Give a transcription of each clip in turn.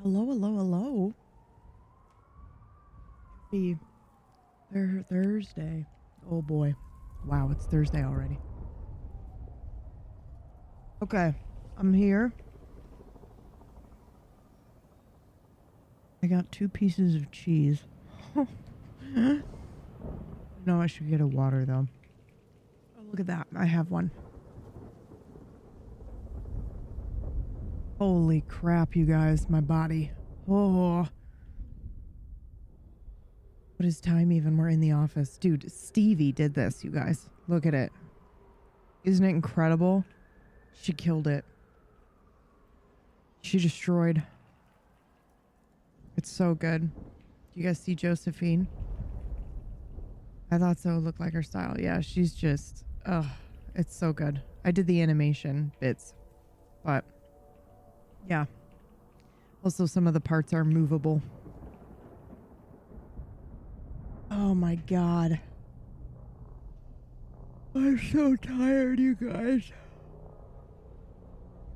Hello, hello, hello. Be Thursday. Oh boy. Wow, it's Thursday already. Okay, I'm here. I got 2 pieces of cheese. No, I should get a water though. Oh, look at that. I have one. Holy crap, you guys. My body. Oh. What is time even? We're in the office. Dude, Stevie did this, you guys. Look at it. Isn't it incredible? She killed it. She destroyed. It's so good. Do you guys see Josephine? I thought so. It looked like her style. Yeah, she's just... Ugh. It's so good. I did the animation bits. But... yeah. Also, some of the parts are movable. Oh my god. I'm so tired, you guys.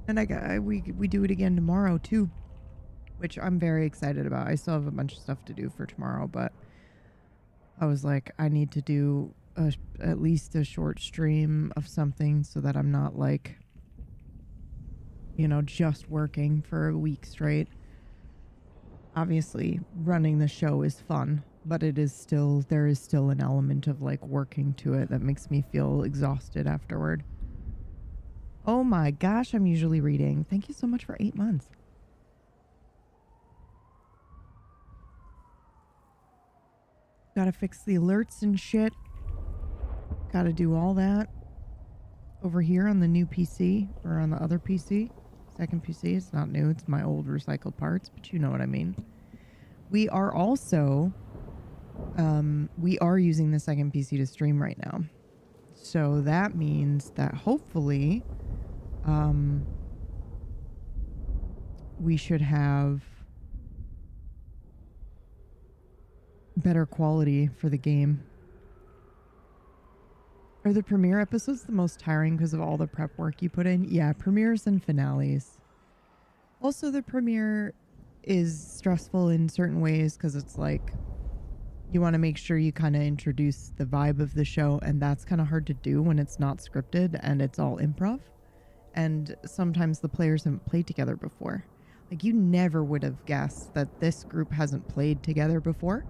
And we do it again tomorrow too, which I'm very excited about. I still have a bunch of stuff to do for tomorrow, but I was like, I need to do at least a short stream of something so that I'm not like, you know, just working for a week straight. Obviously, running the show is fun, but there is still an element of like working to it that makes me feel exhausted afterward. Oh my gosh, I'm usually reading. Thank you so much for 8 months. Gotta fix the alerts and shit. Gotta do all that over here on the new PC or on the other PC. Second PC. It's not new. It's my old recycled parts, but you know what I mean. We are also, we are using the second PC to stream right now. So that means that hopefully, we should have better quality for the game. Are the premiere episodes the most tiring because of all the prep work you put in? Yeah, premieres and finales. Also, the premiere is stressful in certain ways because it's like you want to make sure you kind of introduce the vibe of the show, and that's kind of hard to do when it's not scripted and it's all improv. And sometimes the players haven't played together before. Like, you never would have guessed that this group hasn't played together before.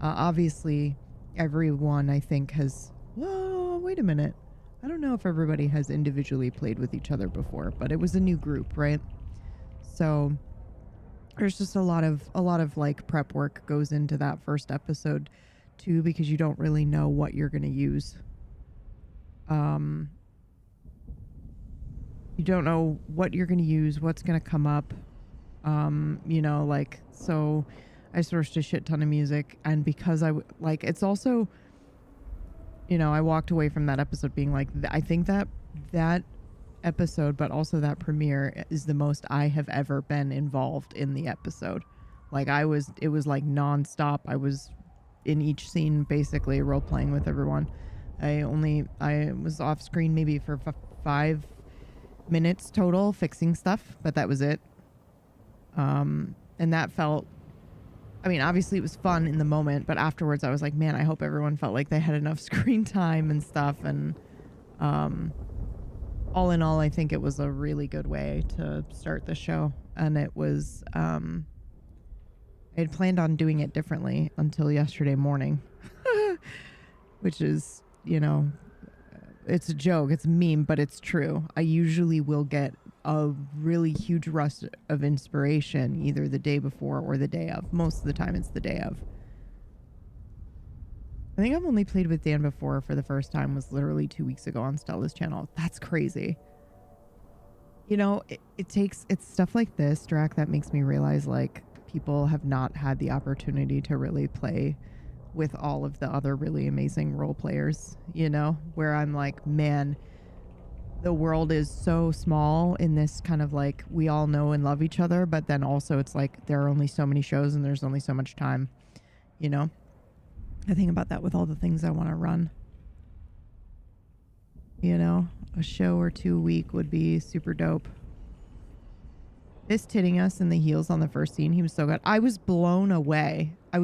Obviously, everyone, I think, has... Whoa, wait a minute. I don't know if everybody has individually played with each other before, but it was a new group, right? So there's just a lot of like prep work goes into that first episode too, because you don't really know what you're going to use. You don't know what you're going to use, what's going to come up. You know, like, so I sourced a shit ton of music, and because like, it's also, you know, I walked away from that episode being like, I think that episode, but also that premiere is the most I have ever been involved in the episode. Like, it was like nonstop. I was in each scene basically role playing with everyone. I was off screen maybe for 5 minutes total fixing stuff, but that was it. And that felt, I mean, obviously it was fun in the moment, but afterwards I was like, man, I hope everyone felt like they had enough screen time and stuff. And all in all, I think it was a really good way to start the show. And it was, I had planned on doing it differently until yesterday morning, which is, you know, it's a joke, it's a meme, but it's true. I usually will get a really huge rush of inspiration either the day before or the day of. Most of the time it's the day of. I think I've only played with Dan before for the first time was literally 2 weeks ago on Stella's channel. That's crazy. You know, it's stuff like this, Drac, that makes me realize like people have not had the opportunity to really play with all of the other really amazing role players, you know, where I'm like, man, the world is so small in this kind of like, we all know and love each other, but then also it's like there are only so many shows and there's only so much time, you know. I think about that with all the things I want to run. You know, a show or 2 a week would be super dope. fist hitting us in the heels on the first scene. He was so good. I was blown away. I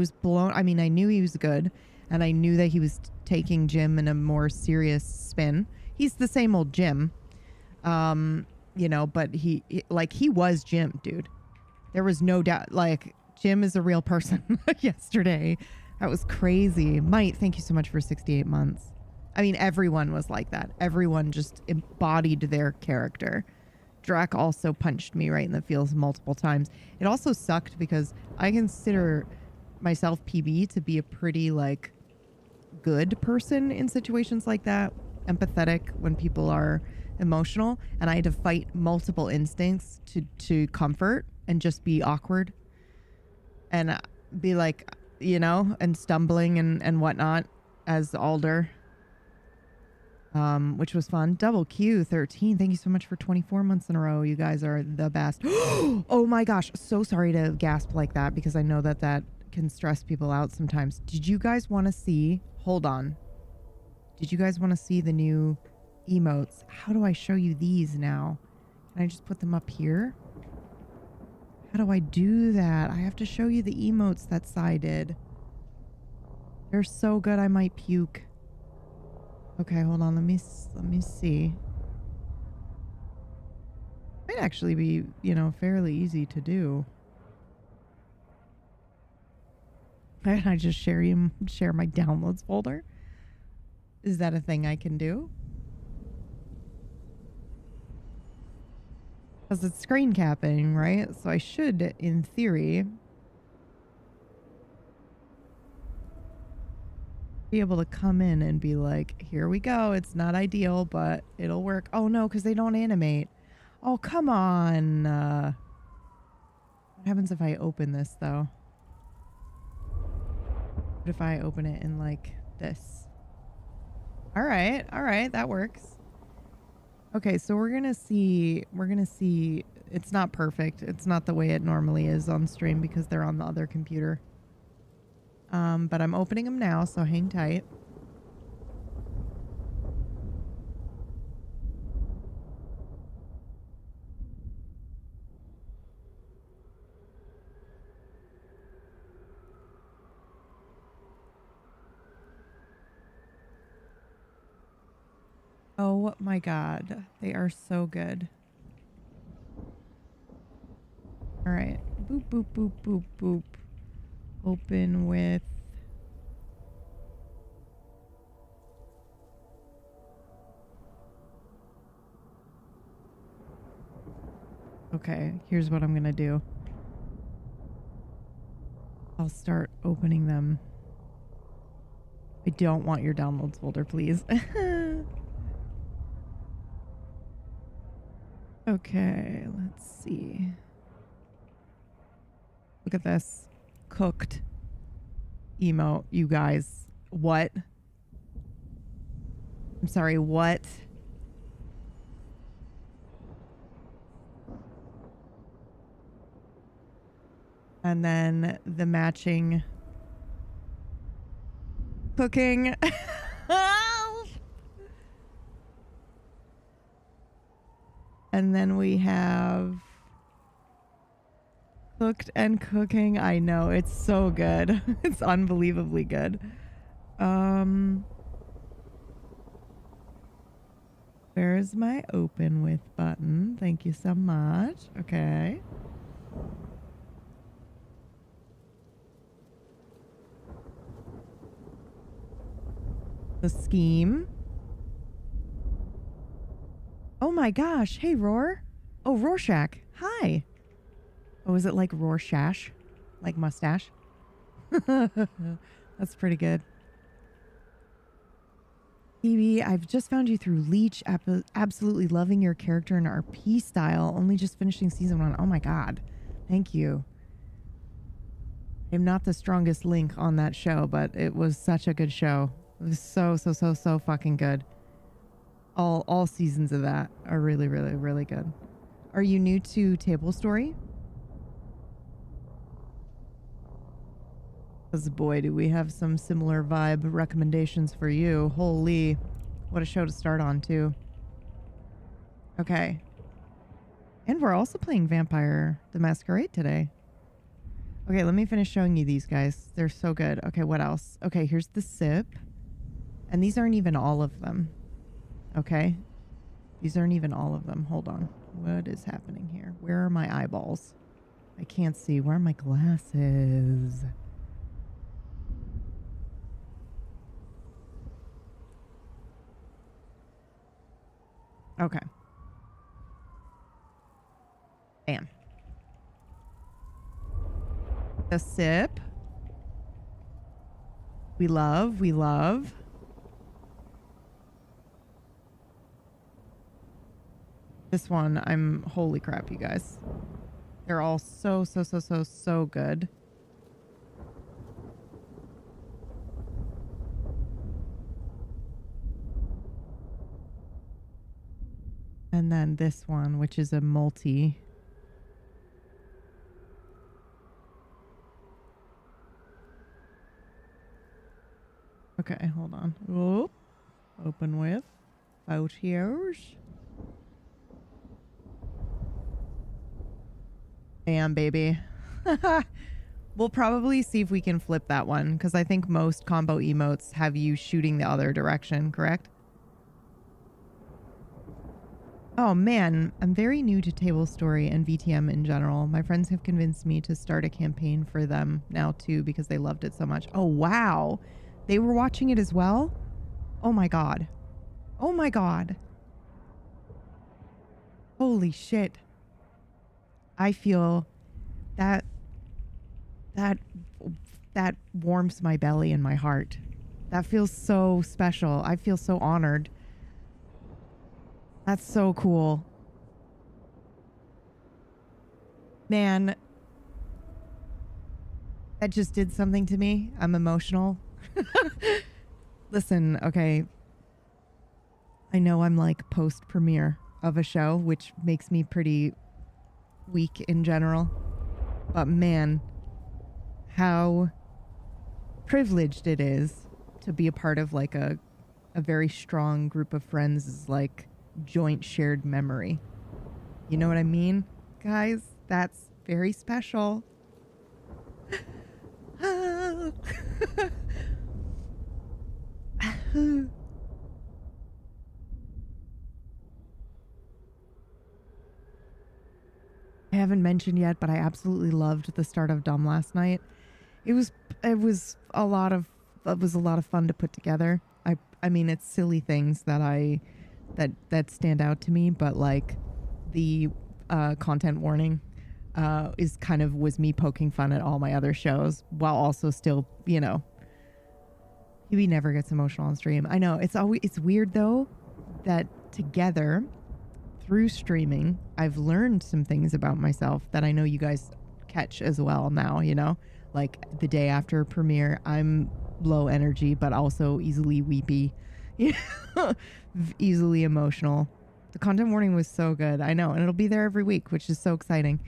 mean, I knew he was good, and I knew that he was taking Jim in a more serious spin. He's the same old Jim. You know, but he was Jim, dude. There was no doubt. Like, Jim is a real person. Yesterday, that was crazy. Might, thank you so much for 68 months. I mean, everyone was like that. Everyone just embodied their character. Drac also punched me right in the feels multiple times. It also sucked because I consider myself, PB, to be a pretty, like, good person in situations like that. Empathetic when people are emotional. And I had to fight multiple instincts to comfort and just be awkward. And be like, you know, and stumbling and whatnot as Alder. Which was fun. Double Q 13. Thank you so much for 24 months in a row. You guys are the best. Oh my gosh. So sorry to gasp like that because I know that that can stress people out sometimes. Did you guys want to see? Hold on. Did you guys want to see the new emotes? How do I show you these now? Can I just put them up here? How do I do that? I have to show you the emotes that Sai did. They're so good I might puke. Okay, hold on. Let me see. Might actually be, you know, fairly easy to do. Can I just share my downloads folder? Is that a thing I can do? Because it's screen capping, right? So I should, in theory, be able to come in and be like, here we go. It's not ideal, but it'll work. Oh no, because they don't animate. Oh, come on. What happens if I open this, though? What if I open it in like this? All right, that works. Okay, so we're gonna see, it's not perfect. It's not the way it normally is on stream because they're on the other computer. But I'm opening them now, so hang tight. Oh my god, they are so good. All right, boop, boop, boop, boop, boop. Open with... Okay, here's what I'm gonna do. I'll start opening them. I don't want your downloads folder, please. Okay, let's see. Look at this. Cooked emote, you guys. What? I'm sorry, what? And then the matching cooking. And then we have cooked and cooking. I know, it's so good. It's unbelievably good. Where's my open with button? Thank you so much. Okay. The scheme. Oh my gosh. Hey, Roar. Oh, Rorschach. Hi. Oh, is it like Rorschach? Like mustache? That's pretty good. Phoebe, I've just found you through Leech. Absolutely loving your character in RP style. Only just finishing season 1. Oh my god. Thank you. I'm not the strongest link on that show, but it was such a good show. It was so fucking good. All seasons of that are really, really, really good. Are you new to Table Story? Because boy, do we have some similar vibe recommendations for you. Holy, what a show to start on too. Okay. And we're also playing Vampire the Masquerade today. Okay, let me finish showing you these guys. They're so good. Okay, what else? Okay, here's the sip. And these aren't even all of them. Okay? These aren't even all of them. Hold on. What is happening here? Where are my eyeballs? I can't see. Where are my glasses? Okay. Bam. A sip. We love. We love. This one, holy crap, you guys. They're all so good. And then this one, which is a multi. Okay, hold on. Whoop. Open with photos. Damn, baby. We'll probably see if we can flip that one, because I think most combo emotes have you shooting the other direction, correct? Oh man, I'm very new to Table Story and VTM in general. My friends have convinced me to start a campaign for them now too, because they loved it so much. Oh wow. They were watching it as well? Oh my god. Oh my god. Holy shit. I feel that warms my belly and my heart. That feels so special. I feel so honored. That's so cool. Man, that just did something to me. I'm emotional. Listen, okay. I know I'm like post-premiere of a show, which makes me pretty weak in general. But man, how privileged it is to be a part of like a very strong group of friends, is like joint shared memory. You know what I mean? Guys, that's very special. I haven't mentioned yet, but I absolutely loved the start of Dumb last night. It was a lot of fun to put together. I mean, it's silly things that that stand out to me, but like the content warning was me poking fun at all my other shows while also still, you know, he never gets emotional on stream. I know it's weird though that together through streaming, I've learned some things about myself that I know you guys catch as well now, you know? Like the day after premiere, I'm low energy, but also easily weepy, easily emotional. The content warning was so good. I know. And it'll be there every week, which is so exciting.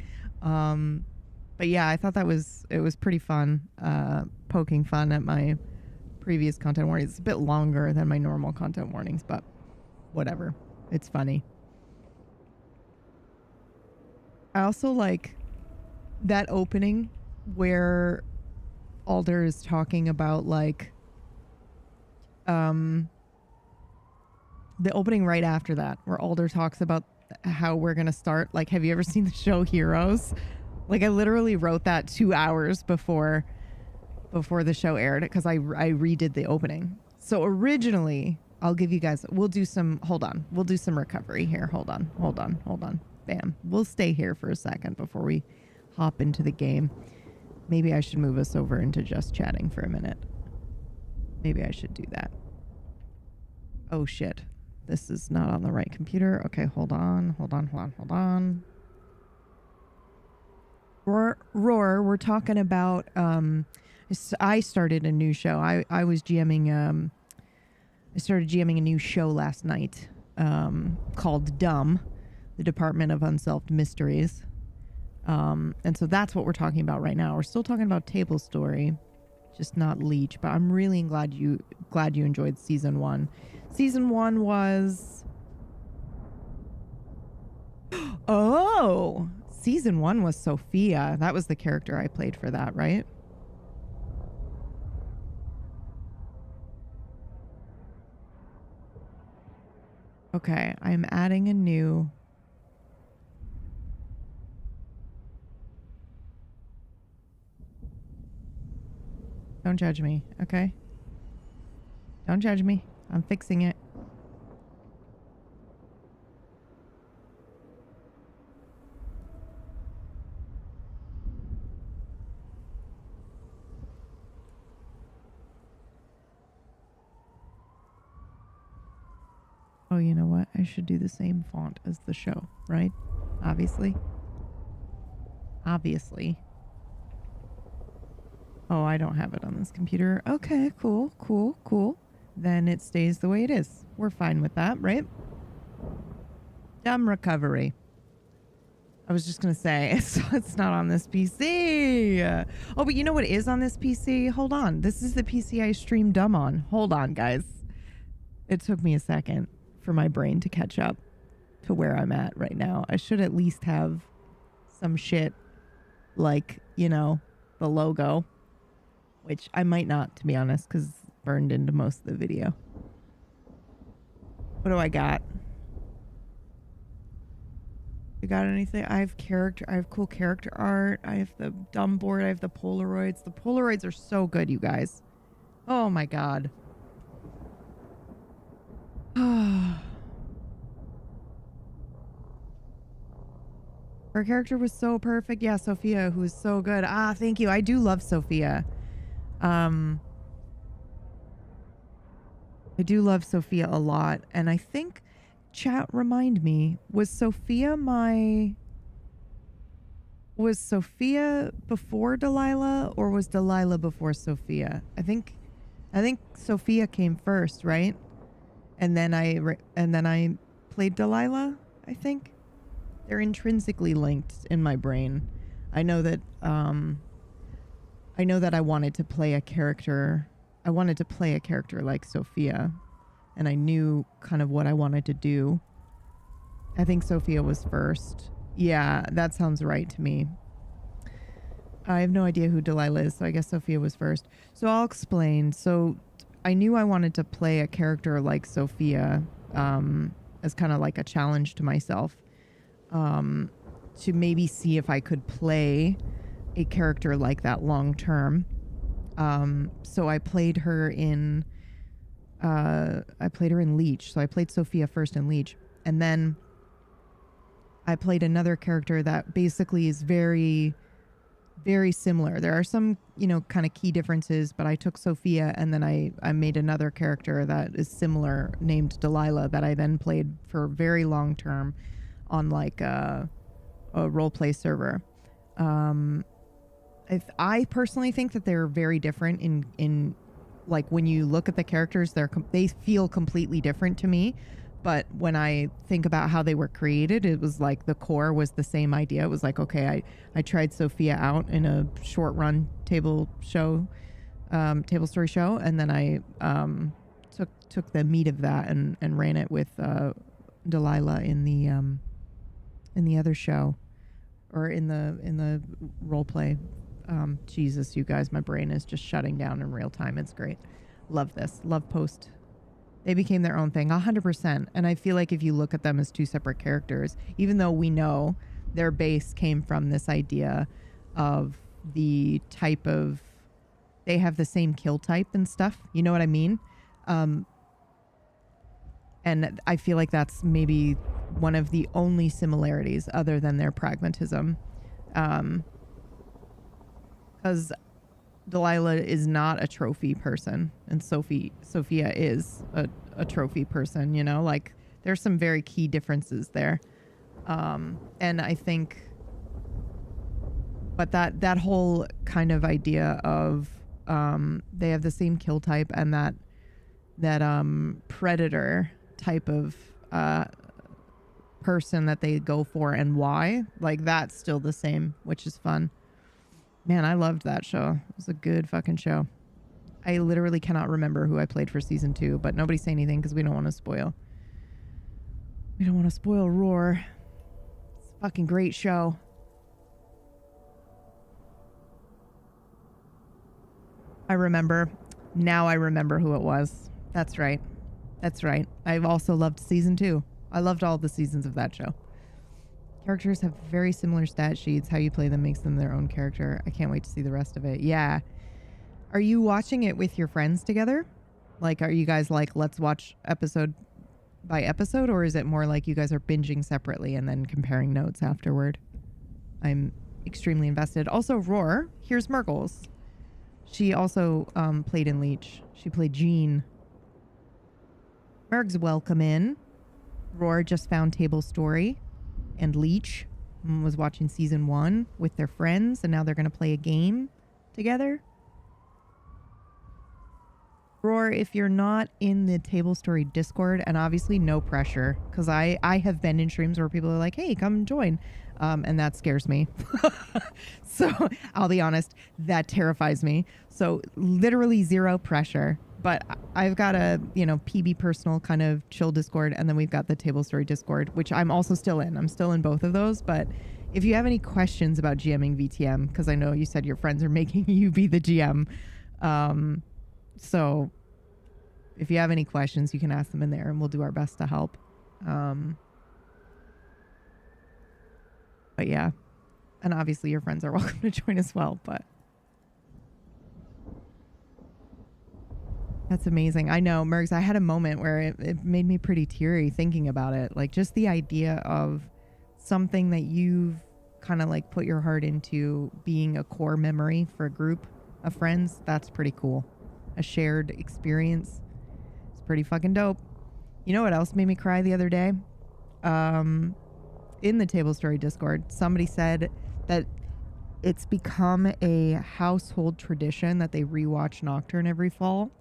But yeah, I thought it was pretty fun, poking fun at my previous content warnings. It's a bit longer than my normal content warnings, but whatever. It's funny. I also like that opening where Alder is talking about like the opening right after that, where Alder talks about how we're gonna start. Like, have you ever seen the show Heroes? Like, I literally wrote that 2 hours before the show aired because I redid the opening. So originally, I'll give you guys. We'll do some recovery here. Hold on. Bam. We'll stay here for a second before we hop into the game. Maybe I should move us over into just chatting for a minute. Maybe I should do that. Oh shit. This is not on the right computer. Okay, hold on. Roar, we're talking about I started a new show. I was GMing I started GMing a new show last night called Dumb, the Department of Unsolved Mysteries. And so that's what we're talking about right now. We're still talking about Table Story, just not Leech, but I'm really glad you enjoyed season 1. Season 1 was Oh, season 1 was Sophia. That was the character I played for that, right? Okay, I'm adding a new... Don't judge me, okay? Don't judge me. I'm fixing it. Oh, you know what? I should do the same font as the show, right? Obviously. Obviously. Oh, I don't have it on this computer. Okay, cool, cool, cool. Then it stays the way it is. We're fine with that, right? Dumb recovery. I was just going to say, it's not on this PC. Oh, but you know what is on this PC? Hold on. This is the PC I stream dumb on. Hold on, guys. It took me a second for my brain to catch up to where I'm at right now. I should at least have some shit like, you know, the logo, which I might not, to be honest, because it's burned into most of the video. What do I got? You got anything? I have cool character art. I have the dumb board. I have the Polaroids. The Polaroids are so good, you guys. Oh my God. Her character was so perfect. Yeah, Sophia, who is so good. Ah, thank you. I do love Sophia. I do love Sophia a lot. And I think, chat, remind me, was Sophia before Delilah, or was Delilah before Sophia? I think Sophia came first, right? And then I played Delilah, I think. They're intrinsically linked in my brain. I know that I wanted to play a character. I wanted to play a character like Sophia, and I knew kind of what I wanted to do. I think Sophia was first. Yeah, that sounds right to me. I have no idea who Delilah is, so I guess Sophia was first. So I'll explain. So I knew I wanted to play a character like Sophia as kind of like a challenge to myself, to maybe see if I could play a character like that long term. So I played her in Leech. So I played Sophia first in Leech, and then I played another character that basically is very, very similar. There are some, you know, kind of key differences, but I took Sophia and then I made another character that is similar named Delilah that I then played for very long term on like a role play server. I personally think that they're very different in like when you look at the characters, they feel completely different to me. But when I think about how they were created, it was like the core was the same idea. It was like, okay, I tried Sophia out in a short run table story show, and then I took the meat of that and ran it with Delilah in the other show, or in the role play. Jesus, you guys, my brain is just shutting down in real time. It's great. Love this. Love Post. They became their own thing 100%. And I feel like if you look at them as two separate characters, even though we know their base came from this idea of the type of, they have the same kill type and stuff. You know what I mean? And I feel like that's maybe one of the only similarities other than their pragmatism. Because Delilah is not a trophy person, and Sophia is a trophy person, you know, like there's some very key differences there. And I think, but that whole kind of idea of they have the same kill type, and that predator type of person that they go for, and why, like that's still the same, which is fun. Man, I loved that show. It was a good fucking show. I literally cannot remember who I played for season 2, but nobody say anything because we don't want to spoil. We don't want to spoil Roar. It's Fucking great show. I remember. Now I remember who it was. That's right. That's right. I've also loved season 2. I loved all the seasons of that show. Characters have very similar stat sheets. How you play them makes them their own character. I can't wait to see the rest of it. Yeah. Are you watching it with your friends together? Like, are you guys like, let's watch episode by episode? Or is it more like you guys are binging separately and then comparing notes afterward? I'm extremely invested. Also, Roar, here's Murgles. She also played in Leech. She played Jean. Merg's welcome in. Roar just found Table Story and Leech was watching season 1 with their friends, and now they're going to play a game together. Roar, if you're not in the Table Story Discord, and obviously no pressure, because I have been in streams where people are like, hey, come join. And that scares me. So I'll be honest, that terrifies me. So literally zero pressure. But I've got a, PB personal kind of chill Discord, and then we've got the Table Story Discord, which I'm also still in. I'm still in both of those. But if you have any questions about GMing VTM, because I know you said your friends are making you be the GM, so if you have any questions, you can ask them in there, and we'll do our best to help. But yeah, and obviously your friends are welcome to join as well, but that's amazing. I know, Mergs, I had a moment where it made me pretty teary thinking about it. Like, just the idea of something that you've kind of like put your heart into being a core memory for a group of friends. That's pretty cool. A shared experience. It's pretty fucking dope. You know what else made me cry the other day? In the Table Story Discord, somebody said that it's become a household tradition that they rewatch Nocturne every fall.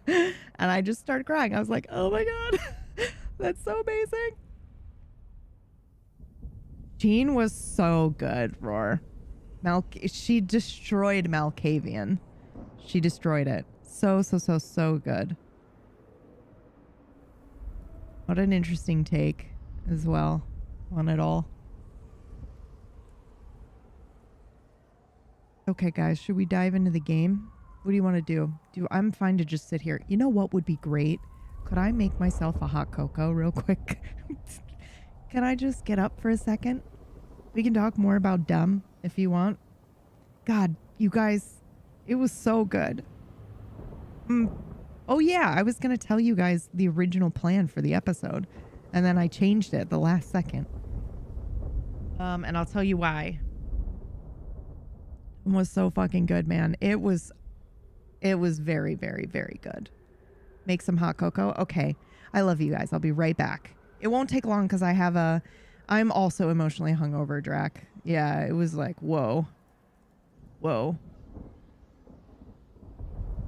And I just started crying. I was like, oh my God, that's so amazing. Jean was so good, Roar. She destroyed Malkavian. She destroyed it. So good. What an interesting take as well on it all. Okay, guys, should we dive into the game? What do you want to do? I'm fine to just sit here. You know what would be great? Could I make myself a hot cocoa real quick? Can I just get up for a second? We can talk more about dumb if you want. God, you guys, it was so good. Oh yeah, I was going to tell you guys the original plan for the episode, and then I changed it the last second. And I'll tell you why. It was so fucking good, man. It was very, very, very good. Make some hot cocoa. Okay. I love you guys. I'll be right back. It won't take long because I'm also emotionally hungover, Drac. Yeah, it was like, whoa.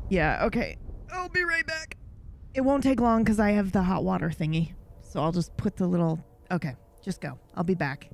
Yeah, okay. I'll be right back. It won't take long because I have the hot water thingy. So I'll just put the little... Okay, just go. I'll be back.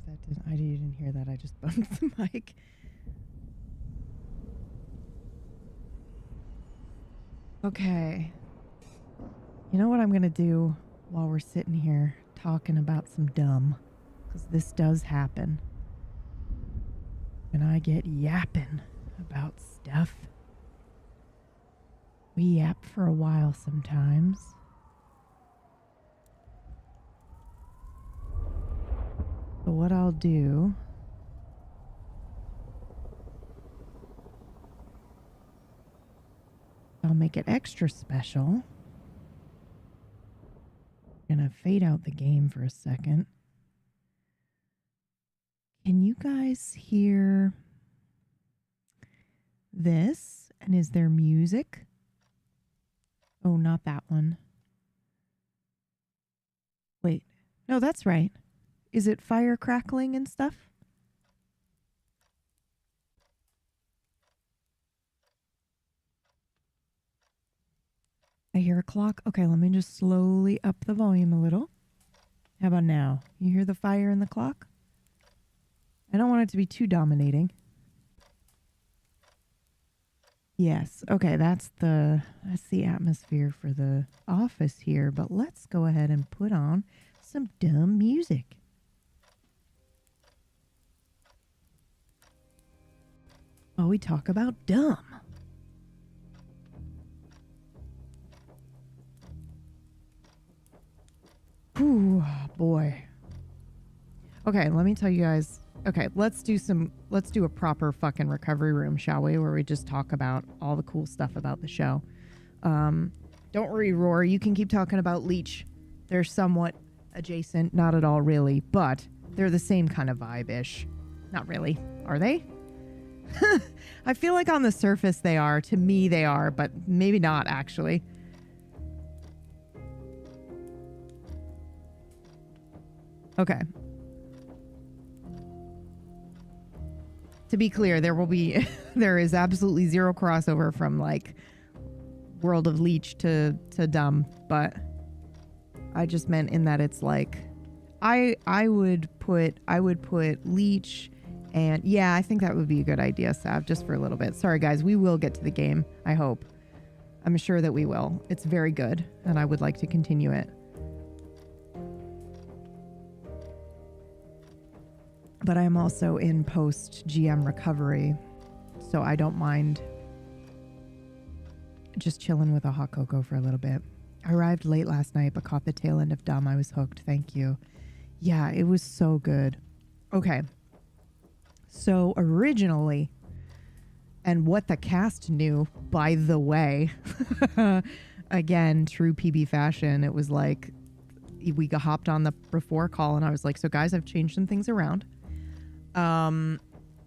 I didn't hear that. I just bumped the mic. Okay. You know what I'm going to do while we're sitting here talking about some dumb? Because this does happen. And I get yapping about stuff. We yap for a while sometimes. So what I'll do... I'll make it extra special. I'm gonna fade out the game for a second. Can you guys hear this? And is there music? Oh, not that one. Wait. No, that's right. Is it fire crackling and stuff? I hear a clock. Okay, let me just slowly up the volume a little. How about now? You hear the fire and the clock? I don't want it to be too dominating. Yes. Okay, that's the atmosphere for the office here, but let's go ahead and put on some dumb music. Oh, we talk about dumb. Ooh, boy. Okay, let me tell you guys. Okay, let's do a proper fucking recovery room, shall we? Where we just talk about all the cool stuff about the show. Don't worry, Roar. You can keep talking about Leech. They're somewhat adjacent, not at all really, but they're the same kind of vibe-ish. Not really. Are they? I feel like on the surface they are. To me they are, but maybe not actually. Okay. To be clear, there is absolutely zero crossover from like World of Leech to Dumb, but I just meant in that it's like I would put Leech and yeah, I think that would be a good idea, Sav, just for a little bit. Sorry guys, we will get to the game, I hope. I'm sure that we will. It's very good and I would like to continue it. But I'm also in post GM recovery, so I don't mind just chilling with a hot cocoa for a little bit. I arrived late last night, but caught the tail end of Dumb. I was hooked. Thank you. Yeah, it was so good. Okay. So originally, and what the cast knew, by the way, again, true PB fashion, it was like we hopped on the before call and I was like, so guys, I've changed some things around.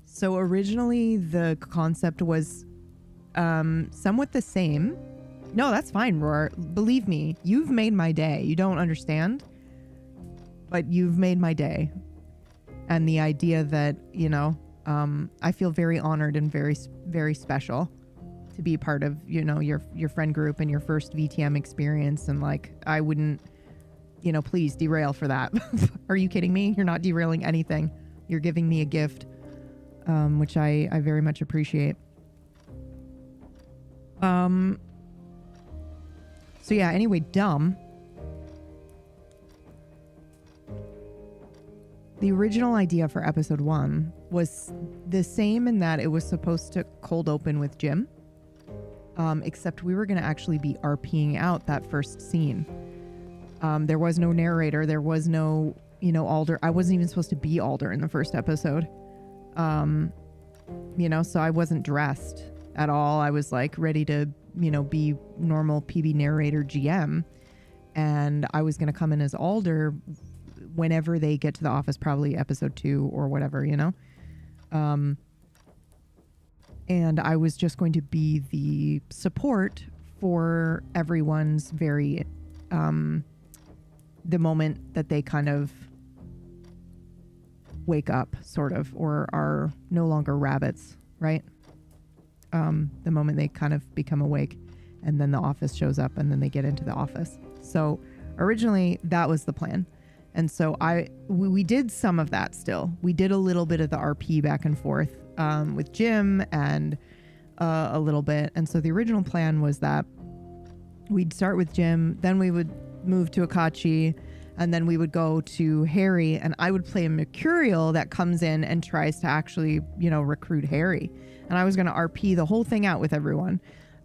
So originally the concept was somewhat the same. No, that's fine, Roar. Believe me, you've made my day. You don't understand, but you've made my day. And the idea that, you know, I feel very honored and very, very special to be part of, you know, your friend group and your first VTM experience. And like, I wouldn't, you know, please derail for that. Are you kidding me? You're not derailing anything. You're giving me a gift, which I very much appreciate. So yeah, anyway, Dumb. The original idea for episode 1 was the same in that it was supposed to cold open with Jim. Except we were going to actually be RPing out that first scene. There was no narrator. There was no, you know, Alder. I wasn't even supposed to be Alder in the first episode. You know, so I wasn't dressed at all. I was like ready to, you know, be normal PB narrator GM. And I was going to come in as Alder whenever they get to the office, probably episode 2 or whatever, you know? And I was just going to be the support for everyone's very, the moment that they kind of wake up, sort of, or are no longer rabbits, right? The moment they kind of become awake and then the office shows up and then they get into the office. So originally that was the plan. And so we did some of that still. We did a little bit of the RP back and forth with Jim and a little bit. And so the original plan was that we'd start with Jim, then we would move to Akachi, and then we would go to Harry, and I would play a Mercurial that comes in and tries to actually, recruit Harry. And I was going to RP the whole thing out with everyone.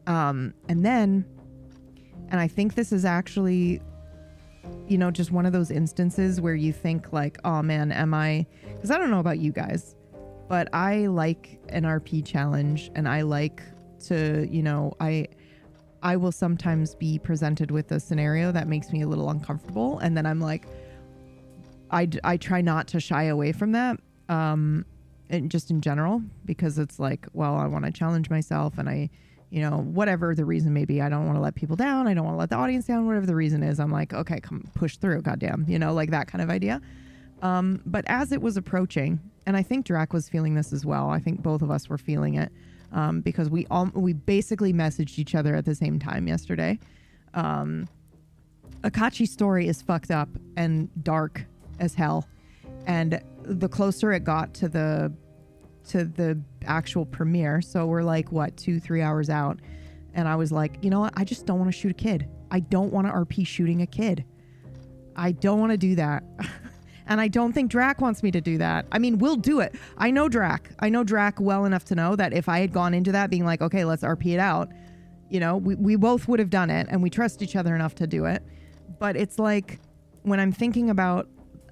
And I think this is actually, just one of those instances where you think like, oh man, because I don't know about you guys, but I like an RP challenge, and I like to, I will sometimes be presented with a scenario that makes me a little uncomfortable. And then I'm like, I try not to shy away from that. And just in general, because it's like, well, I want to challenge myself, and whatever the reason may be, I don't want to let people down. I don't want to let the audience down, whatever the reason is. I'm like, okay, come push through. Goddamn. Like that kind of idea. But as it was approaching, and I think Drac was feeling this as well. I think both of us were feeling it. Because we basically messaged each other at the same time yesterday. Akachi's story is fucked up and dark as hell, and the closer it got to the actual premiere, so we're like 2-3 hours out, and I was like, you know what, I just don't want to shoot a kid. I don't want to RP shooting a kid. I don't want to do that. And I don't think Drac wants me to do that. I mean, we'll do it. I know Drac well enough to know that if I had gone into that being like, okay, let's RP it out, we both would have done it, and we trust each other enough to do it. But it's like when I'm thinking about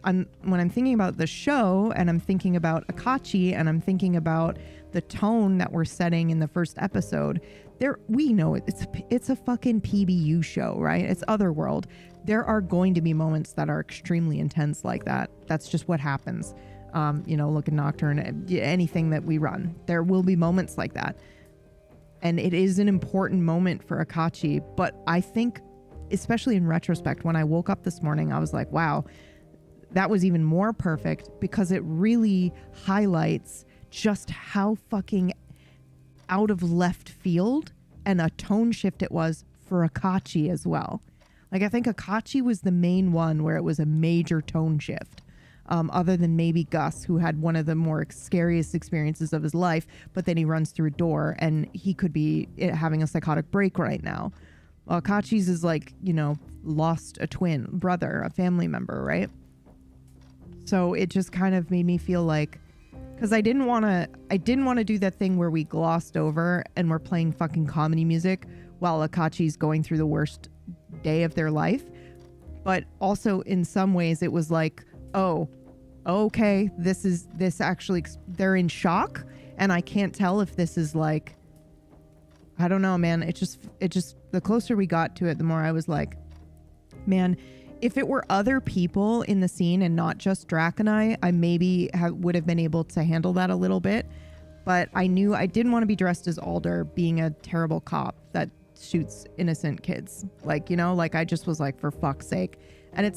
the show, and I'm thinking about Akachi, and I'm thinking about the tone that we're setting in the first episode, we know it's a fucking PBU show, right? It's Otherworld. There are going to be moments that are extremely intense like that. That's just what happens. Look at Nocturne, anything that we run, there will be moments like that. And it is an important moment for Akachi. But I think, especially in retrospect, when I woke up this morning, I was like, wow, that was even more perfect, because it really highlights just how fucking out of left field and a tone shift it was for Akachi as well. Like, I think Akachi was the main one where it was a major tone shift, other than maybe Gus, who had one of the more scariest experiences of his life, but then he runs through a door and he could be having a psychotic break right now. Well, Akachi's is like, lost a twin brother, a family member, right? So it just kind of made me feel like, because I didn't want to do that thing where we glossed over and we're playing fucking comedy music while Akachi's going through the worst day of their life. But also in some ways it was like, oh, okay, this actually, they're in shock, and I can't tell if this is like, I don't know, man. It just the closer we got to it, the more I was like, man, if it were other people in the scene and not just Drac and I maybe would have been able to handle that a little bit. But I knew I didn't want to be dressed as Alder, being a terrible cop that shoots innocent kids. Like, I just was like, for fuck's sake. And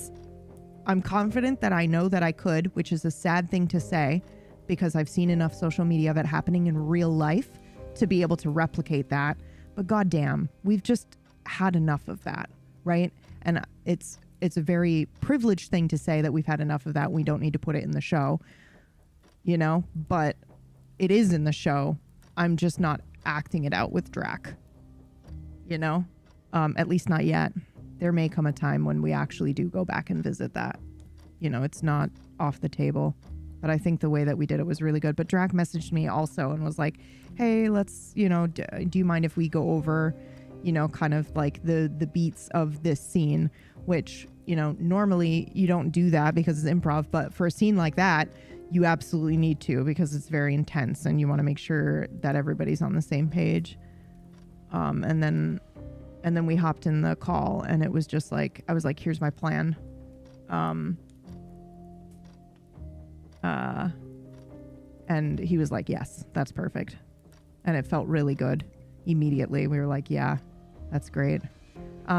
I'm confident that I know that I could, which is a sad thing to say, because I've seen enough social media of it happening in real life to be able to replicate that. But goddamn, we've just had enough of that, right? And it's a very privileged thing to say that we've had enough of that. We don't need to put it in the show, but it is in the show. I'm just not acting it out with Drac, at least not yet. There may come a time when we actually do go back and visit that. It's not off the table, but I think the way that we did it was really good. But Drac messaged me also and was like, hey, let's, do you mind if we go over, kind of like the beats of this scene, which, normally you don't do that because it's improv, but for a scene like that, you absolutely need to, because it's very intense and you want to make sure that everybody's on the same page. And then we hopped in the call, and it was just like, I was like, here's my plan. And he was like, yes, that's perfect. And it felt really good immediately. We were like, yeah, that's great.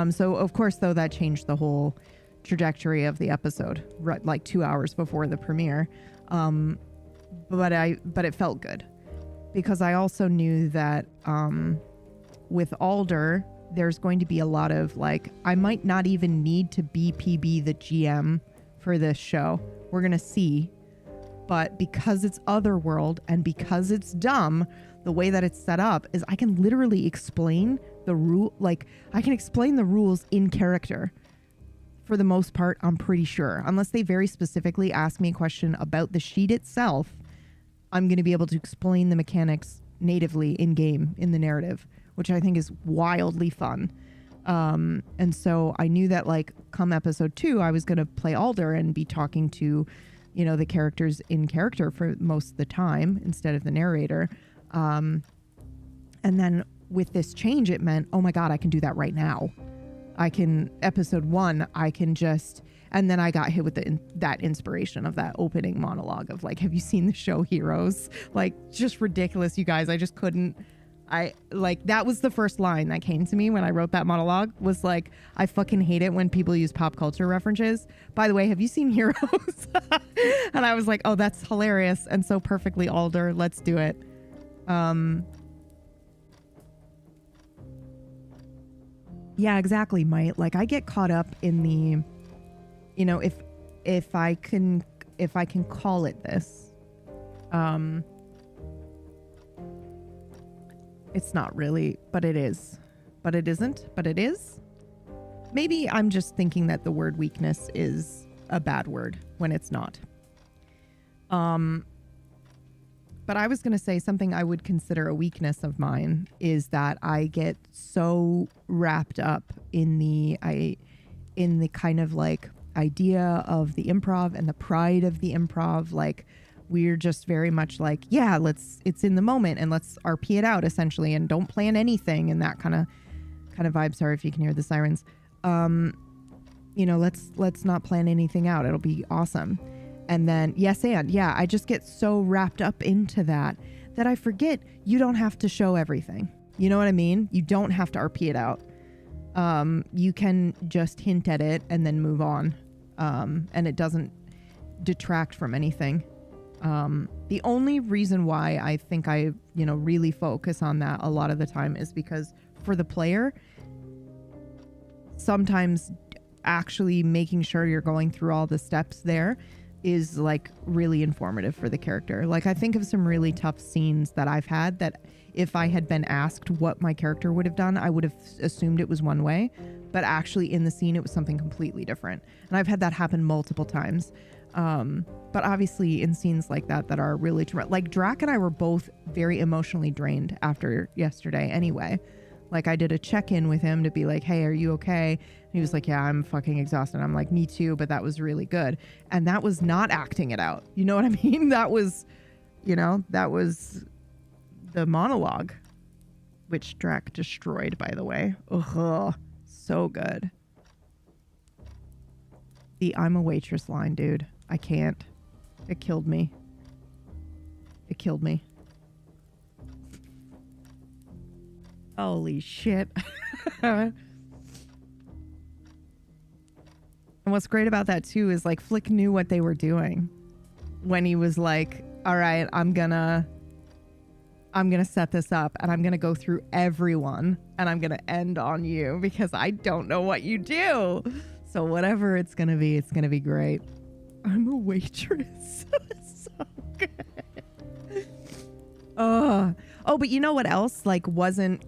So of course, though, that changed the whole trajectory of the episode, right, like 2 hours before the premiere. But it felt good, because I also knew that with Alder, there's going to be a lot of like, I might not even need to BPB the GM for this show. We're going to see. But because it's Otherworld and because it's dumb, the way that it's set up is I can literally explain the rule. Like, I can explain the rules in character for the most part, I'm pretty sure. Unless they very specifically ask me a question about the sheet itself, I'm going to be able to explain the mechanics natively in game, in the narrative, which I think is wildly fun. And so I knew that, like, come episode 2, I was going to play Alder and be talking to, you know, the characters in character for most of the time instead of the narrator. And then with this change, it meant, oh my God, I can do that right now. I can, episode 1, I can just, and then I got hit with that inspiration of that opening monologue of like, have you seen the show Heroes? Like, just ridiculous, you guys. I just couldn't, that was the first line that came to me when I wrote that monologue, was like, I fucking hate it when people use pop culture references. By the way, have you seen Heroes? And I was like, oh, that's hilarious and so perfectly Alder. Let's do it. Yeah, exactly, Mike. Like, I get caught up in the, you know, if I can call it this, it's not really, but it is, but it isn't, but it is. Maybe I'm just thinking that the word weakness is a bad word when it's not. But I was going to say something I would consider a weakness of mine is that I get so wrapped up in the kind of like idea of the improv and the pride of the improv. Like, we're just very much like, yeah, it's in the moment and let's RP it out essentially, and don't plan anything, and that kind of vibe. Sorry if you can hear the sirens. You know, let's not plan anything out. It'll be awesome. And then, yeah, I just get so wrapped up into that I forget you don't have to show everything. You know what I mean? You don't have to RP it out. You can just hint at it and then move on. And it doesn't detract from anything. The only reason why I think I, you know, really focus on that a lot of the time is because for the player, sometimes actually making sure you're going through all the steps there is like really informative for the character. Like, I think of some really tough scenes that I've had that if I had been asked what my character would have done, I would have assumed it was one way, but actually in the scene it was something completely different. And I've had that happen multiple times. But obviously in scenes like that are really like Drac and I were both very emotionally drained after yesterday anyway. Like, I did a check-in with him to be like, hey, are you okay? And he was like, yeah, I'm fucking exhausted. I'm like, me too, but that was really good. And that was not acting it out. You know what I mean? That was, you know, that was the monologue, which Drac destroyed, by the way. Ugh, so good. The I'm a waitress line, dude. I can't. It killed me. It killed me. Holy shit. And what's great about that too is like Flick knew what they were doing when he was like, all right, I'm gonna set this up and I'm gonna go through everyone and I'm gonna end on you because I don't know what you do. So whatever it's gonna be great. I'm a waitress. So good. Oh, but you know what else like wasn't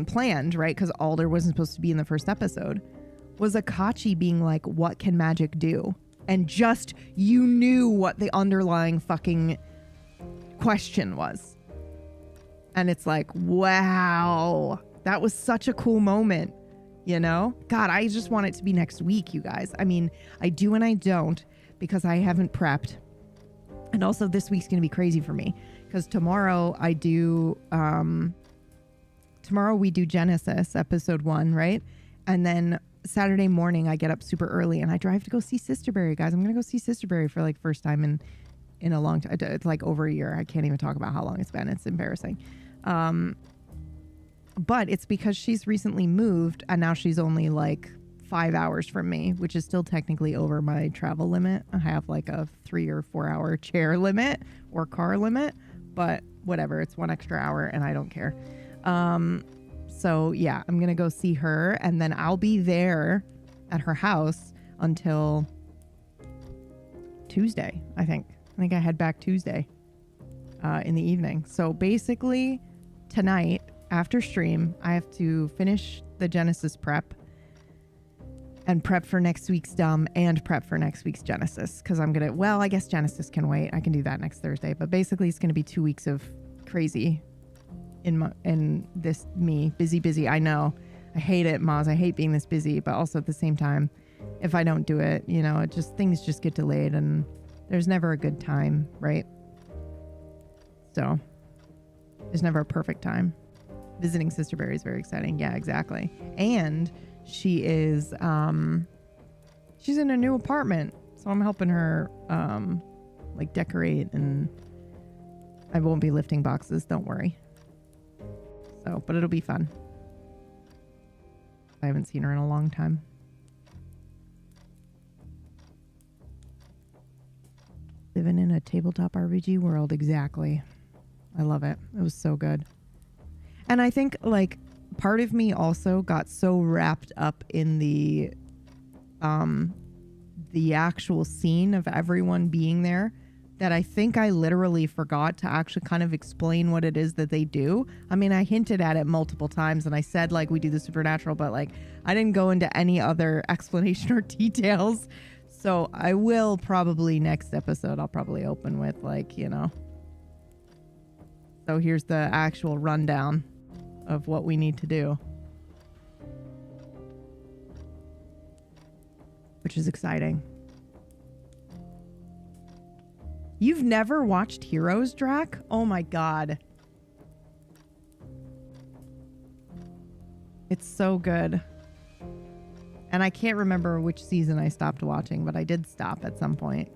planned, right? Because Alder wasn't supposed to be in the first episode. Was Akachi being like, what can magic do? And just, you knew what the underlying fucking question was. And it's like, wow, that was such a cool moment, you know? God, I just want it to be next week, you guys. I mean, I do and I don't because I haven't prepped. And also this week's going to be crazy for me because tomorrow we do Genesis episode 1, right? And then Saturday morning I get up super early and I drive to go see Sisterberry, guys. I'm going to go see Sisterberry for like first time in a long time. It's like over a year. I can't even talk about how long it's been. It's embarrassing. But it's because she's recently moved and now she's only like 5 hours from me, which is still technically over my travel limit. I have like a 3 or 4 hour chair limit or car limit, but whatever. It's 1 extra hour and I don't care. So yeah, I'm going to go see her and then I'll be there at her house until Tuesday, I think. I think I head back Tuesday in the evening. So basically, tonight, after stream, I have to finish the Genesis prep and prep for next week's Dumb and prep for next week's Genesis. Because I'm going to, well, I guess Genesis can wait. I can do that next Thursday. But basically, it's going to be 2 weeks of crazy in this me. Busy. I know. I hate it, Maz. I hate being this busy. But also at the same time, if I don't do it, you know, things just get delayed and there's never a good time, right? So there's never a perfect time. Visiting Sister Berry is very exciting. Yeah, exactly. And she is, she's in a new apartment. So I'm helping her, like decorate, and I won't be lifting boxes. Don't worry. So, but it'll be fun. I haven't seen her in a long time. Living in a tabletop RPG world. Exactly. I love it. It was so good. And I think like part of me also got so wrapped up in the actual scene of everyone being there that I think I literally forgot to actually kind of explain what it is that they do. I mean, I hinted at it multiple times and I said like we do the supernatural, but like I didn't go into any other explanation or details. So I will probably next episode, I'll probably open with like, you know. So here's the actual rundown of what we need to do. Which is exciting. You've never watched Heroes, Drac? Oh my god. It's so good. And I can't remember which season I stopped watching, but I did stop at some point.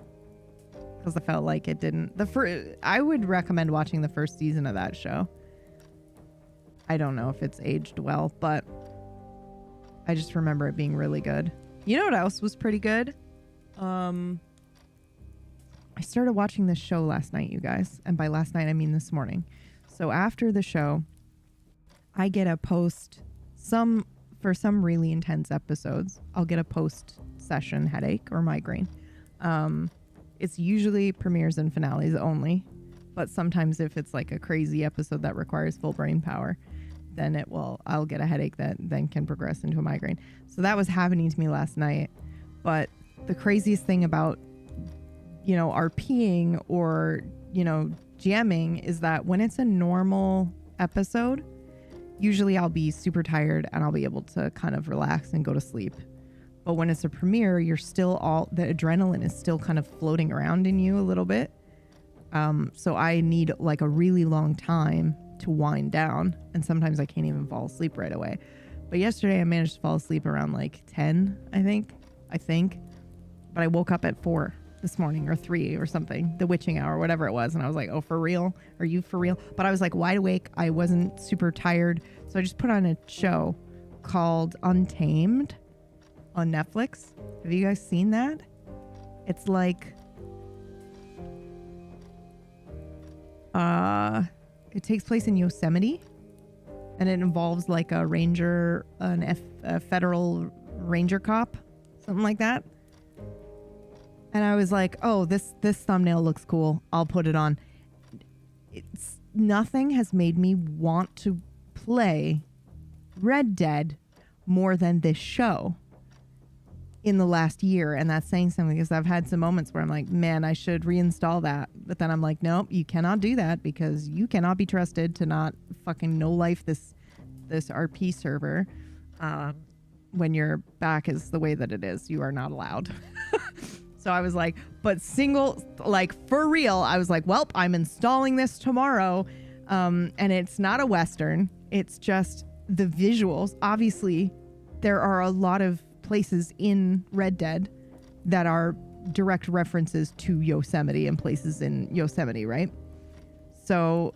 Because I felt like it didn't... I would recommend watching the first season of that show. I don't know if it's aged well, but I just remember it being really good. You know what else was pretty good? I started watching this show last night, you guys. And by last night, I mean this morning. So after the show, I get a post, for some really intense episodes, I'll get a post-session headache or migraine. It's usually premieres and finales only. But sometimes if it's like a crazy episode that requires full brain power, then I'll get a headache that then can progress into a migraine. So that was happening to me last night. But the craziest thing about, you know, RPing or, you know, GMing is that when it's a normal episode, usually I'll be super tired and I'll be able to kind of relax and go to sleep. But when it's a premiere, you're still the adrenaline is still kind of floating around in you a little bit. So I need like a really long time to wind down, and sometimes I can't even fall asleep right away. But yesterday I managed to fall asleep around like 10, I think. But I woke up at 4 this morning or 3 or something, the witching hour, whatever it was. And I was like, oh, for real? Are you for real? But I was like wide awake. I wasn't super tired. So I just put on a show called Untamed on Netflix. Have you guys seen that? It's like, it takes place in Yosemite, and it involves like a ranger, a federal ranger cop, something like that. And I was like, oh, this thumbnail looks cool. I'll put it on. Nothing has made me want to play Red Dead more than this show in the last year. And that's saying something, because I've had some moments where I'm like, man, I should reinstall that. But then I'm like, nope, you cannot do that, because you cannot be trusted to not fucking no life this RP server. When your back is the way that it is, you are not allowed. So I was like, but for real, I was like, well, I'm installing this tomorrow. And it's not a Western. It's just the visuals. Obviously, there are a lot of places in Red Dead that are direct references to Yosemite and places in Yosemite, right? So,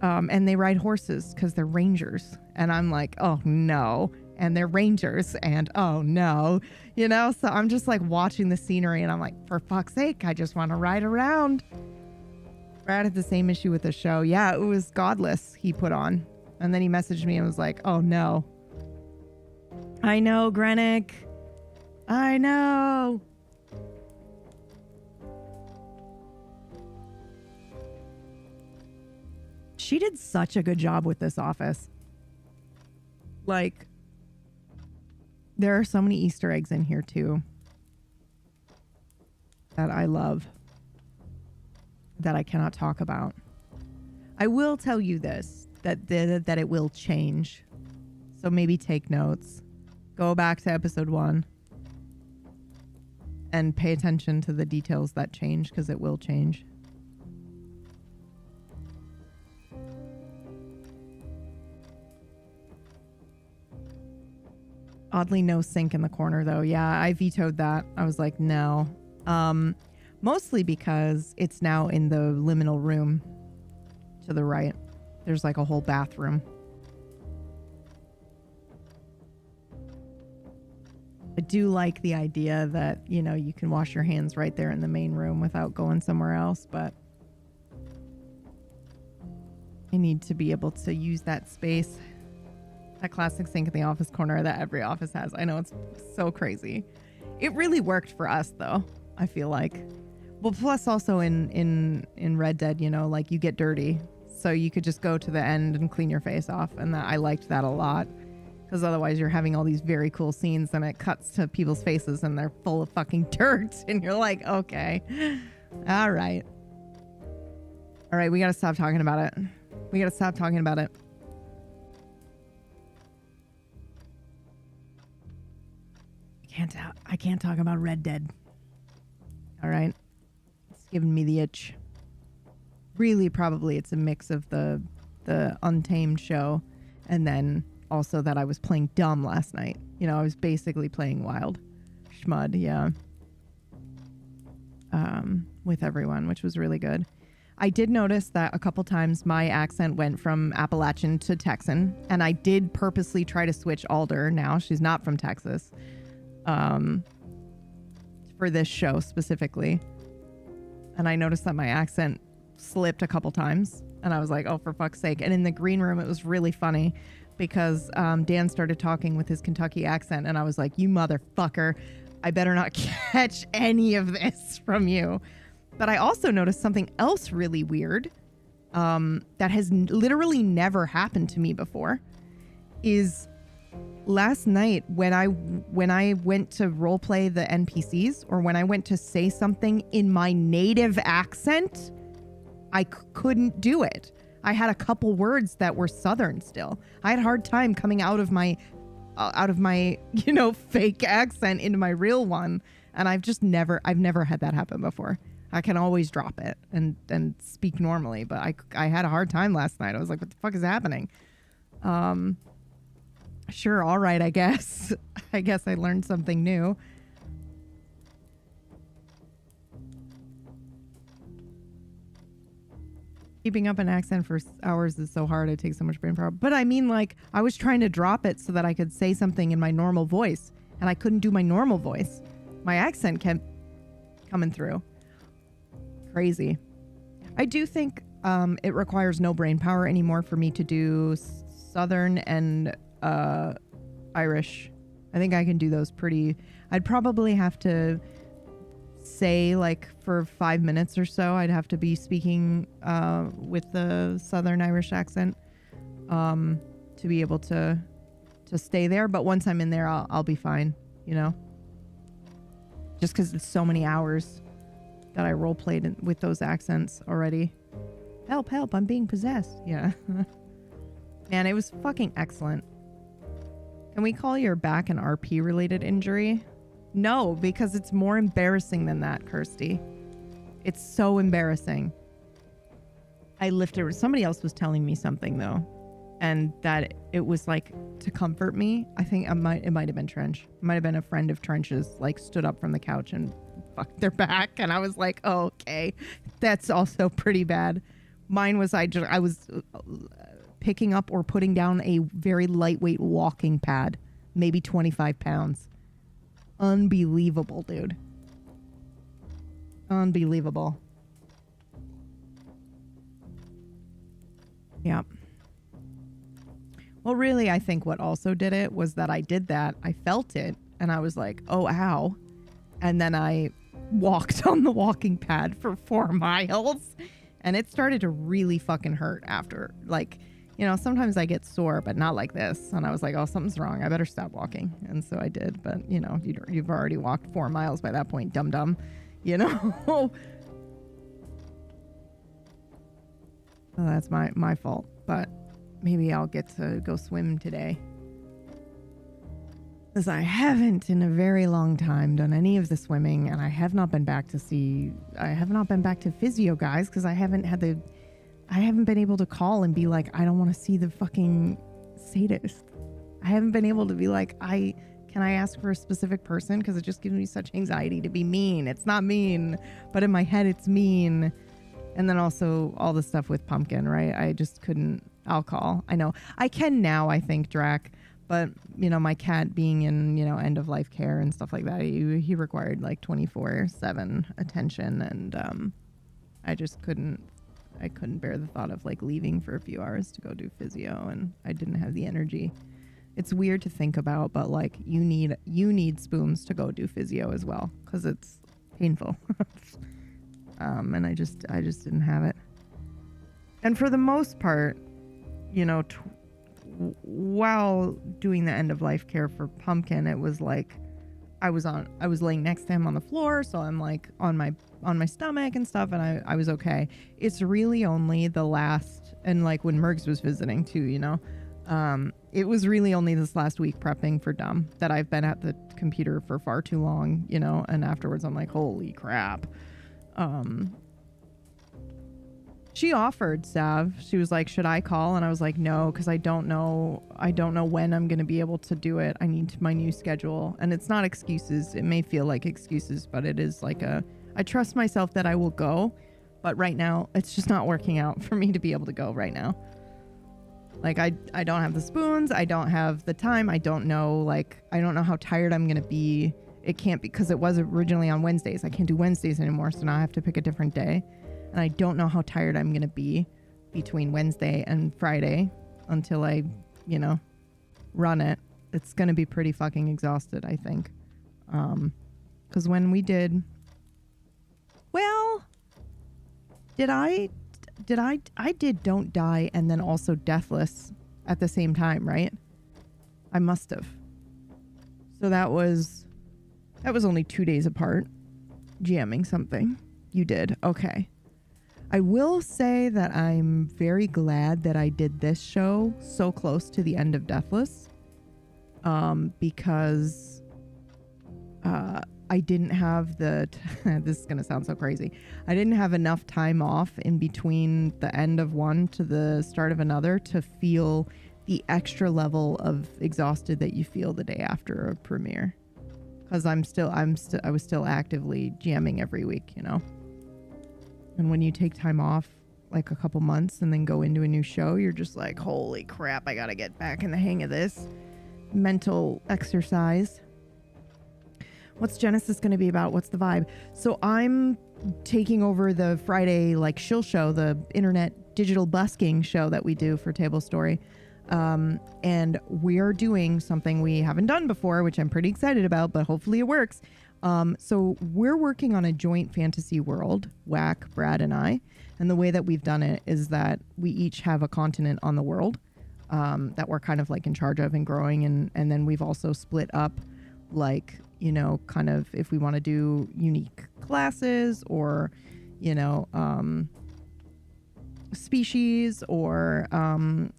and they ride horses because they're rangers. And I'm like, oh no. And they're rangers, and oh no, you know? So I'm just like watching the scenery, and I'm like, for fuck's sake, I just want to ride around. Brad had the same issue with the show. Yeah, it was Godless he put on. And then he messaged me and was like, oh no. I know, Grenick. I know. She did such a good job with this office. Like, there are so many Easter eggs in here too that I love that I cannot talk about. I will tell you this, that it will change. So maybe take notes. Go back to episode 1 and pay attention to the details that change, because it will change. Oddly no sink in the corner though. Yeah, I vetoed that. I was like, no. Mostly because it's now in the liminal room to the right. There's like a whole bathroom. I do like the idea that, you know, you can wash your hands right there in the main room without going somewhere else, but I need to be able to use that space. That classic sink in the office corner that every office has. I know, it's so crazy. It really worked for us though, I feel like. Well, plus also in Red Dead, you know, like you get dirty. So you could just go to the end and clean your face off. And I liked that a lot. Because otherwise you're having all these very cool scenes and it cuts to people's faces and they're full of fucking dirt. And you're like, okay, all right. All right, we got to stop talking about it. We got to stop talking about it. I can't talk about Red Dead. All right. It's giving me the itch. Really, probably it's a mix of the Untamed show and then also that I was playing dumb last night. You know, I was basically playing wild. Schmud, yeah. With everyone, which was really good. I did notice that a couple times my accent went from Appalachian to Texan, and I did purposely try to switch Alder now. She's not from Texas. For this show specifically. And I noticed that my accent slipped a couple times and I was like, oh, for fuck's sake. And in the green room, it was really funny because Dan started talking with his Kentucky accent and I was like, you motherfucker, I better not catch any of this from you. But I also noticed something else really weird that has literally never happened to me before is last night when I went to roleplay the NPCs or when I went to say something in my native accent, I couldn't do it. I had a couple words that were Southern still. I had a hard time coming out of my, you know, fake accent into my real one. And I've never had that happen before. I can always drop it and speak normally, but I had a hard time last night. I was like, what the fuck is happening? Sure, all right, I guess. I guess I learned something new. Keeping up an accent for hours is so hard. It takes so much brain power. But I mean, like, I was trying to drop it so that I could say something in my normal voice, and I couldn't do my normal voice. My accent kept coming through. Crazy. I do think it requires no brain power anymore for me to do Southern and Irish. I think I can do those pretty. I'd probably have to say like for 5 minutes or so I'd have to be speaking with the Southern Irish accent to be able to stay there, but once I'm in there I'll be fine, you know, just because it's so many hours that I role played with those accents already. Help, I'm being possessed. Yeah. Man, it was fucking excellent. Can we call your back an RP related injury? No, because it's more embarrassing than that, Kirsty. It's so embarrassing. I lifted, somebody else was telling me something though, and that it was like to comfort me. I think it might have been Trench. It might have been a friend of Trench's, like stood up from the couch and fucked their back, and I was like, oh, okay, that's also pretty bad. Mine was I was picking up or putting down a very lightweight walking pad, maybe 25 pounds. Unbelievable, dude. Unbelievable. Yeah. Well, really, I think what also did it was that I did that. I felt it. And I was like, oh, ow. And then I walked on the walking pad for 4 miles and it started to really fucking hurt after. Like, you know, sometimes I get sore, but not like this. And I was like, oh, something's wrong. I better stop walking. And so I did. But, you know, you've already walked 4 miles by that point, dum-dum, you know? Well, that's my fault. But maybe I'll get to go swim today. Because I haven't in a very long time done any of the swimming, and I have not been back to physio, guys, because I haven't been able to call and be like, I don't want to see the fucking sadist. I haven't been able to be like, can I ask for a specific person? Because it just gives me such anxiety to be mean. It's not mean, but in my head it's mean. And then also all the stuff with Pumpkin, right? I just couldn't. I'll call. I know. I can now, I think, Drac. But, you know, my cat being in, you know, end of life care and stuff like that, he required like 24/7 attention. And I just couldn't bear the thought of like leaving for a few hours to go do physio. And I didn't have the energy. It's weird to think about, but like you need spoons to go do physio as well, because it's painful. And I just didn't have it. And for the most part, you know, while doing the end of life care for Pumpkin, it was like I was laying next to him on the floor, so I'm like on my stomach and stuff, and I was okay. It's really only the last, and like when Mergs was visiting too, you know, it was really only this last week prepping for Dumb that I've been at the computer for far too long, you know, and afterwards I'm like, holy crap. She offered, Sav. She was like, should I call? And I was like, no, because I don't know when I'm going to be able to do it. I need my new schedule. And it's not excuses. It may feel like excuses, but it is like I trust myself that I will go. But right now, it's just not working out for me to be able to go right now. Like, I don't have the spoons. I don't have the time. I don't know how tired I'm going to be. It can't be, because it was originally on Wednesdays. I can't do Wednesdays anymore, so now I have to pick a different day. And I don't know how tired I'm going to be between Wednesday and Friday until I, you know, run it. It's going to be pretty fucking exhausted, I think. Because when we did, well, I did Don't Die and then also Deathless at the same time, right? I must have. So that was only 2 days apart, jamming something. You did. Okay. I will say that I'm very glad that I did this show so close to the end of Deathless, because I didn't have this is going to sound so crazy. I didn't have enough time off in between the end of one to the start of another to feel the extra level of exhausted that you feel the day after a premiere. Because I was still actively jamming every week, you know? And when you take time off, like a couple months, and then go into a new show, you're just like, holy crap, I gotta get back in the hang of this mental exercise. What's Genesis going to be about? What's the vibe? So I'm taking over the Friday, like, shill show, the internet digital busking show that we do for Table Story. And we're doing something we haven't done before, which I'm pretty excited about, but hopefully it works. So we're working on a joint fantasy world, Whack, Brad, and I. And the way that we've done it is that we each have a continent on the world that we're kind of like in charge of and growing. And then we've also split up, like, you know, kind of if we want to do unique classes or, you know, species or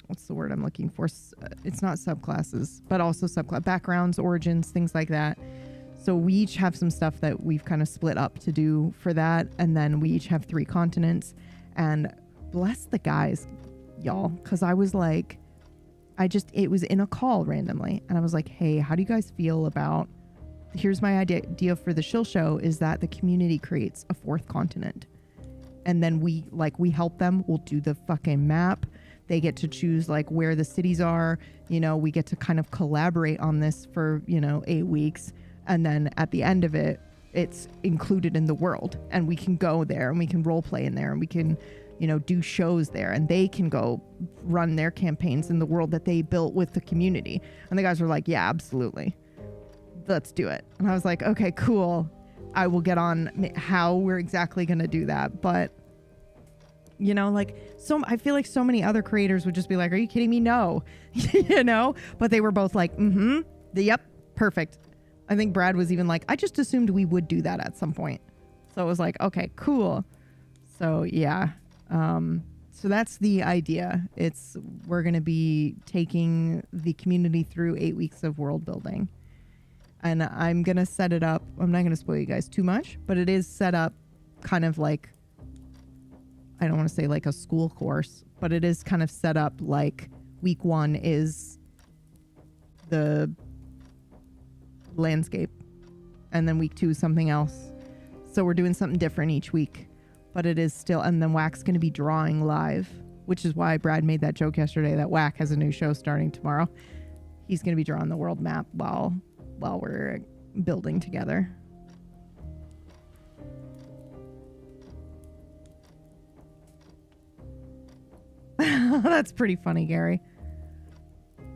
what's the word I'm looking for? It's not subclasses, but also backgrounds, origins, things like that. So we each have some stuff that we've kind of split up to do for that. And then we each have 3 continents. And bless the guys, y'all. Because I was like, it was in a call randomly. And I was like, hey, how do you guys feel about, here's my idea for the shill show, is that the community creates a 4th continent. And then we help them. We'll do the fucking map. They get to choose like where the cities are. You know, we get to kind of collaborate on this for, 8 weeks. And then at the end of it, it's included in the world, and we can go there and we can role play in there, and we can, do shows there, and they can go run their campaigns in the world that they built with the community. And the guys were like, yeah, absolutely. let's do it. And I was like, okay, cool. I will get on how we're exactly going to do that. But, you know, like, so I feel like so many other creators would just be like, are you kidding me? No, you know, but they were both like, yep, perfect. I think Brad was even like, I just assumed we would do that at some point. So it was like, okay, cool. So yeah. So that's the idea. We're going to be taking the community through 8 weeks of world building. And I'm going to set it up. I'm not going to spoil you guys too much, but it is set up kind of like, I don't want to say like a school course, but it is kind of set up like week 1 is the landscape. And then week 2 is something else. So we're doing something different each week, but it is still, and then Whack's going to be drawing live, which is why Brad made that joke yesterday that Whack has a new show starting tomorrow. He's going to be drawing the world map while we're building together. That's pretty funny, Gary.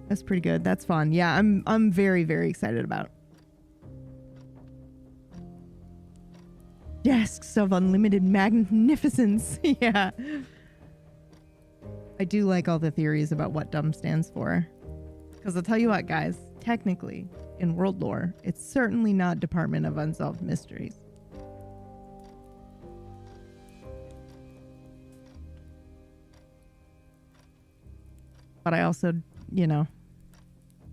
That's pretty good. That's fun. Yeah, I'm very, very excited about it. Desks of unlimited magnificence. Yeah. I do like all the theories about what dumb stands for. Because I'll tell you what, guys, technically, in world lore, it's certainly not Department of Unsolved Mysteries. But I also, you know,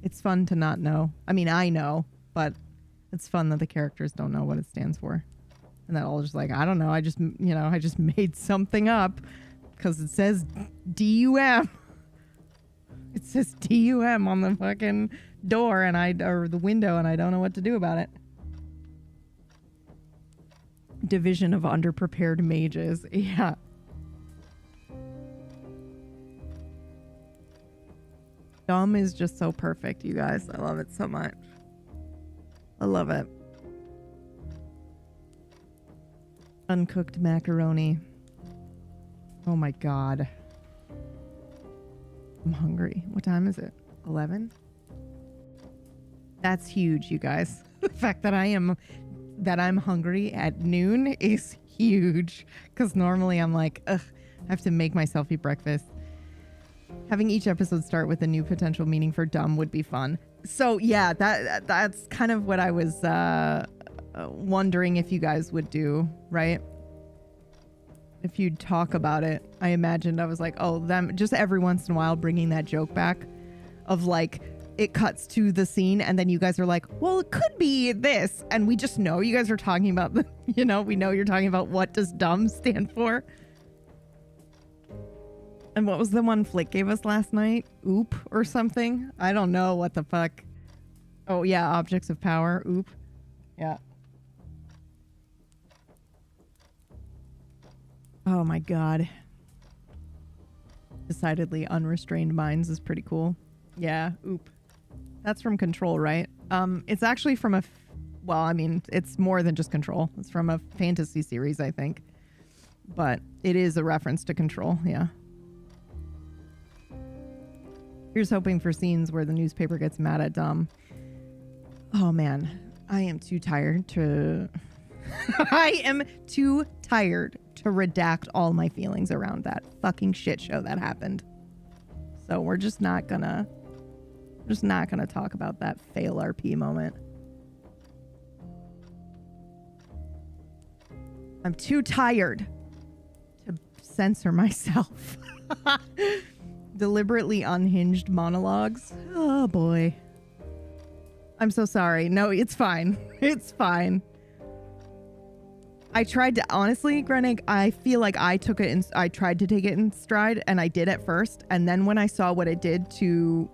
it's fun to not know. I mean, I know, but it's fun that the characters don't know what it stands for. And that all just like, I don't know. I just made something up because it says DUM. It says DUM on the fucking door or the window, and I don't know what to do about it. Division of underprepared mages. Yeah. Dumb is just so perfect, you guys. I love it so much. I love it. Uncooked macaroni. Oh my god. I'm hungry. What time is it? 11? That's huge, you guys. The fact that I'm hungry at noon is huge. Because normally I'm like, ugh, I have to make myself eat breakfast. Having each episode start with a new potential meaning for dumb would be fun. So yeah, that's kind of what I was wondering if you guys would do, right? If you'd talk about it. I imagined, I was like, oh, them just every once in a while bringing that joke back of like, it cuts to the scene and then you guys are like, well, it could be this. And we just know you guys are talking about, we know you're talking about what does dumb stand for. And what was the one Flick gave us last night? Oop or something? I don't know what the fuck. Oh yeah, objects of power. Oop. Yeah. Oh my god. Decidedly unrestrained minds is pretty cool. Yeah, oop. That's from Control, right? It's actually from it's more than just Control. It's from a fantasy series, I think. But it is a reference to Control, yeah. Here's hoping for scenes where the newspaper gets mad at Dumb. Oh man, I am too tired to... I am too tired to redact all my feelings around that fucking shit show that happened. So we're just not gonna talk about that fail RP moment. I'm too tired to censor myself. Deliberately unhinged monologues. Oh boy. I'm so sorry. No, it's fine. It's fine. I tried to, honestly, Grenig, I feel like I tried to take it in stride, and I did at first. And then when I saw what it did to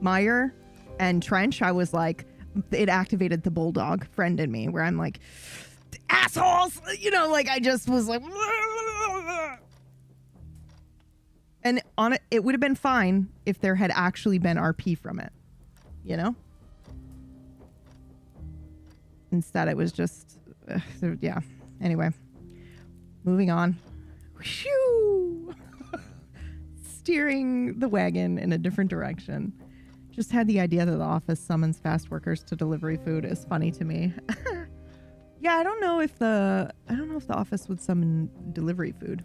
Meyer and Trench, I was like, it activated the bulldog friend in me, where I'm like, assholes! Like I just was like, and on it would have been fine if there had actually been RP from it, Instead, it was just, yeah. Anyway, moving on. Whew. Steering the wagon in a different direction. Just had the idea that the office summons fast workers to delivery food is funny to me. Yeah, I don't know if the office would summon delivery food.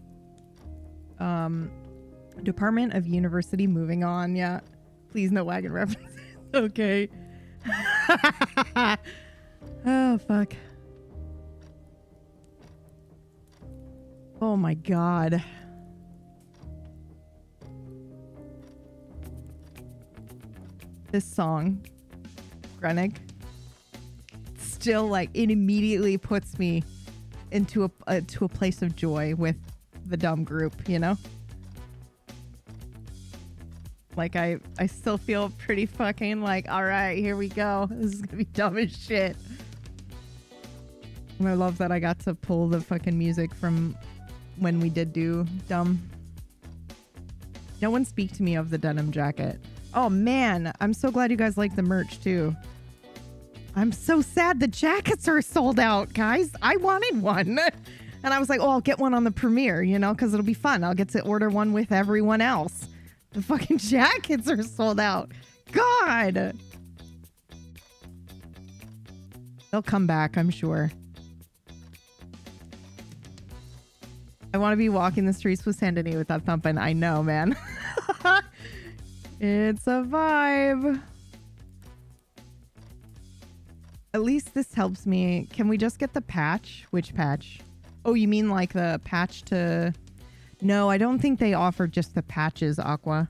Department of University, moving on. Yeah. Please no wagon references. Okay. Oh fuck. Oh my god. This song, Greenwich, still like it immediately puts me into a place of joy with the dumb group, you know? Like I still feel pretty fucking like, all right, here we go. This is gonna be dumb as shit. And I love that I got to pull the fucking music from when we did do dumb. No one speak to me of the denim jacket. Oh man, I'm so glad you guys like the merch too. I'm so sad the jackets are sold out, guys. I wanted one. And I was like, oh, I'll get one on the premiere, you know, because it'll be fun. I'll get to order one with everyone else. The fucking jackets are sold out. God. They'll come back, I'm sure. I want to be walking the streets with Sandini with that thumping. I know, man. It's a vibe. At least this helps me. Can we just get the patch? Which patch? Oh, you mean like the patch to... No, I don't think they offer just the patches, Aqua.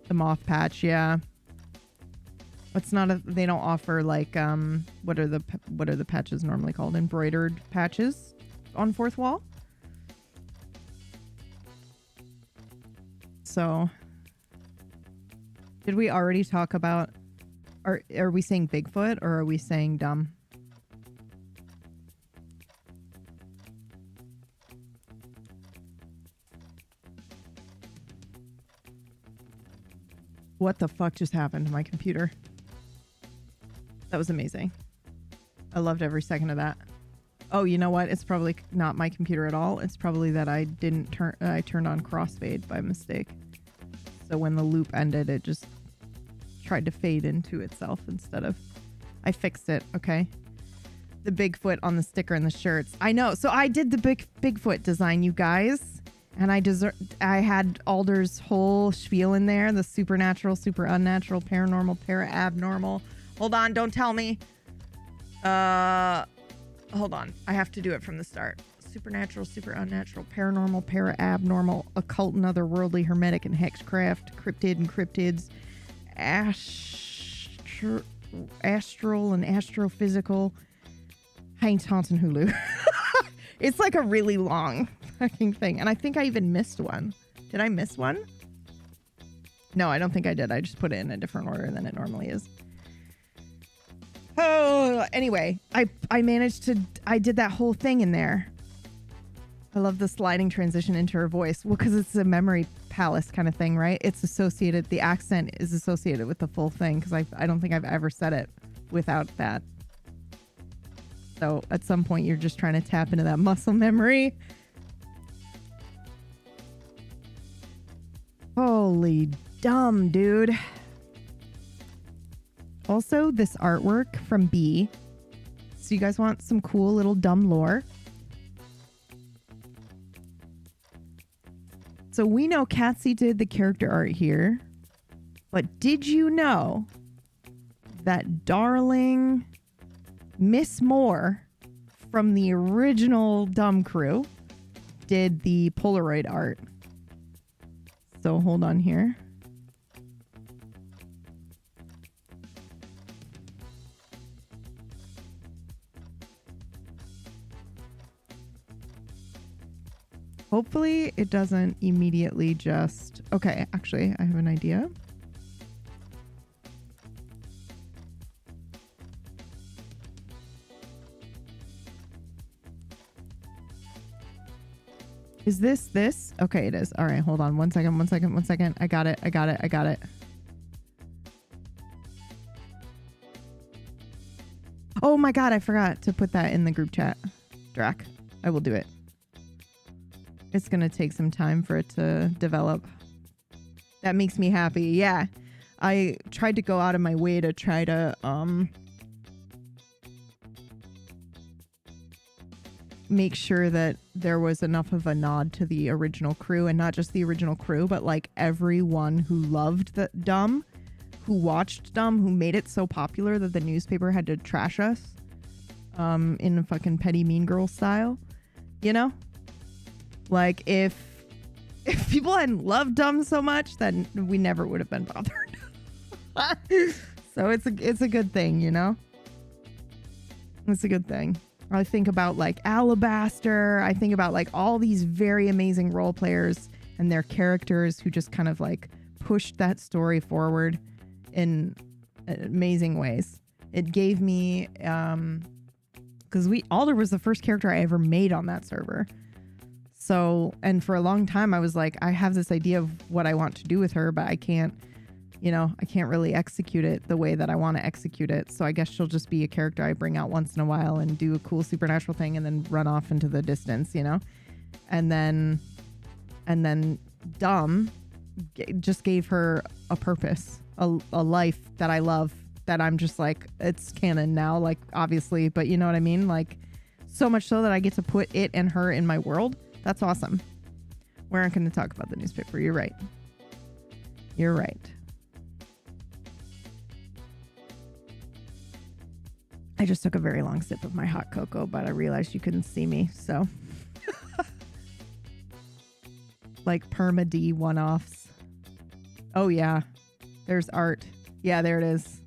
The moth patch, yeah. It's not a... They don't offer like, what are the patches normally called? Embroidered patches on fourth wall? So... Did we already talk about... Are we saying Bigfoot or are we saying dumb? What the fuck just happened to my computer? That was amazing. I loved every second of that. Oh, you know what? It's probably not my computer at all. It's probably that I turned on crossfade by mistake. So when the loop ended, it just tried to fade into itself instead of... I fixed it, okay? The Bigfoot on the sticker and the shirts. I know. So I did the Bigfoot design, you guys. And I had Alder's whole spiel in there. The supernatural, super unnatural, paranormal, para-abnormal. Hold on, don't tell me. Hold on. I have to do it from the start. Supernatural, super unnatural, paranormal, para-abnormal, occult and otherworldly, hermetic and hexcraft, cryptid and cryptids, astral and astrophysical, Heinz Haunton Hulu. It's like a really long fucking thing. And I think I even missed one. Did I miss one? No, I don't think I did. I just put it in a different order than it normally is. Oh, anyway, I managed to, I did that whole thing in there. I love the sliding transition into her voice. Well, because it's a memory palace kind of thing, right? It's associated, the accent is associated with the full thing because I don't think I've ever said it without that. So at some point you're just trying to tap into that muscle memory. Holy dumb, dude. Also, this artwork from B. So you guys want some cool little dumb lore? So we know Catsy did the character art here. But did you know that darling Miss Moore from the original Dumb Crew did the Polaroid art? So hold on here. Hopefully it doesn't immediately just... Okay, actually, I have an idea. Is this? Okay, it is. All right, hold on. One second. I got it. Oh my god, I forgot to put that in the group chat. Drac, I will do it. It's gonna take some time for it to develop. That makes me happy. Yeah. I tried to go out of my way to try to make sure that there was enough of a nod to the original crew, and not just the original crew, but like everyone who loved the Dumb, who watched Dumb, who made it so popular that the newspaper had to trash us in a fucking petty mean girl style, you know? Like if people hadn't loved Dumb so much, then we never would have been bothered. So it's a good thing, you know? It's a good thing. I think about like Alabaster. I think about like all these very amazing role players and their characters who just kind of like pushed that story forward in amazing ways. It gave me, because Alder was the first character I ever made on that server. So, and for a long time I was like, I have this idea of what I want to do with her, but I can't really execute it the way that I want to execute it. So I guess she'll just be a character I bring out once in a while and do a cool supernatural thing and then run off into the distance, you know? And then Dumb just gave her a purpose, a life that I love, that I'm just like, it's canon now, like obviously, but you know what I mean? Like so much so that I get to put it and her in my world. That's awesome. We aren't going to talk about the newspaper. You're right. You're right. I just took a very long sip of my hot cocoa, but I realized you couldn't see me, so. Like perma D one-offs. Oh yeah, there's art. Yeah, there it is.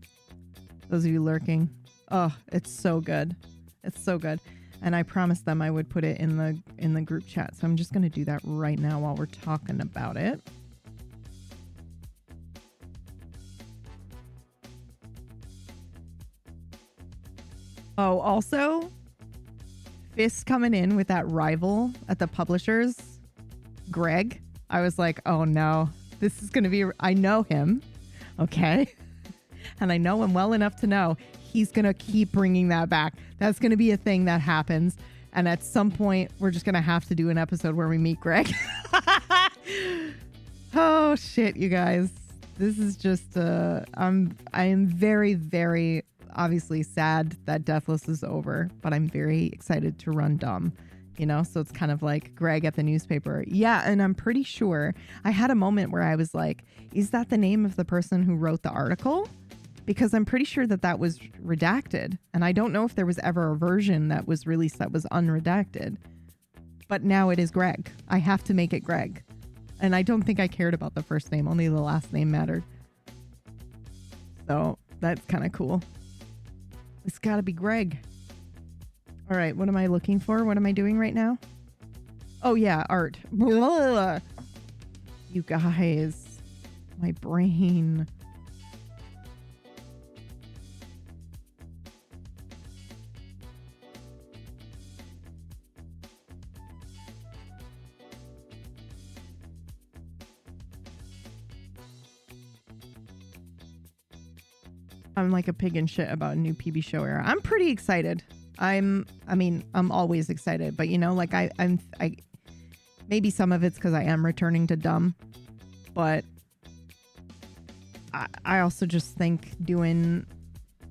Those of you lurking. Oh, it's so good. It's so good. And I promised them I would put it in the group chat, so I'm just going to do that right now while we're talking about it. Oh, also, Fist coming in with that rival at the publishers, Greg. I was like, oh no, this is going to be, I know him, okay? And I know him well enough to know he's going to keep bringing that back. That's going to be a thing that happens. And at some point, we're just going to have to do an episode where we meet Greg. Oh, shit, you guys. This is just, I am very, very obviously sad that Deathless is over, but I'm very excited to run Dumb, you know? So it's kind of like Greg at the newspaper. Yeah, and I'm pretty sure I had a moment where I was like, is that the name of the person who wrote the article? Because I'm pretty sure that was redacted. And I don't know if there was ever a version that was released that was unredacted. But now it is Greg. I have to make it Greg. And I don't think I cared about the first name. Only the last name mattered. So that's kind of cool. It's got to be Greg. All right. What am I looking for? What am I doing right now? Oh, yeah. Art. Blah. You guys. My brain. I'm like a pig in shit about a new PB show era. I'm pretty excited. I'm always excited, but you know, like I maybe some of it's because I am returning to Dumb, but I also just think doing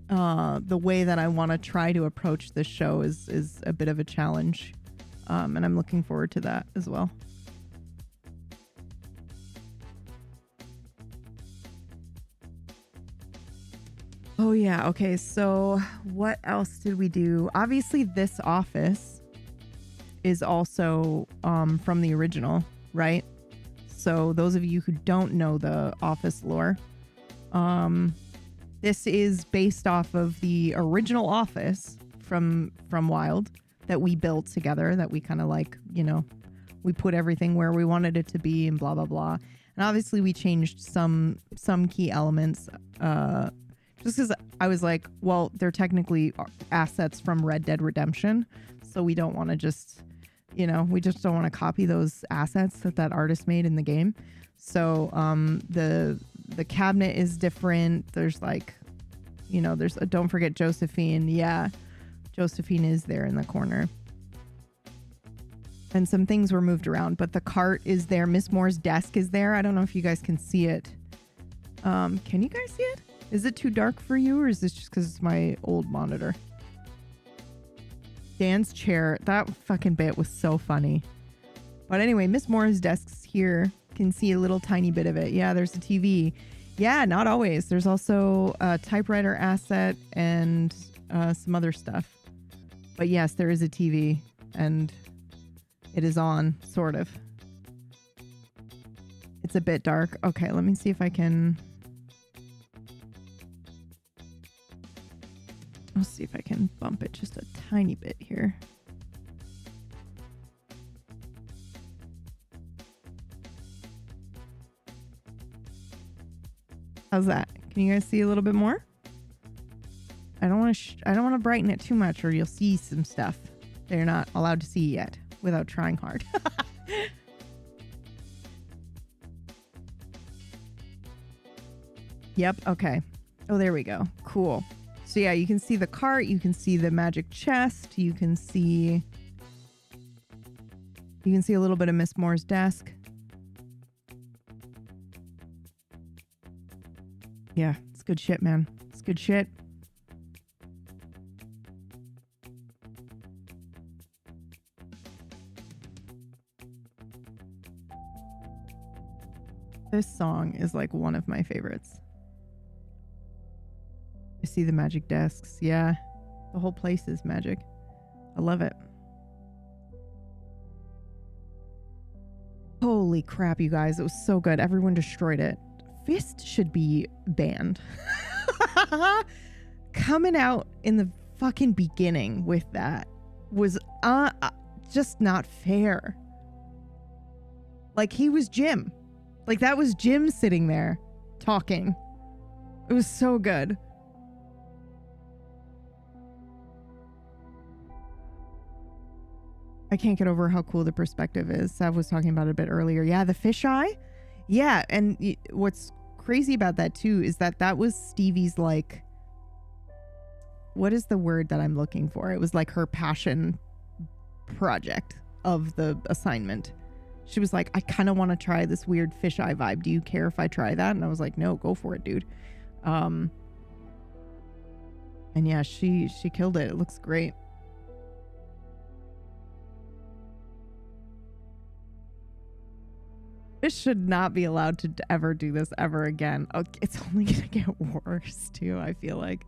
the way that I want to try to approach this show is a bit of a challenge, and I'm looking forward to that as well. Oh, yeah. Okay. So what else did we do? Obviously, this office is also from the original, right? So those of you who don't know the office lore, this is based off of the original office from Wild that we built together, that we kind of like, you know, we put everything where we wanted it to be and blah, blah, blah. And obviously we changed some key elements, just because I was like, well, they're technically assets from Red Dead Redemption. So we don't want to just, you know, we just don't want to copy those assets that artist made in the game. So the cabinet is different. There's like, you know, there's don't forget Josephine. Yeah, Josephine is there in the corner. And some things were moved around, but the cart is there. Miss Moore's desk is there. I don't know if you guys can see it. Can you guys see it? Is it too dark for you, or is this just because it's my old monitor? Dan's chair. That fucking bit was so funny. But anyway, Miss Moore's desk's here. Can see a little tiny bit of it. Yeah, there's a TV. Yeah, not always. There's also a typewriter asset and some other stuff. But yes, there is a TV, and it is on, sort of. It's a bit dark. Okay, let me see if I can... I'll see if I can bump it just a tiny bit here. How's that? Can you guys see a little bit more? I don't want to brighten it too much, or you'll see some stuff that you're not allowed to see yet without trying hard. Yep. Okay. Oh, there we go. Cool. So yeah, you can see the cart. You can see the magic chest. You can see a little bit of Miss Moore's desk. Yeah, it's good shit, man. It's good shit. This song is like one of my favorites. I see the magic desks. Yeah, the whole place is magic. I love it. Holy crap, you guys. It was so good. Everyone destroyed it. Fist should be banned. Coming out in the fucking beginning with that was just not fair. Like, he was Jim. Like, that was Jim sitting there talking. It was so good. I can't get over how cool the perspective is. Sav was talking about it a bit earlier. Yeah, the fisheye. Yeah, and what's crazy about that too is that was Stevie's, like, what is the word that I'm looking for? It was like her passion project of the assignment. She was like, I kind of want to try this weird fisheye vibe. Do you care if I try that? And I was like, no, go for it, dude. And yeah, she killed it. It looks great. This should not be allowed to ever do this ever again. Oh, it's only going to get worse, too, I feel like.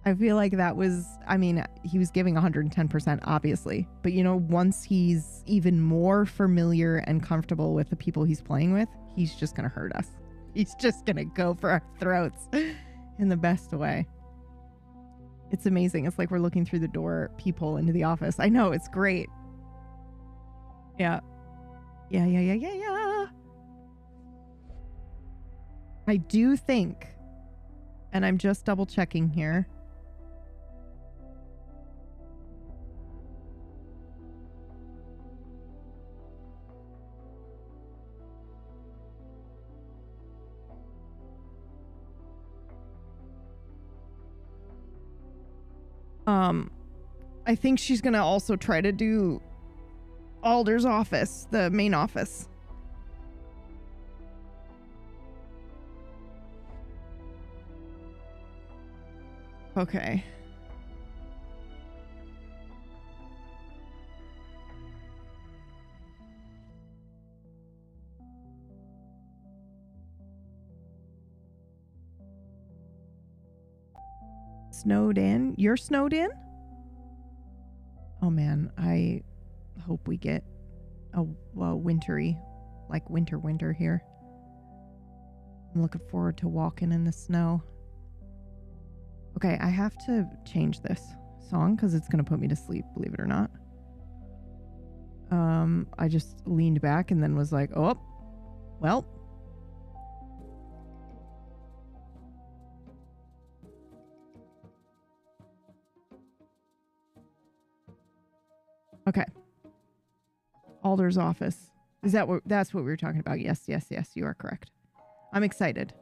I feel like that was, I mean, he was giving 110%, obviously. But, you know, once he's even more familiar and comfortable with the people he's playing with, he's just going to hurt us. He's just going to go for our throats in the best way. It's amazing. It's like we're looking through the door peephole into the office. I know, it's great. Yeah. Yeah. I do think, and I'm just double checking here. I think she's gonna also try to do Alder's office, the main office. Okay. Snowed in? You're snowed in? Oh man, I hope we get a wintry, like winter here. I'm looking forward to walking in the snow. Okay, I have to change this song because it's going to put me to sleep, believe it or not. I just leaned back and then was like, oh, well. Okay. Alder's office. Is that what, that's what we were talking about? Yes, you are correct. I'm excited.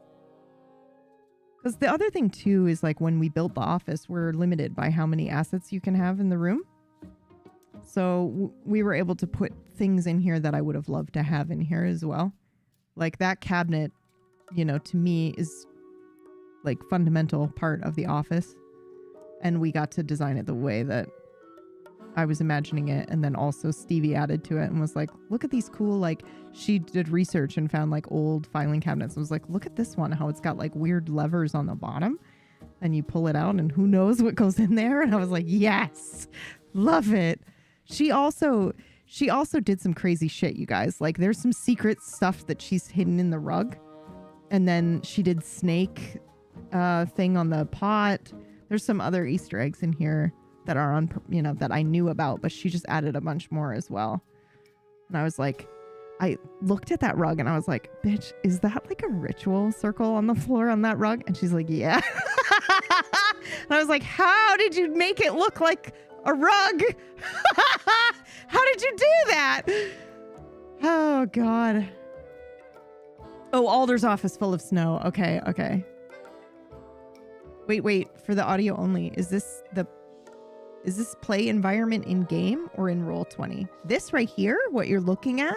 Because the other thing too is, like, when we built the office, we're limited by how many assets you can have in the room. So we were able to put things in here that I would have loved to have in here as well. Like that cabinet you know, to me is like fundamental part of the office. And we got to design it the way that I was imagining it. And then also Stevie added to it and was like, look at these cool, like she did research and found like old filing cabinets. I was like, look at this one, how it's got like weird levers on the bottom and you pull it out and who knows what goes in there. And I was like, yes, love it. She also did some crazy shit, you guys. Like there's some secret stuff that she's hidden in the rug. And then she did snake thing on the pot. There's some other Easter eggs in here that are on, you know, that I knew about, but she just added a bunch more as well. And I was like, I looked at that rug and I was like, bitch, is that like a ritual circle on the floor on that rug? And she's like, yeah. And I was like, how did you make it look like a rug? How did you do that? Oh, God. Oh, Alder's office full of snow. Okay, okay. Wait, for the audio only. Is this play environment in game or in Roll20? This right here, what you're looking at,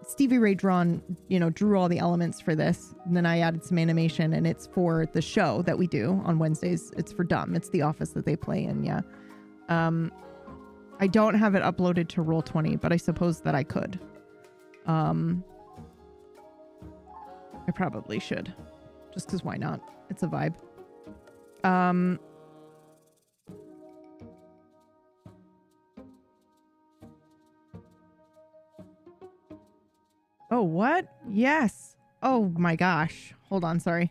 Stevie Ray drew all the elements for this. And then I added some animation and it's for the show that we do on Wednesdays. It's for Dumb. It's the office that they play in. Yeah. I don't have it uploaded to Roll20, but I suppose that I could. I probably should just because why not? It's a vibe. Oh, what? Yes. Oh my gosh. Hold on. Sorry.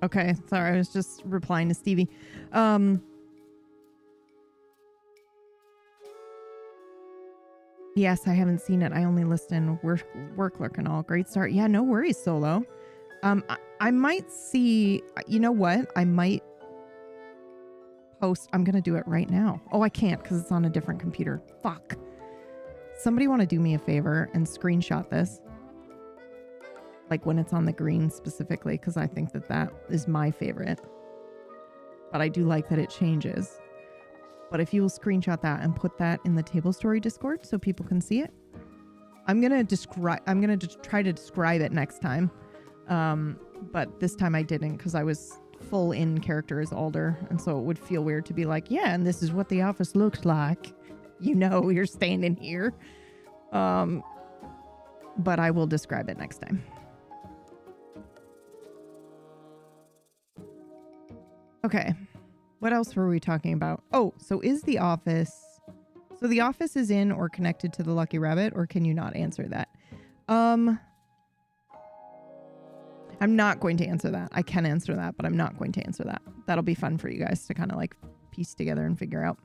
Okay, sorry, I was just replying to Stevie. Yes, I haven't seen it. I only listen work lurk and all. Great start. Yeah, no worries, Solo. I might see, you know what? I might post. I'm going to do it right now. Oh, I can't because it's on a different computer. Fuck. Somebody want to do me a favor and screenshot this? Like when it's on the green specifically, because I think that is my favorite. But I do like that it changes. But if you will screenshot that and put that in the Table Story Discord so people can see it. I'm going to try to describe it next time. But this time I didn't because I was full in character as Alder. And so it would feel weird to be like, yeah, and this is what the office looks like. You know, you're standing here. But I will describe it next time. Okay, what else were we talking about? Oh, so is the office... So the office is in or connected to the Lucky Rabbit, or can you not answer that? I'm not going to answer that. I can answer that, but I'm not going to answer that. That'll be fun for you guys to kind of like piece together and figure out.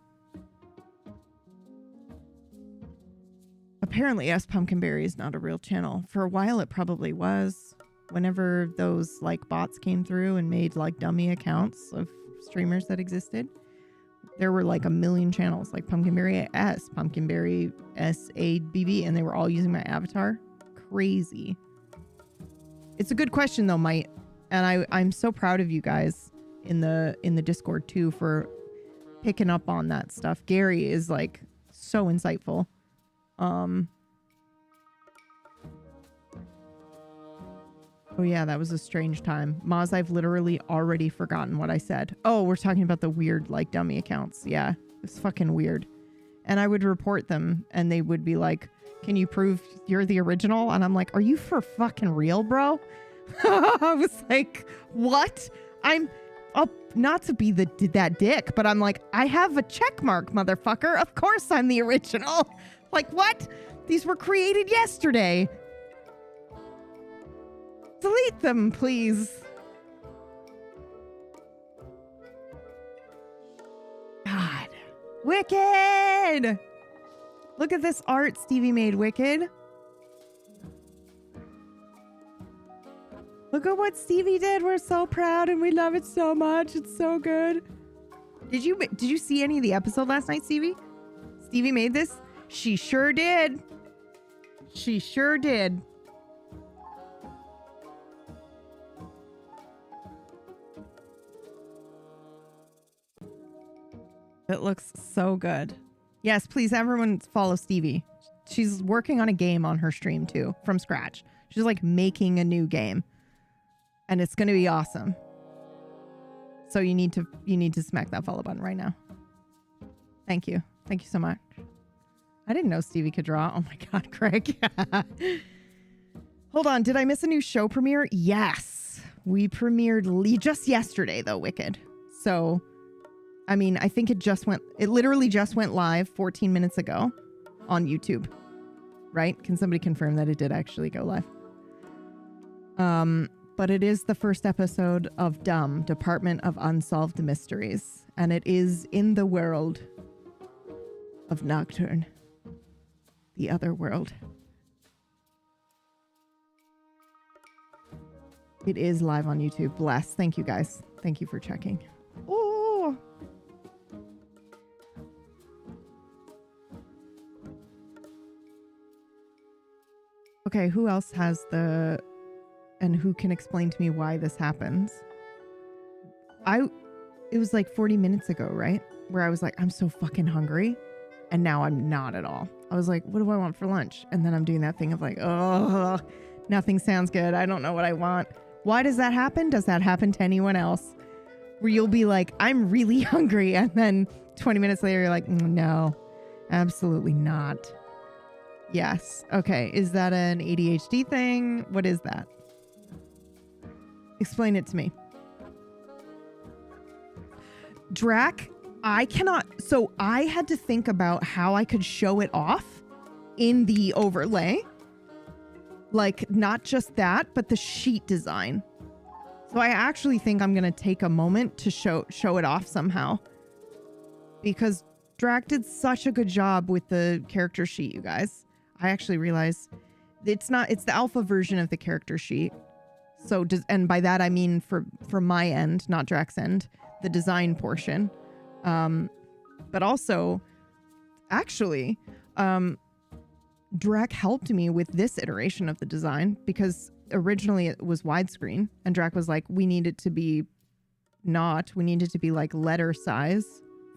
Apparently, yes, Pumpkinberry is not a real channel. For a while, it probably was. Whenever those like bots came through and made like dummy accounts of streamers that existed, there were like a million channels, like Pumpkinberry S, Pumpkinberry SABB, and they were all using my avatar. Crazy. It's a good question though, Mite, and I'm so proud of you guys in the Discord too for picking up on that stuff. Gary is like so insightful. Oh yeah, that was a strange time. Maz, I've literally already forgotten what I said. Oh, we're talking about the weird, like, dummy accounts. Yeah, it's fucking weird. And I would report them, and they would be like, can you prove you're the original? And I'm like, are you for fucking real, bro? I was like, what? I'm up, not to be that dick, but I'm like, I have a check mark, motherfucker. Of course I'm the original. Like, what? These were created yesterday. Delete them, please. God. Wicked! Look at this art Stevie made, Wicked. Look at what Stevie did. We're so proud and we love it so much. It's so good. Did you see any of the episode last night, Stevie? Stevie made this? She sure did. She sure did. It looks so good. Yes, please, everyone follow Stevie. She's working on a game on her stream too, from scratch. She's like making a new game. And it's going to be awesome. So you need to smack that follow button right now. Thank you. Thank you so much. I didn't know Stevie could draw. Oh my God, Craig. Hold on. Did I miss a new show premiere? Yes. We premiered just yesterday though, Wicked. So, I mean, I think it literally just went live 14 minutes ago on YouTube. Right? Can somebody confirm that it did actually go live? But it is the first episode of Dumb, Department of Unsolved Mysteries. And it is in the world of Nocturne. The other world. It is live on YouTube. Bless. Thank you, guys. Thank you for checking. Oh! Okay, who else has the... And who can explain to me why this happens? It was like 40 minutes ago, right? Where I was like, I'm so fucking hungry. And now I'm not at all. I was like, what do I want for lunch? And then I'm doing that thing of like, oh, nothing sounds good. I don't know what I want. Why does that happen? Does that happen to anyone else? Where you'll be like, I'm really hungry. And then 20 minutes later, you're like, no, absolutely not. Yes. Okay. Is that an ADHD thing? What is that? Explain it to me. Drac, I cannot... So I had to think about how I could show it off in the overlay. Like, not just that, but the sheet design. So I actually think I'm going to take a moment to show it off somehow. Because Drac did such a good job with the character sheet, you guys. I actually realized it's the alpha version of the character sheet. So, and by that I mean from my end, not Drac's end, the design portion. But also, actually, Drac helped me with this iteration of the design because originally it was widescreen, and Drac was like, we need it to be like letter size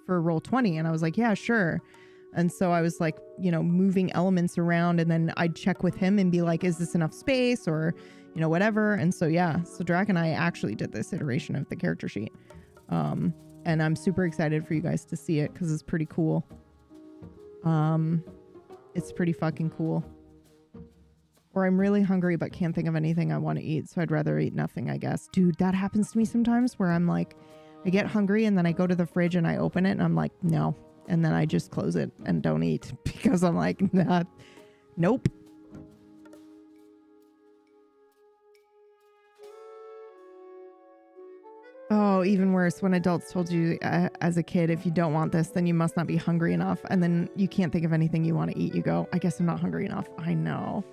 for Roll20, and I was like, yeah, sure. And so I was like, moving elements around, and then I'd check with him and be like, is this enough space or whatever. And so, yeah, so Drac and I actually did this iteration of the character sheet. And I'm super excited for you guys to see it because it's pretty cool. It's pretty fucking cool. Or I'm really hungry but can't think of anything I want to eat, so I'd rather eat nothing, I guess. Dude, that happens to me sometimes where I'm like, I get hungry and then I go to the fridge and I open it and I'm like, no. And then I just close it and don't eat because I'm like, nah, nope. Oh, even worse, when adults told you as a kid, if you don't want this, then you must not be hungry enough. And then you can't think of anything you want to eat. You go, I guess I'm not hungry enough. I know.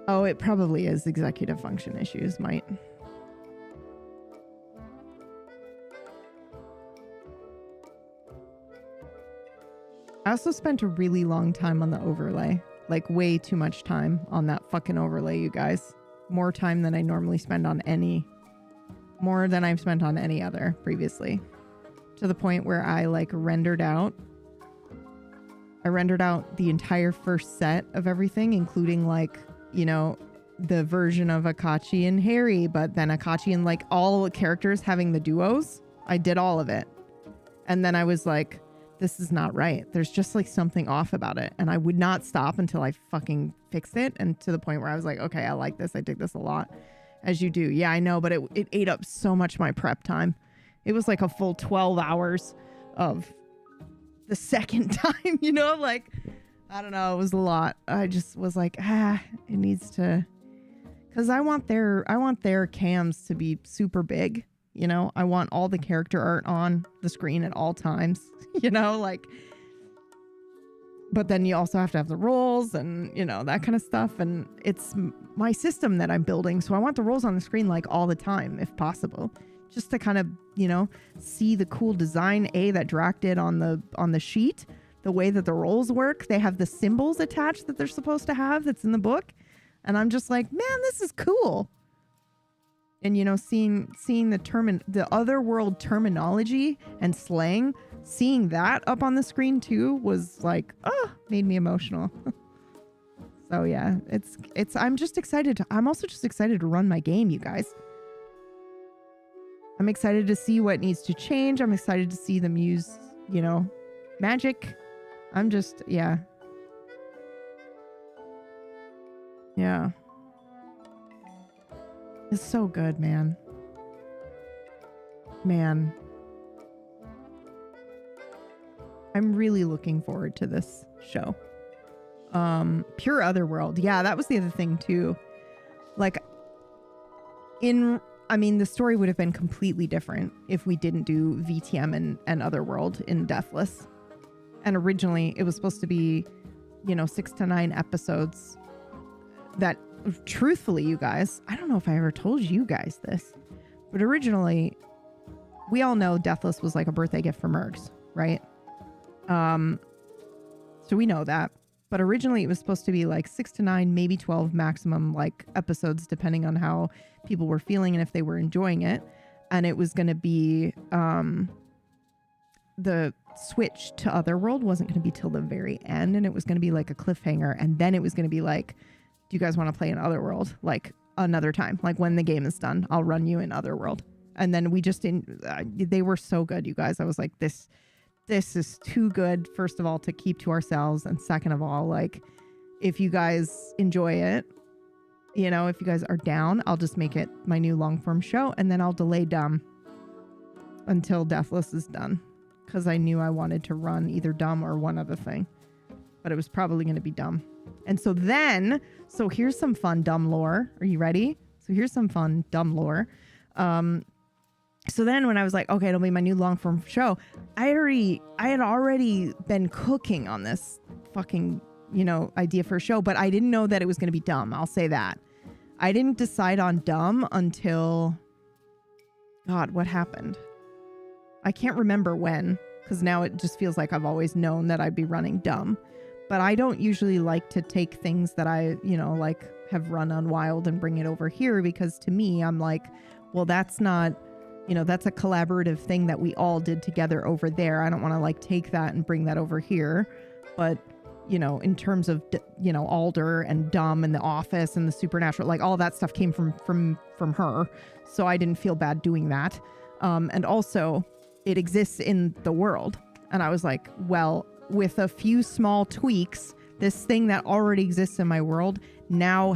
Oh, it probably is executive function issues, might. I also spent a really long time on the overlay. Like way too much time on that fucking overlay, you guys. More time than I normally spend on more than I've spent on any other previously. To the point where I rendered out the entire first set of everything, including the version of Akachi and Harry, but then Akachi and all the characters having the duos. I did all of it. And then I was like, this is not right. There's just something off about it. And I would not stop until I fucking fixed it. And to the point where I was like, okay, I like this. I dig this a lot. As you do. Yeah, I know. But it ate up so much my prep time. It was like a full 12 hours of the second time, you know, like, I don't know. It was a lot. I just was like, it needs to, because I want their cams to be super big. You know, I want all the character art on the screen at all times, you know, like, but then you also have to have the roles and, you know, that kind of stuff. And it's my system that I'm building. So I want the roles on the screen like all the time, if possible, just to kind of, you know, see the cool design that Drac did on the sheet, the way that the roles work. They have the symbols attached that they're supposed to have that's in the book. And I'm just like, man, this is cool. And, you know, seeing the otherworld terminology and slang, seeing that up on the screen too was like, made me emotional. So yeah, I'm just excited. I'm also just excited to run my game, you guys. I'm excited to see what needs to change. I'm excited to see them use, you know, magic. I'm just, yeah. Yeah. It's so good, man. Man. I'm really looking forward to this show. Pure Otherworld. Yeah, that was the other thing too. Like, the story would have been completely different if we didn't do VTM and Otherworld in Deathless. And originally it was supposed to be, you know, 6 to 9 episodes that, truthfully, you guys, I don't know if I ever told you guys this, but originally we all know Deathless was like a birthday gift for Mergs, right? So we know that, but originally it was supposed to be like 6 to 9, maybe 12 maximum, like, episodes, depending on how people were feeling and if they were enjoying it. And it was going to be, the switch to Otherworld wasn't going to be till the very end, and it was going to be like a cliffhanger, and then it was going to be like, do you guys want to play in Otherworld like another time, like when the game is done, I'll run you in Otherworld. And then we just didn't, they were so good, you guys. I was like, this is too good, first of all, to keep to ourselves, and second of all, like, if you guys enjoy it, you know, if you guys are down, I'll just make it my new long form show, and then I'll delay Dumb until Deathless is done, because I knew I wanted to run either Dumb or one other thing, but it was probably going to be Dumb. And so here's some fun Dumb lore. Are you ready? So here's some fun Dumb lore. So then when I was like, okay, it'll be my new long form show, I had already been cooking on this fucking, you know, idea for a show, but I didn't know that it was going to be Dumb. I'll say that. I didn't decide on Dumb until, God, what happened? I can't remember when, because now it just feels like I've always known that I'd be running Dumb. But I don't usually like to take things that I, you know, like, have run on Wild and bring it over here, because to me, I'm like, well, that's not, you know, that's a collaborative thing that we all did together over there. I don't want to like take that and bring that over here. But, you know, in terms of, you know, Alder and Dumb and The Office and the Supernatural, like, all that stuff came from her. So I didn't feel bad doing that. And also it exists in the world. And I was like, well, with a few small tweaks, this thing that already exists in my world now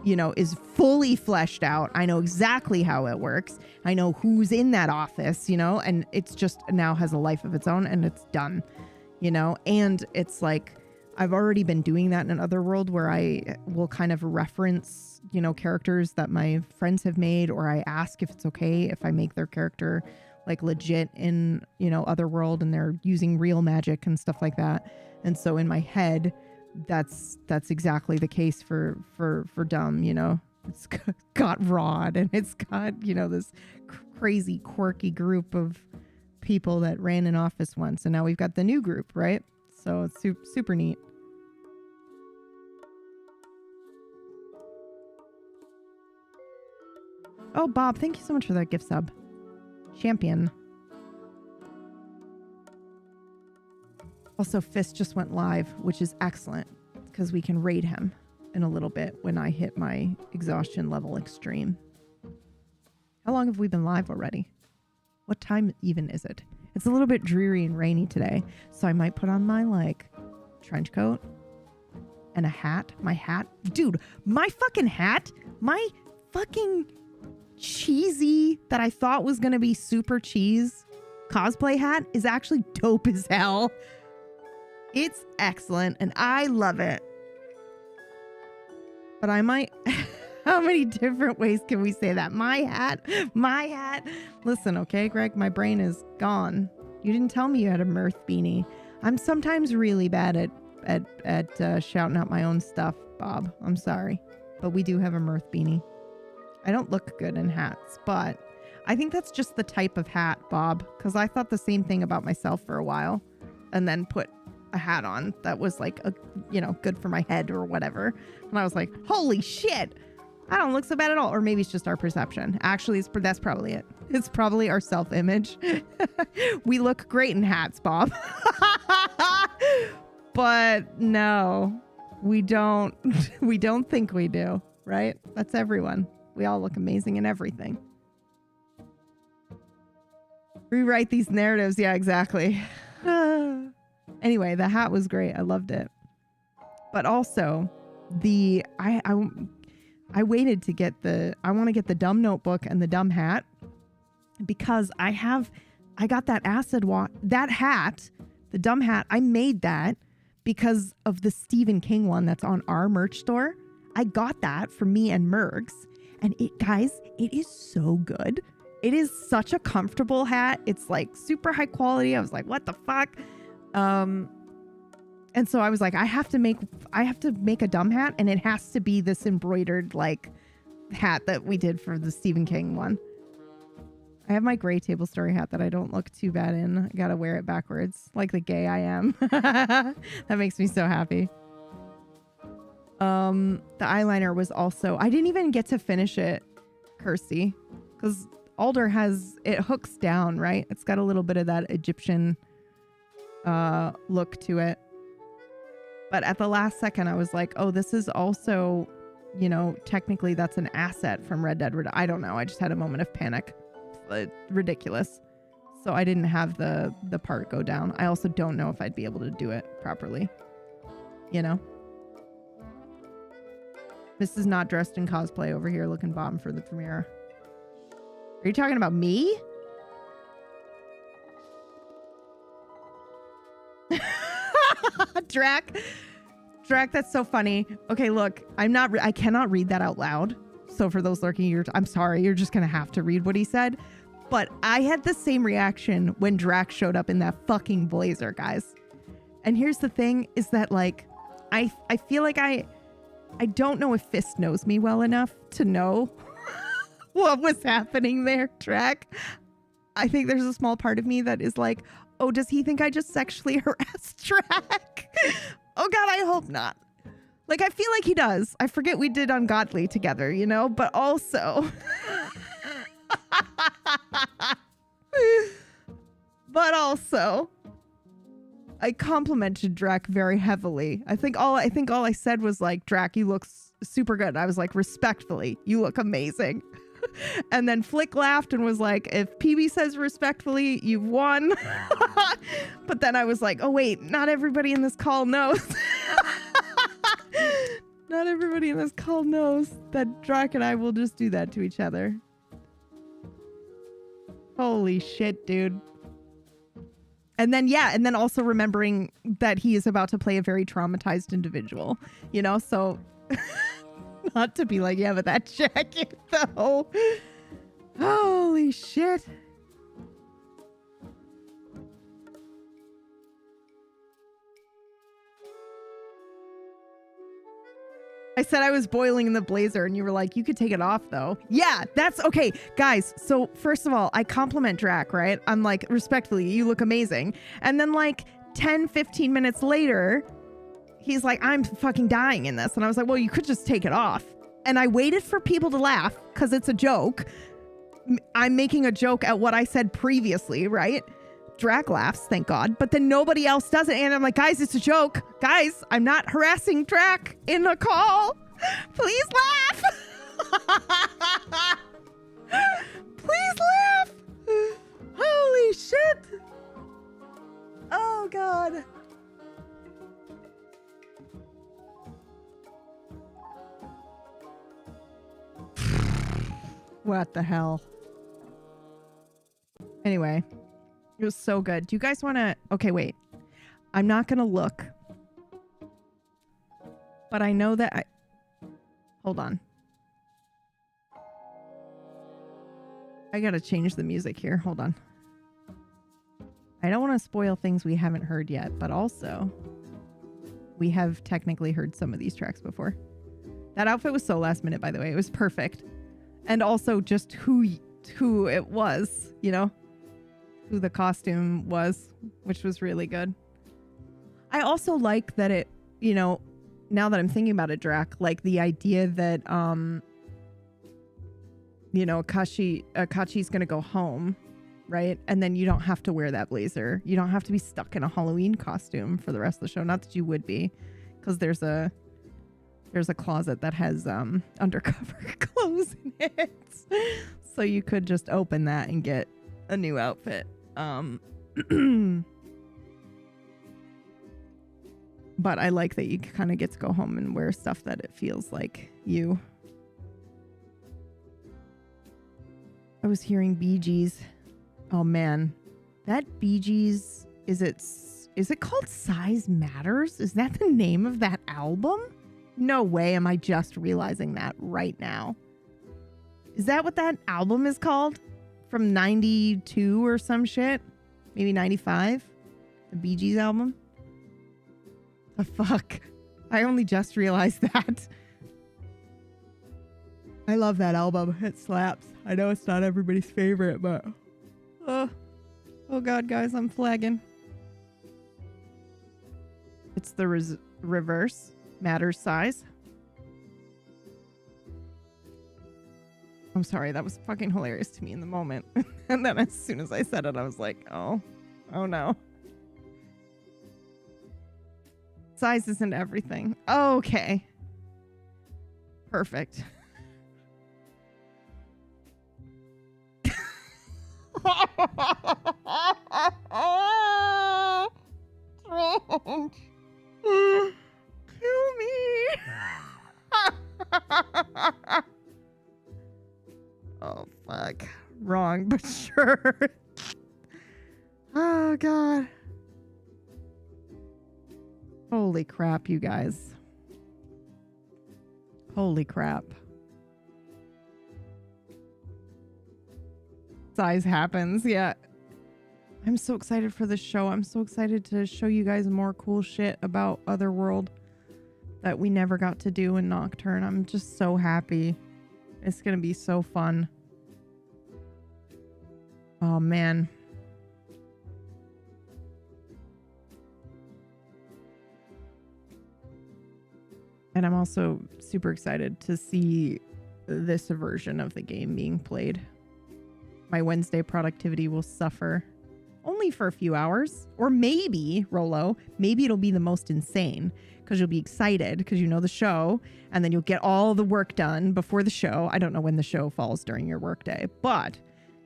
you know, is fully fleshed out. I know exactly how it works. I know who's in that office, you know, and it's just now has a life of its own, and it's done, you know. And it's like, I've already been doing that in another world where I will kind of reference, you know, characters that my friends have made, or I ask if it's okay if I make their character like legit in, you know, Otherworld, and they're using real magic and stuff like that. And so in my head, that's exactly the case for Dumb, you know. It's got Rod, and it's got, you know, this crazy quirky group of people that ran an office once, and now we've got the new group, right? So it's super neat. Oh, Bob, thank you so much for that gift sub. Champion. Also, Fist just went live, which is excellent, because we can raid him in a little bit when I hit my exhaustion level extreme. How long have we been live already? What time even is it? It's a little bit dreary and rainy today, so I might put on my, like, trench coat and a hat. My hat. Dude, my fucking hat. My fucking cheesy that I thought was going to be super cheese cosplay hat is actually dope as hell. It's excellent and I love it. But I might... How many different ways can we say that? My hat. My hat. Listen, okay, Greg, my brain is gone. You didn't tell me you had a mirth beanie. I'm sometimes really bad at shouting out my own stuff, Bob. I'm sorry. But we do have a mirth beanie. I don't look good in hats, but I think that's just the type of hat, Bob, because I thought the same thing about myself for a while and then put a hat on that was like, good for my head or whatever. And I was like, holy shit, I don't look so bad at all. Or maybe it's just our perception. Actually, that's probably it. It's probably our self-image. We look great in hats, Bob. But no, we don't. We don't think we do, right? That's everyone. We all look amazing in everything. Rewrite these narratives. Yeah, exactly. Anyway, the hat was great. I loved it. But also, I waited to get I want to get the dumb notebook and the dumb hat because I got that that hat, the dumb hat. I made that because of the Stephen King one that's on our merch store. I got that for me and Mergs. And guys, it is so good. It is such a comfortable hat. It's like super high quality. I was like, what the fuck? And so I was like, I have to make a dumb hat, and it has to be this embroidered like hat that we did for the Stephen King one. I have my gray table story hat that I don't look too bad in. I gotta wear it backwards, like the gay I am. That makes me so happy. The eyeliner was also, I didn't even get to finish it, Kirsty, because Alder it hooks down, right? It's got a little bit of that Egyptian look to it. But at the last second, I was like, oh, this is also, technically that's an asset from Red Dead Redemption. I don't know. I just had a moment of panic. Ridiculous. So I didn't have the part go down. I also don't know if I'd be able to do it properly. Mrs. Not dressed in cosplay over here looking bomb for the premiere. Are you talking about me? Drac, that's so funny. Okay, look, I cannot read that out loud. So for those lurking, I'm sorry, you're just gonna have to read what he said. But I had the same reaction when Drac showed up in that fucking blazer, guys. And here's the thing is that like, I feel like I don't know if Fist knows me well enough to know what was happening there, Drac. I think there's a small part of me that is like, oh, does he think I just sexually harassed Drac? Oh God, I hope not. Like, I feel like he does. I forget we did Ungodly together, but also... but also... I complimented Drac very heavily. I think all I said was like, Drac, you look super good. I was like, respectfully, you look amazing. And then Flick laughed and was like, if PB says respectfully, you've won. But then I was like, oh wait, not everybody in this call knows. Not everybody in this call knows that Drac and I will just do that to each other. Holy shit, dude. And then also remembering that he is about to play a very traumatized individual, so not to be like, yeah, but that jacket though. Holy shit. I said I was boiling in the blazer and you were like, you could take it off though. Yeah, that's okay. Guys, so first of all, I compliment Drac, right? I'm like, respectfully, you look amazing. And then like 10, 15 minutes later, he's like, I'm fucking dying in this. And I was like, well, you could just take it off. And I waited for people to laugh because it's a joke. I'm making a joke at what I said previously, right? Drac laughs, thank God. But then nobody else does it. And I'm like, guys, it's a joke. Guys, I'm not harassing Drac in a call. Please laugh. Please laugh. Holy shit. Oh, God. What the hell? Anyway. It was so good. Do you guys want to... Okay, wait. I'm not going to look. But I know that Hold on. I got to change the music here. Hold on. I don't want to spoil things we haven't heard yet, but also we have technically heard some of these tracks before. That outfit was so last minute, by the way. It was perfect. And also just who it was, you know? Who the costume was, which was really good. I also like that it, you know, now that I'm thinking about it, Drac, like the idea that, you know, Akachi's going to go home, right? And then you don't have to wear that blazer. You don't have to be stuck in a Halloween costume for the rest of the show. Not that you would be, because there's a closet that has undercover clothes in it. So you could just open that and get a new outfit. But I like that you kind of get to go home and wear stuff that it feels like you. I was hearing Bee Gees. Oh man, that Bee Gees, is it called Size Matters? Is that the name of that album? No way am I just realizing that right now. Is that what that album is called? From 92 or some shit? Maybe 95? The Bee Gees album? The fuck? I only just realized that. I love that album. It slaps. I know it's not everybody's favorite, but... Oh god, guys, I'm flagging. It's the reverse. Matters size. I'm sorry, that was fucking hilarious to me in the moment. And then as soon as I said it, I was like, oh no. Size isn't everything. Okay. Perfect. Don't kill me. Oh, fuck. Wrong, but sure. Oh, God. Holy crap, you guys. Holy crap. Size happens, yeah. I'm so excited for this show. I'm so excited to show you guys more cool shit about Otherworld that we never got to do in Nocturne. I'm just so happy. It's gonna be so fun. Oh, man. And I'm also super excited to see this version of the game being played. My Wednesday productivity will suffer only for a few hours. Or maybe, Rolo, maybe it'll be the most insane because you'll be excited because you know the show and then you'll get all the work done before the show. I don't know when the show falls during your workday, but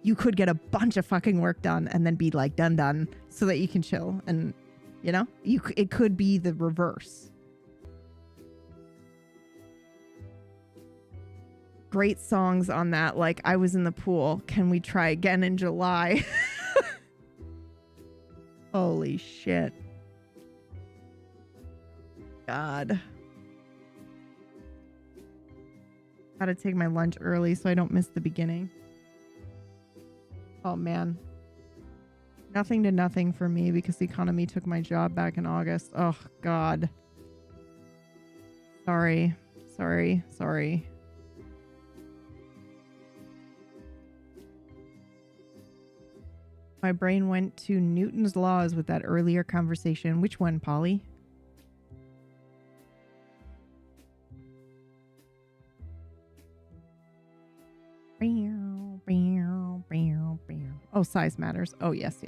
you could get a bunch of fucking work done and then be like done so that you can chill. And, you know, it could be the reverse. Great songs on that, like I Was in the Pool. Can we try again in July? Holy shit. God. Gotta take my lunch early so I don't miss the beginning. Oh man. Nothing to nothing for me because the economy took my job back in August. Oh God. Sorry. My brain went to Newton's laws with that earlier conversation. Which one, Polly? Oh, size matters. Oh, yes.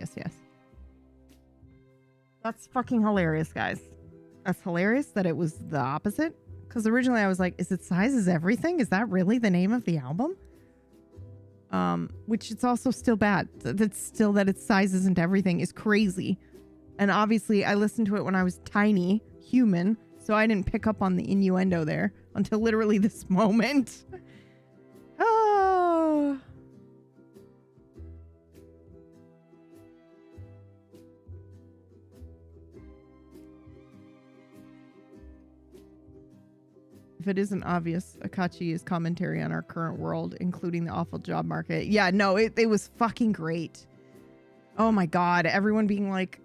That's fucking hilarious, guys. That's hilarious that it was the opposite. Because originally I was like, is it Size is Everything? Is that really the name of the album? Which it's also still bad. That's still that its size isn't everything is crazy. And obviously I listened to it when I was tiny, human, so I didn't pick up on the innuendo there until literally this moment. Oh. If it isn't obvious, Akachi is commentary on our current world, including the awful job market. Yeah, no, it was fucking great. Oh my God. Everyone being like,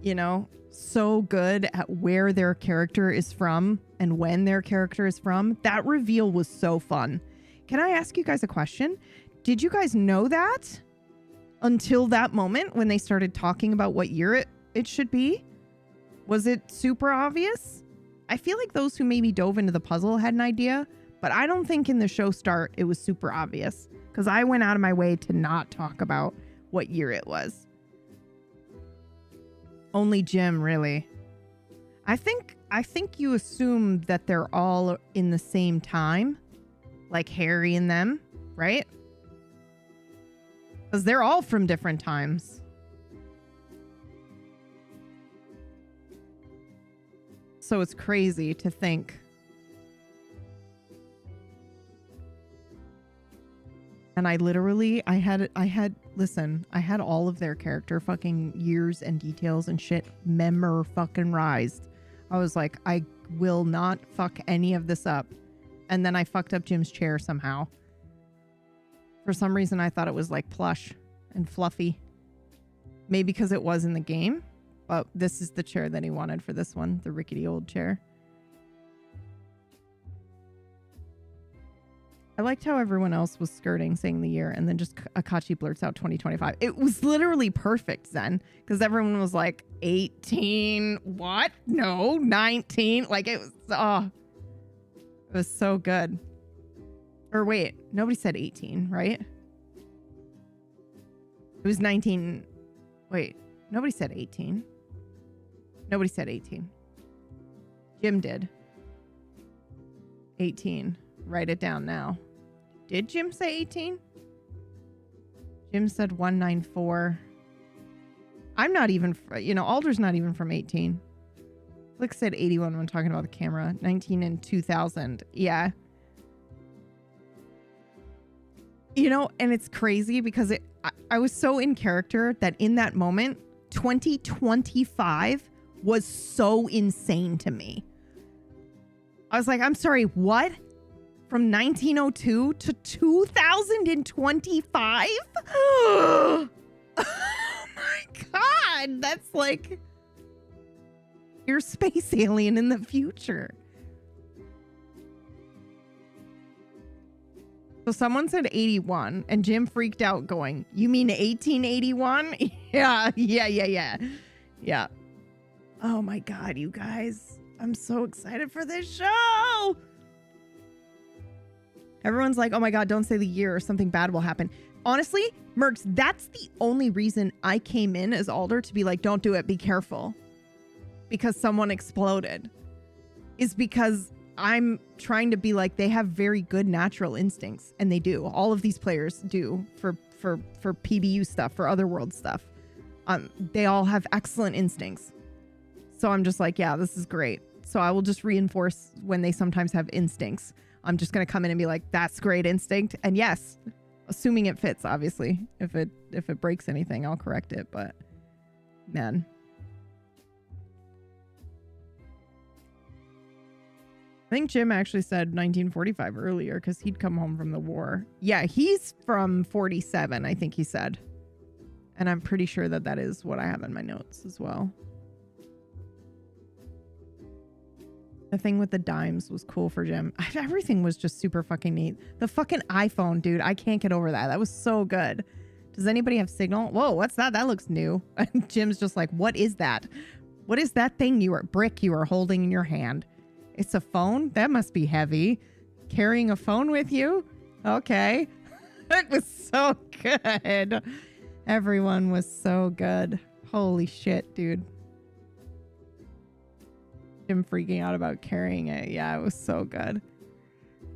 you know, so good at where their character is from and when their character is from. That reveal was so fun. Can I ask you guys a question? Did you guys know that until that moment when they started talking about what year it should be? Was it super obvious? I feel like those who maybe dove into the puzzle had an idea, but I don't think in the show start it was super obvious because I went out of my way to not talk about what year it was. Only Jim, really. I think you assume that they're all in the same time, like Harry and them, right? Because they're all from different times. So it's crazy to think. And I had all of their character fucking years and details and shit fucking-rized. I was like, I will not fuck any of this up. And then I fucked up Jim's chair somehow. For some reason, I thought it was like plush and fluffy. Maybe because it was in the game. But this is the chair that he wanted for this one. The rickety old chair. I liked how everyone else was skirting saying the year and then just Akachi blurts out 2025. It was literally perfect, Zen. Because everyone was like, 18? What? No, 19? Like it was so good. Or wait, nobody said 18, right? It was 19. Wait, nobody said 18. Nobody said 18. Jim did. 18. Write it down now. Did Jim say 18? Jim said 194. I'm not even, Alder's not even from 18. Flick said 81 when talking about the camera. 19 and 2000. Yeah. And it's crazy because I was so in character that in that moment, 2025 was so insane to me. I was like, I'm sorry, what? From 1902 to 2025? Oh my God. That's like you're a space alien in the future. So someone said 81 and Jim freaked out going, you mean 1881? Yeah. Oh my God, you guys. I'm so excited for this show. Everyone's like, oh my God, don't say the year or something bad will happen. Honestly, Mercs, that's the only reason I came in as Alder to be like, don't do it, be careful. Because someone exploded. Is because I'm trying to be like, they have very good natural instincts. And they do. All of these players do for PBU stuff, for Otherworld stuff. They all have excellent instincts. So I'm just like, yeah, this is great. So I will just reinforce when they sometimes have instincts. I'm just going to come in and be like, that's great instinct. And yes, assuming it fits, obviously. If it breaks anything, I'll correct it. But man. I think Jim actually said 1945 earlier because he'd come home from the war. Yeah, he's from 47, I think he said. And I'm pretty sure that is what I have in my notes as well. The thing with the dimes was cool for Jim. Everything was just super fucking neat. The fucking iPhone, dude. I can't get over that. That was so good. Does anybody have signal? Whoa, what's that? That looks new. And Jim's just like, what is that? What is that thing you are holding in your hand? It's a phone? That must be heavy. Carrying a phone with you? Okay. It was so good. Everyone was so good. Holy shit, dude. Jim freaking out about carrying it. Yeah, it was so good.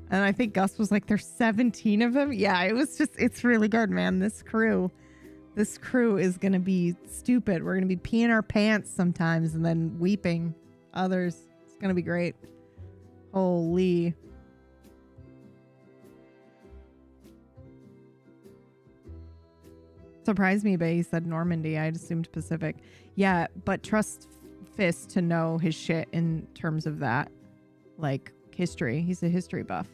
And I think Gus was like, there's 17 of them. Yeah, it's really good, man. This crew is going to be stupid. We're going to be peeing our pants sometimes and then weeping others. It's going to be great. Holy. Surprised me, but he said Normandy. I'd assumed Pacific. Yeah, but trust Fist to know his shit in terms of that. Like history. He's a history buff.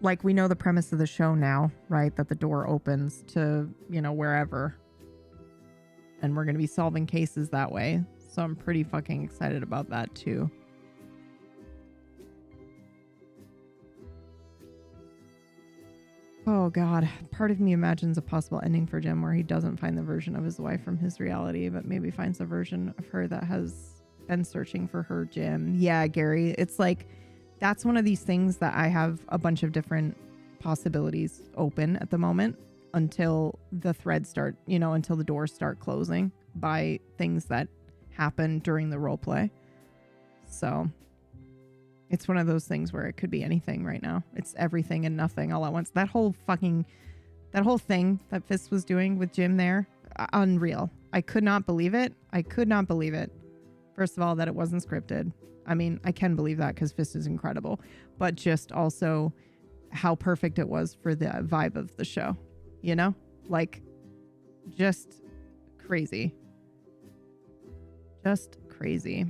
Like we know the premise of the show now, right? That the door opens to, you know, wherever. And we're going to be solving cases that way. So I'm pretty fucking excited about that too. Oh God, part of me imagines a possible ending for Jim where he doesn't find the version of his wife from his reality, but maybe finds a version of her that has been searching for her Jim. Yeah, Gary, it's like, that's one of these things that I have a bunch of different possibilities open at the moment until the threads start, you know, until the doors start closing by things that happen during the role play. So it's one of those things where it could be anything right now. It's everything and nothing all at once. That whole thing that Fist was doing with Jim there, unreal. I could not believe it. First of all, that it wasn't scripted. I mean, I can believe that because Fist is incredible, but just also how perfect it was for the vibe of the show, you know? Like, just crazy. Just crazy.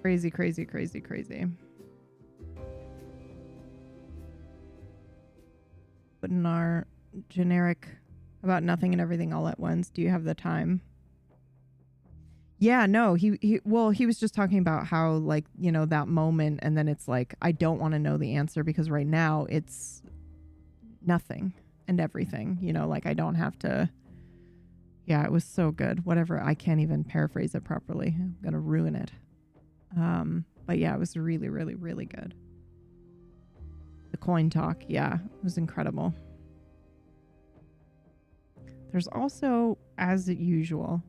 Crazy, crazy, crazy, crazy. But in our generic about nothing and everything all at once, do you have the time? Yeah, no, he was just talking about how, like, you know, that moment, and then it's like, I don't want to know the answer because right now it's nothing and everything, you know, like I don't have to. Yeah, it was so good. Whatever, I can't even paraphrase it properly. I'm gonna ruin it. But yeah, it was really, really, really good. The coin talk, yeah, it was incredible. There's also, as usual,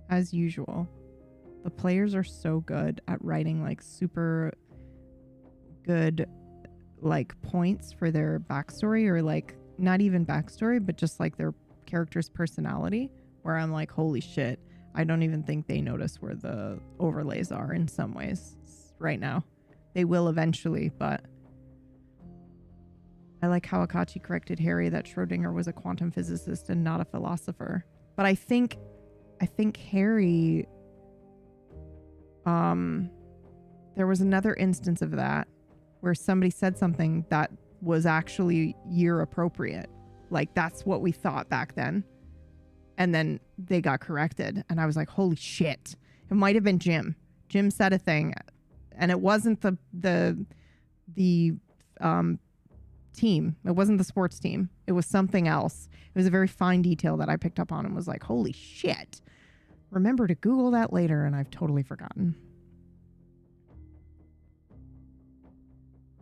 the players are so good at writing like super good like points for their backstory, or like not even backstory, but just like their character's personality, where I'm like, holy shit, I don't even think they notice where the overlays are in some ways right now. They will eventually, but I like how Akachi corrected Harry that Schrodinger was a quantum physicist and not a philosopher. But I think Harry, there was another instance of that where somebody said something that was actually year appropriate. Like, that's what we thought back then. And then they got corrected. And I was like, holy shit. It might have been Jim. Jim said a thing. And it wasn't the team. It wasn't the sports team. It was something else. It was a very fine detail that I picked up on and was like, holy shit. Remember to Google that later, and I've totally forgotten.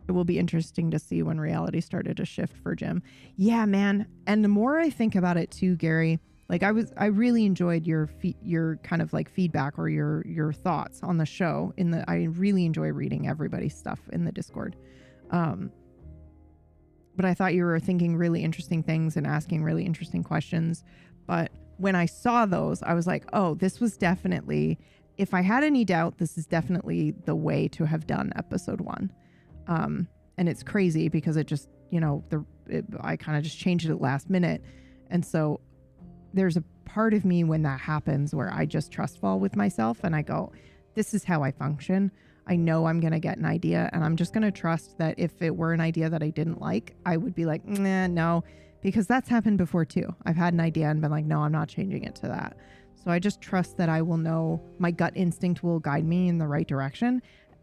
It will be interesting to see when reality started to shift for Jim. Yeah, man. And the more I think about it too, Gary, like I really enjoyed your kind of like feedback or your thoughts on the show. I really enjoy reading everybody's stuff in the Discord. But I thought you were thinking really interesting things and asking really interesting questions. But when I saw those, I was like, oh, this was definitely, if I had any doubt, this is definitely the way to have done episode 1. And it's crazy because it just, you know, I kind of just changed it at last minute. And so there's a part of me when that happens where I just trust fall with myself and I go, this is how I function. I know I'm going to get an idea and I'm just going to trust that if it were an idea that I didn't like, I would be like, nah, no, because that's happened before too. I've had an idea and been like, no, I'm not changing it to that. So I just trust that I will know, my gut instinct will guide me in the right direction.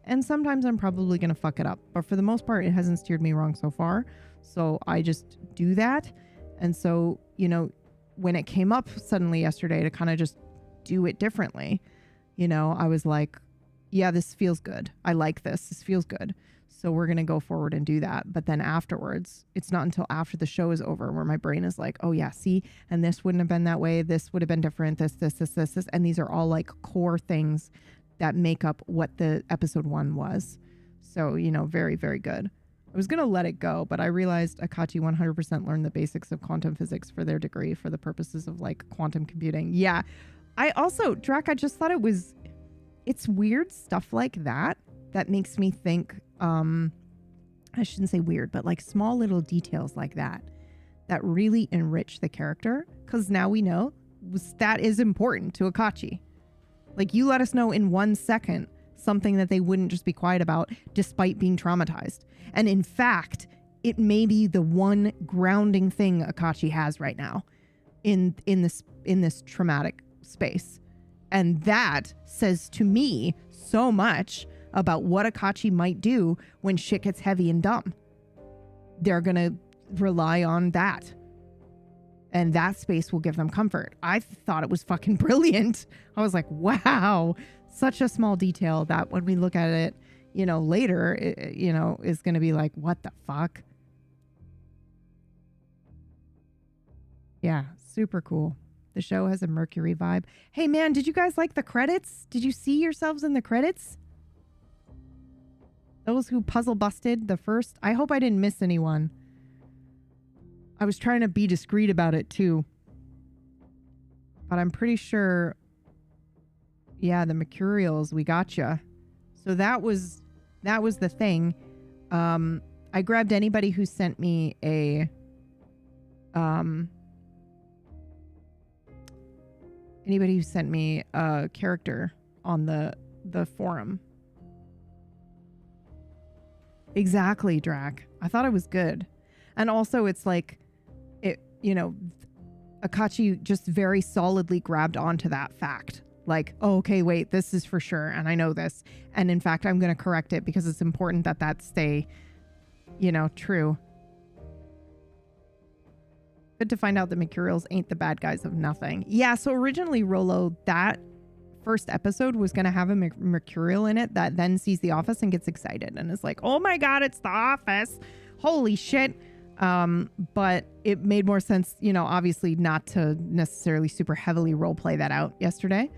And sometimes I'm probably going to fuck it up. But for the most part, it hasn't steered me wrong so far. So I just do that. And so, you know, when it came up suddenly yesterday to kind of just do it differently, you know, I was like, yeah, this feels good. I like this. This feels good. So we're going to go forward and do that. But then afterwards, it's not until after the show is over where my brain is like, oh yeah, see, and this wouldn't have been that way. This would have been different. This. And these are all like core things that make up what the episode 1 was. So, you know, very, very good. I was going to let it go, but I realized Akachi 100% learned the basics of quantum physics for their degree for the purposes of like quantum computing. Yeah. I also, Drac, I just thought it's weird stuff like that makes me think, I shouldn't say weird, but like small little details like that really enrich the character. Because now we know that is important to Akachi. Like, you let us know in 1 second something that they wouldn't just be quiet about despite being traumatized. And in fact, it may be the one grounding thing Akachi has right now in this traumatic space. And that says to me so much about what Akachi might do when shit gets heavy and dumb. They're going to rely on that. And that space will give them comfort. I thought it was fucking brilliant. I was like, wow, such a small detail that when we look at it, later, is going to be like, what the fuck? Yeah, super cool. The show has a Mercury vibe. Hey, man, did you guys like the credits? Did you see yourselves in the credits? Those who puzzle busted the first. I hope I didn't miss anyone. I was trying to be discreet about it too. But I'm pretty sure, yeah, the Mercurials, we gotcha. So that was the thing. I grabbed anybody who sent me a character on the forum. Exactly, Drac. I thought it was good. And also it's like, Akachi just very solidly grabbed onto that fact. Like, oh, okay, wait, this is for sure. And I know this. And in fact, I'm going to correct it because it's important that stay, true. Good to find out the Mercurials ain't the bad guys of nothing. Yeah, so originally, Rolo, that first episode was going to have a Mercurial in it that then sees The Office and gets excited and is like, oh my God, it's The Office. Holy shit. But it made more sense, obviously not to necessarily super heavily role play that out yesterday.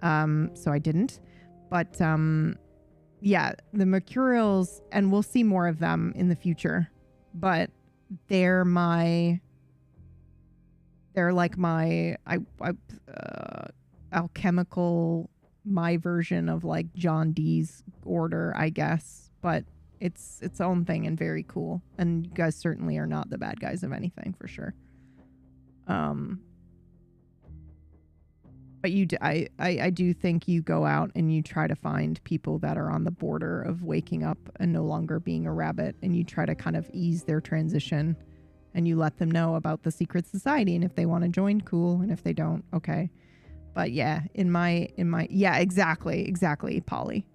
So I didn't. But yeah, the Mercurials, and we'll see more of them in the future, but they're like my alchemical, my version of like John Dee's order, I guess. But it's its own thing and very cool. And you guys certainly are not the bad guys of anything, for sure. But I do think you go out and you try to find people that are on the border of waking up and no longer being a rabbit, and you try to kind of ease their transition, and you let them know about the secret society, and if they want to join, cool, and if they don't, okay. But yeah, yeah, exactly, Polly.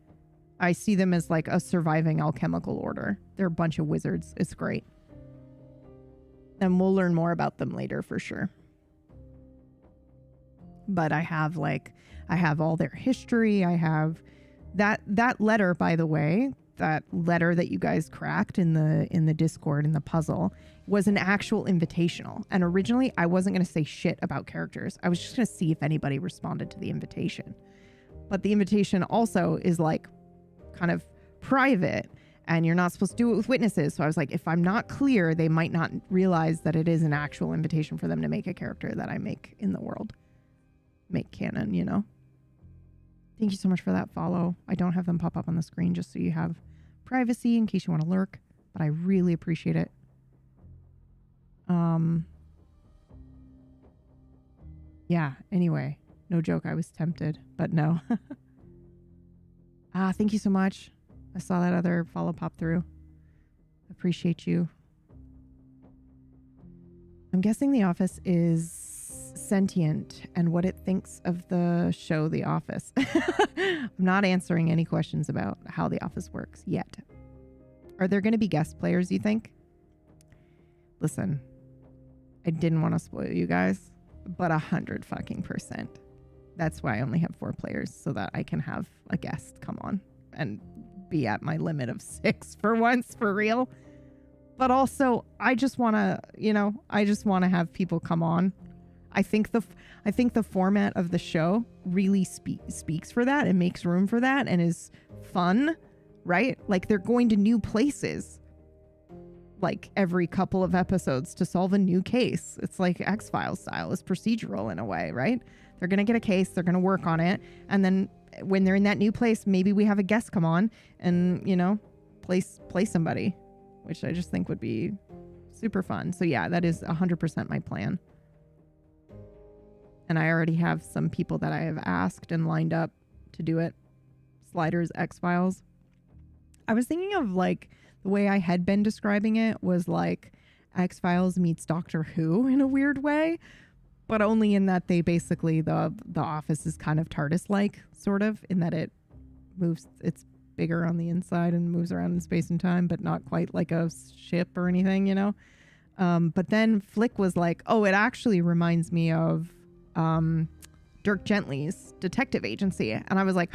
I see them as like a surviving alchemical order. They're a bunch of wizards. It's great. And we'll learn more about them later for sure. But I have all their history. I have that letter, by the way, that letter that you guys cracked in the Discord in the puzzle was an actual invitational. And originally I wasn't going to say shit about characters. I was just going to see if anybody responded to the invitation. But the invitation also is like kind of private, and you're not supposed to do it with witnesses. So I was like, if I'm not clear, they might not realize that it is an actual invitation for them to make a character that I make in the world. Make canon, Thank you so much for that follow. I don't have them pop up on the screen just so you have privacy in case you want to lurk, but I really appreciate it. Yeah, anyway, no joke, I was tempted, but no. Thank you so much. I saw that other follow pop through. Appreciate you. I'm guessing The Office is sentient and what it thinks of the show The Office. I'm not answering any questions about how The Office works yet. Are there going to be guest players, you think? Listen, I didn't want to spoil you guys, but 100%. That's why I only have 4 players, so that I can have a guest come on and be at my limit of 6 for once, for real. But also, I just want to, have people come on. I think the format of the show really speaks for that and makes room for that and is fun, right? Like, they're going to new places like every couple of episodes to solve a new case. It's like X-Files style. It's procedural in a way, right? They're going to get a case, they're going to work on it, and then when they're in that new place, maybe we have a guest come on and, play somebody, which I just think would be super fun. So yeah, that is 100% my plan. And I already have some people that I have asked and lined up to do it. Sliders X-Files. I was thinking of like the way I had been describing it was like X-Files meets Doctor Who in a weird way, but only in that they basically the office is kind of TARDIS-like, sort of, in that it moves, it's bigger on the inside and moves around in space and time, but not quite like a ship or anything, you know? But then Flick was like, oh, it actually reminds me of Dirk Gently's detective agency. And I was like,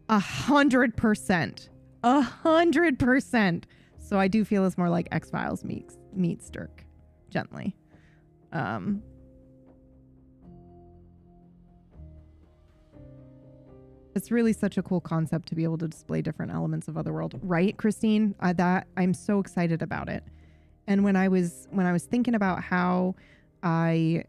100%. 100%. So I do feel it's more like X-Files meets Dirk Gently. It's really such a cool concept to be able to display different elements of Otherworld, right, Christine? That I'm so excited about it. And when I was thinking about how I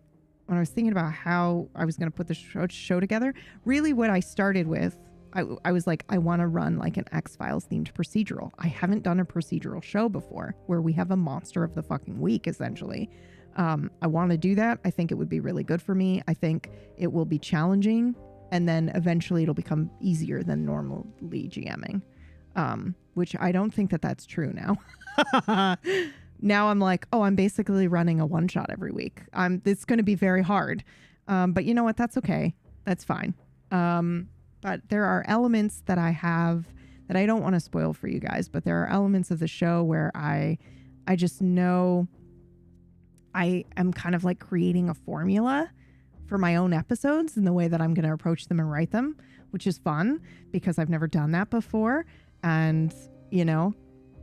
was going to put the show together, really what I started with, I was like, I want to run like an X-Files themed procedural. I haven't done a procedural show before where we have a monster of the fucking week, essentially. I want to do that. I think it would be really good for me. I think it will be challenging, and then eventually it'll become easier than normally GMing, which I don't think that that's true now. Now I'm like, oh, I'm basically running a one-shot every week. It's going to be very hard. But you know what? That's okay. That's fine. But there are elements that I have that I don't want to spoil for you guys, but there are elements of the show where I just know I am kind of like creating a formula for my own episodes and the way that I'm going to approach them and write them, which is fun because I've never done that before. And, you know,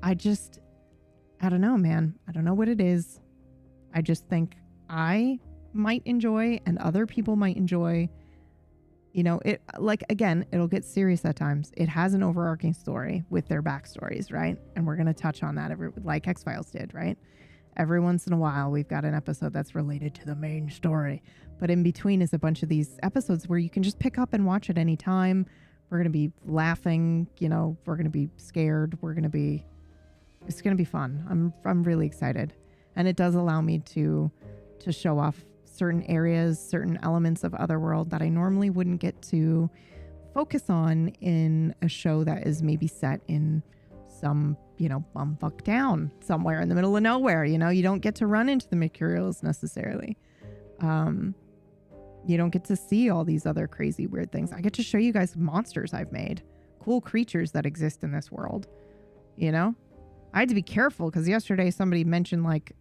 I don't know, man. I don't know what it is. I just think I might enjoy and other people might enjoy. You know, it, like, again, it'll get serious at times. It has an overarching story with their backstories, right? And we're going to touch on that like X-Files did, right? Every once in a while, we've got an episode that's related to the main story. But in between is a bunch of these episodes where you can just pick up and watch at any time. We're going to be laughing, you know, we're going to be scared. It's going to be fun. I'm really excited. And it does allow me to show off certain areas, certain elements of Otherworld that I normally wouldn't get to focus on in a show that is maybe set in some, you know, bumfuck town somewhere in the middle of nowhere. You know, you don't get to run into the Mercurials necessarily. You don't get to see all these other crazy weird things. I get to show you guys monsters I've made, cool creatures that exist in this world. You know, I had to be careful because yesterday somebody mentioned like,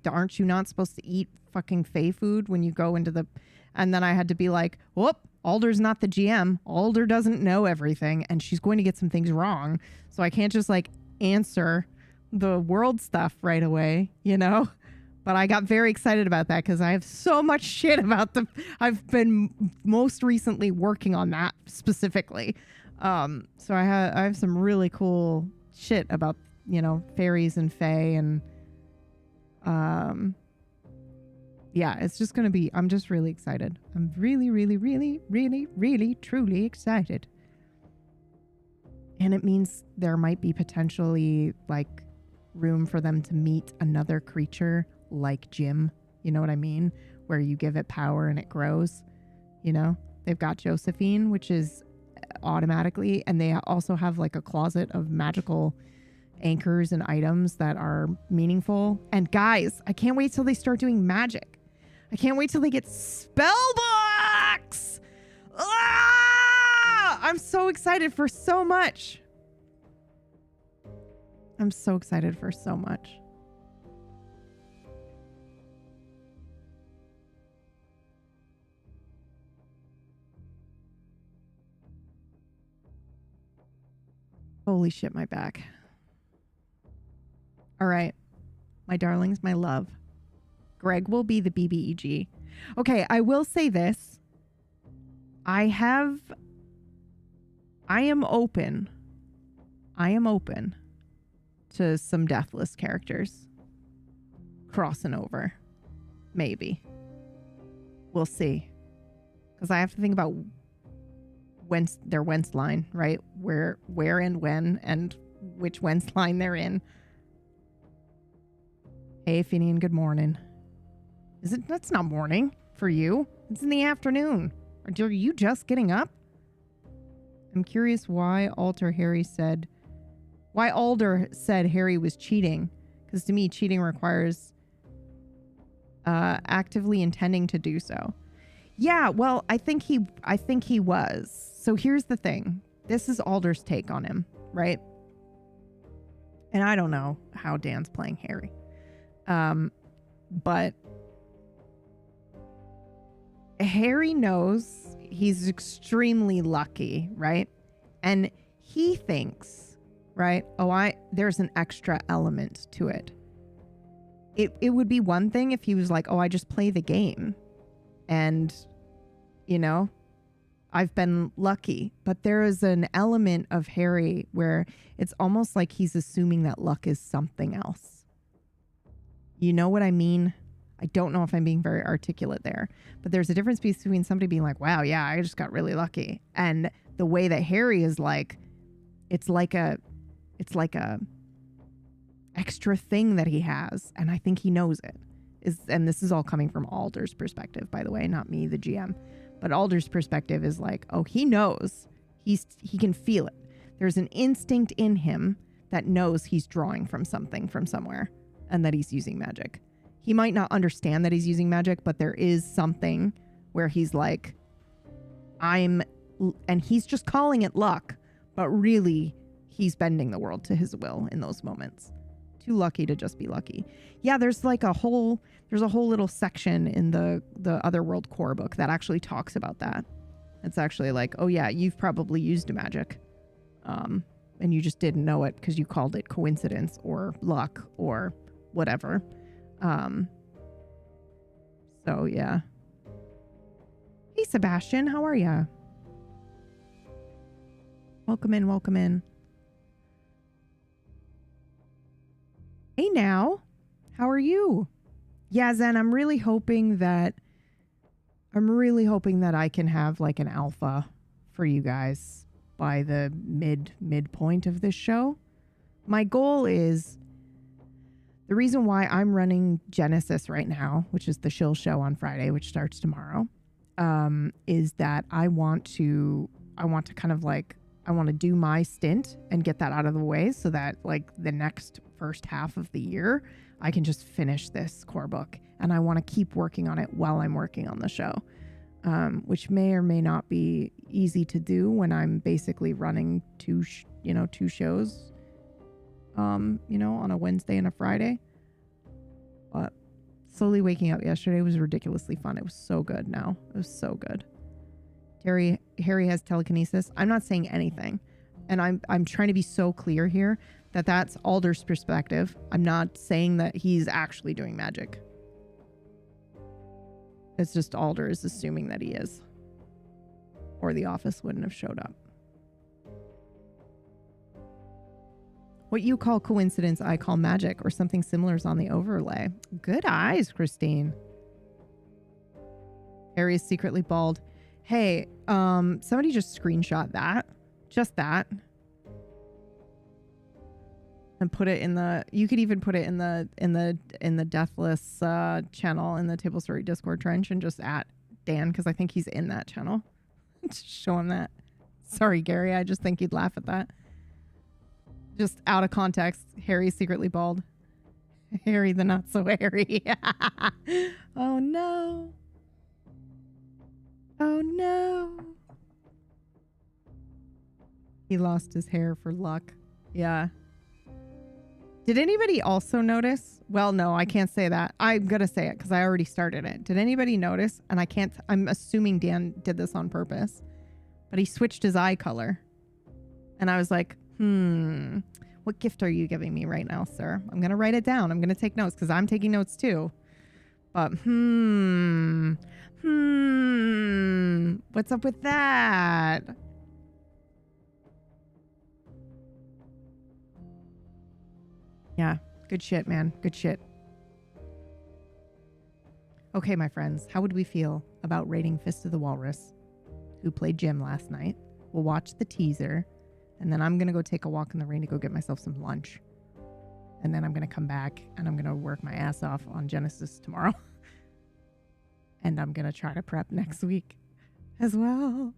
aren't you not supposed to eat fucking Fey food when you go into the, and then I had to be like, whoop, Alder's not the GM. Alder doesn't know everything and she's going to get some things wrong. So I can't just like answer the world stuff right away, you know? But I got very excited about that because I have so much shit about I've been most recently working on that specifically. So I have some really cool shit about, you know, fairies and fae and, yeah, it's just going to be, I'm just really excited. I'm really, really, really, really, really, truly excited. And it means there might be potentially like room for them to meet another creature like Jim. You know what I mean? Where you give it power and it grows, you know? They've got Josephine, which is automatically, and they also have like a closet of magical anchors and items that are meaningful. And guys, I can't wait till they start doing magic. I can't wait till they get spell books. I'm so excited for so much. I'm so excited for so much. Holy shit, my back. All right, my darlings, my love. Greg will be the BBEG. Okay, I will say this. I am open to some deathless characters crossing over. Maybe. We'll see. Because I have to think about their Wentz line, right? Where and when and which Wentz line they're in. Hey, Finian, good morning. That's not morning for you. It's in the afternoon. Are you just getting up? I'm curious why Alder said Harry was cheating. Because to me, cheating requires actively intending to do so. Yeah, well, I think he was. So here's the thing. This is Alder's take on him, right? And I don't know how Dan's playing Harry. But Harry knows he's extremely lucky, right? And he thinks, right? There's an extra element to it. It would be one thing if he was like, I just play the game and, I've been lucky. But there is an element of Harry where it's almost like he's assuming that luck is something else. You know what I mean? I don't know if I'm being very articulate there, but there's a difference between somebody being like, wow, yeah, I just got really lucky. And the way that Harry is like, it's like a extra thing that he has. And I think he knows it and this is all coming from Alder's perspective, by the way, not me, the GM, but Alder's perspective is like, he knows he can feel it. There's an instinct in him that knows he's drawing from something from somewhere and that he's using magic. He might not understand that he's using magic, but there is something where he's like, and he's just calling it luck, but really he's bending the world to his will in those moments. Too lucky to just be lucky. Yeah, there's a whole little section in the Otherworld core book that actually talks about that. It's actually like, oh yeah, you've probably used magic. And you just didn't know it because you called it coincidence or luck or whatever. So yeah. Hey Sebastian, how are ya? Welcome in. Hey now, how are you? Yeah, Zen, I'm really hoping that I can have like an alpha for you guys by the midpoint of this show. My goal is, the reason why I'm running Genesis right now, which is the Shill show on Friday, which starts tomorrow, is that I want to do my stint and get that out of the way so that like the next first half of the year, I can just finish this core book. And I want to keep working on it while I'm working on the show, which may or may not be easy to do when I'm basically running two shows, on a Wednesday and a Friday. But slowly waking up yesterday was ridiculously fun. It was so good now. It was so good. Harry has telekinesis. I'm not saying anything. And I'm trying to be so clear here that that's Alder's perspective. I'm not saying that he's actually doing magic. It's just Alder is assuming that he is. Or the office wouldn't have showed up. What you call coincidence, I call magic, or something similar is on the overlay. Good eyes, Christine. Harry is secretly bald. Hey, somebody just screenshot that. Just that. And put it in the, you could even put it in the Deathless channel in the Table Story Discord trench and just at Dan, because I think he's in that channel. Just show him that. Sorry, Gary, I just think you'd laugh at that. Just out of context, Harry's secretly bald. Harry the not so hairy. Oh no. Oh no. He lost his hair for luck. Yeah. Did anybody also notice? Well, no, I can't say that. I'm going to say it because I already started it. Did anybody notice? And I'm assuming Dan did this on purpose, but he switched his eye color. And I was like, what gift are you giving me right now, sir? I'm going to write it down. I'm going to take notes because I'm taking notes too. But, what's up with that? Yeah, good shit, man. Good shit. Okay, my friends, how would we feel about rating Fist of the Walrus, who played Jim last night? We'll watch the teaser, and then I'm going to go take a walk in the rain to go get myself some lunch. And then I'm going to come back, and I'm going to work my ass off on Genesis tomorrow. And I'm going to try to prep next week as well.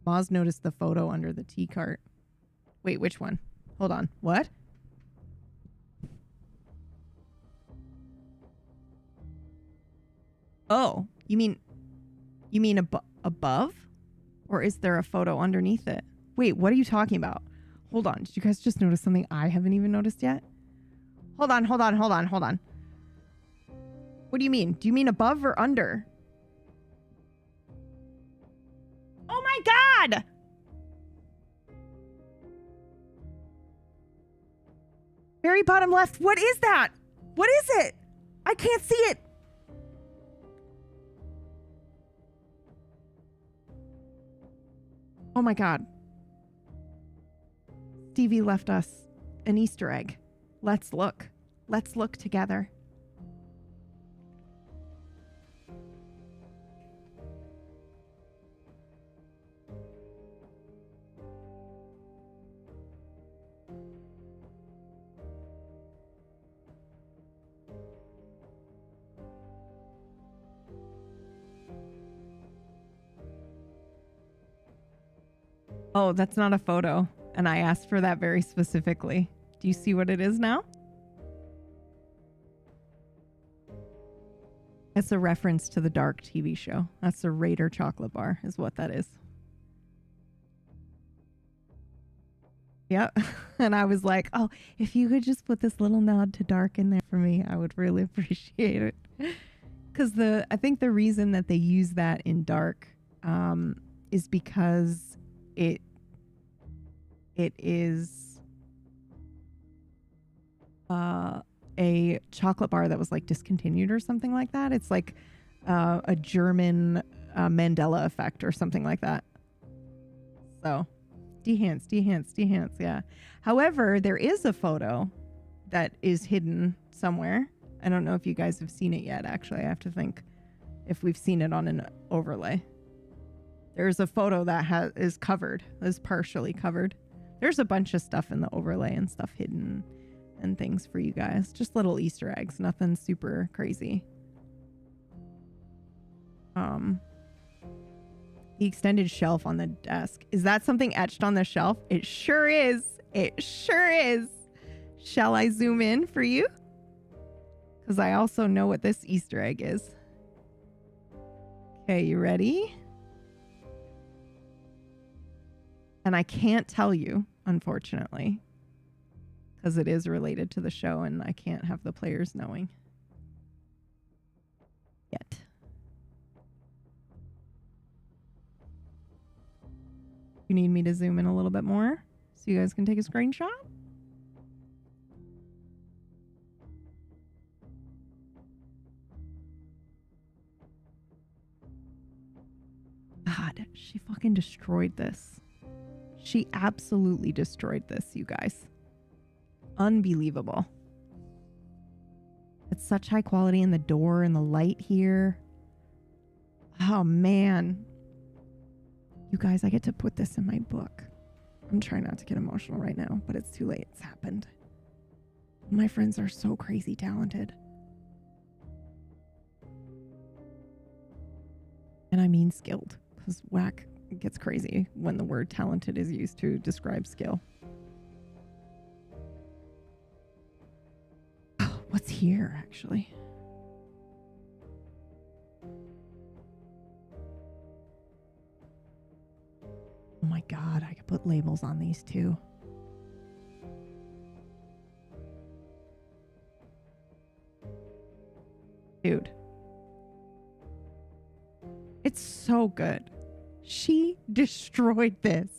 Moz noticed the photo under the tea cart. Wait, which one? Hold on. What? Oh, you mean above? Or is there a photo underneath it? Wait, what are you talking about? Hold on. Did you guys just notice something I haven't even noticed yet? Hold on. What do you mean? Do you mean above or under? Oh my God! Very bottom left. What is that? What is it? I can't see it. Oh my God. Stevie left us an Easter egg. Let's look. Let's look together. Oh, that's not a photo. And I asked for that very specifically. Do you see what it is now? It's a reference to the Dark TV show. That's the Raider chocolate bar is what that is. Yep. And I was like, oh, if you could just put this little nod to Dark in there for me, I would really appreciate it. Because I think the reason that they use that in Dark is because it is a chocolate bar that was like discontinued or something like that. It's like a German Mandela effect or something like that. So dehance, yeah. However, there is a photo that is hidden somewhere. I don't know if you guys have seen it yet, actually. I have to think if we've seen it on an overlay. There's a photo that is partially covered. There's a bunch of stuff in the overlay and stuff hidden and things for you guys. Just little Easter eggs, nothing super crazy. The extended shelf on the desk. Is that something etched on the shelf? It sure is. It sure is. Shall I zoom in for you? Because I also know what this Easter egg is. Okay, you ready? And I can't tell you, unfortunately, because it is related to the show and I can't have the players knowing yet. You need me to zoom in a little bit more so you guys can take a screenshot? God, she fucking destroyed this. She absolutely destroyed this, you guys. Unbelievable. It's such high quality in the door and the light here. Oh, man. You guys, I get to put this in my book. I'm trying not to get emotional right now, but it's too late. It's happened. My friends are so crazy talented. And I mean skilled, because whack gets crazy when the word talented is used to describe skill. What's here, actually? Oh my God, I could put labels on these too. Dude. It's so good. She destroyed this.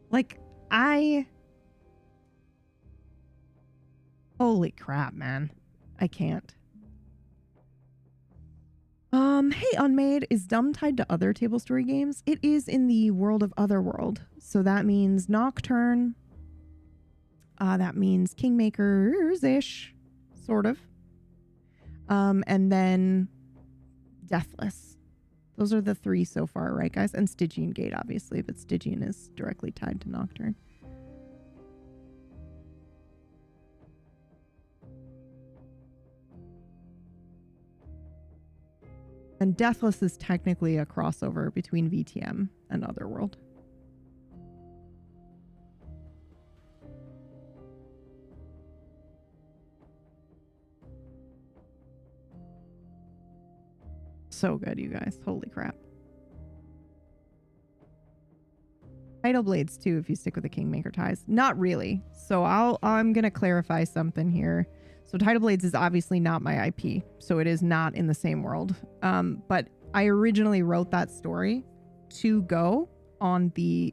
Like, holy crap, man. I can't. Hey, Unmade, is Dumb tied to other table story games? It is in the world of Otherworld. So that means Nocturne. That means Kingmakers-ish, sort of. And then Deathless. Those are the three so far, right, guys? And Stygian Gate, obviously, but Stygian is directly tied to Nocturne. And Deathless is technically a crossover between VTM and Otherworld. So good, you guys. Holy crap. Tidal Blades too, if you stick with the Kingmaker ties. Not really. So I'm gonna clarify something here. So Tidal Blades is obviously not my IP, so it is not in the same world. But I originally wrote that story to go on the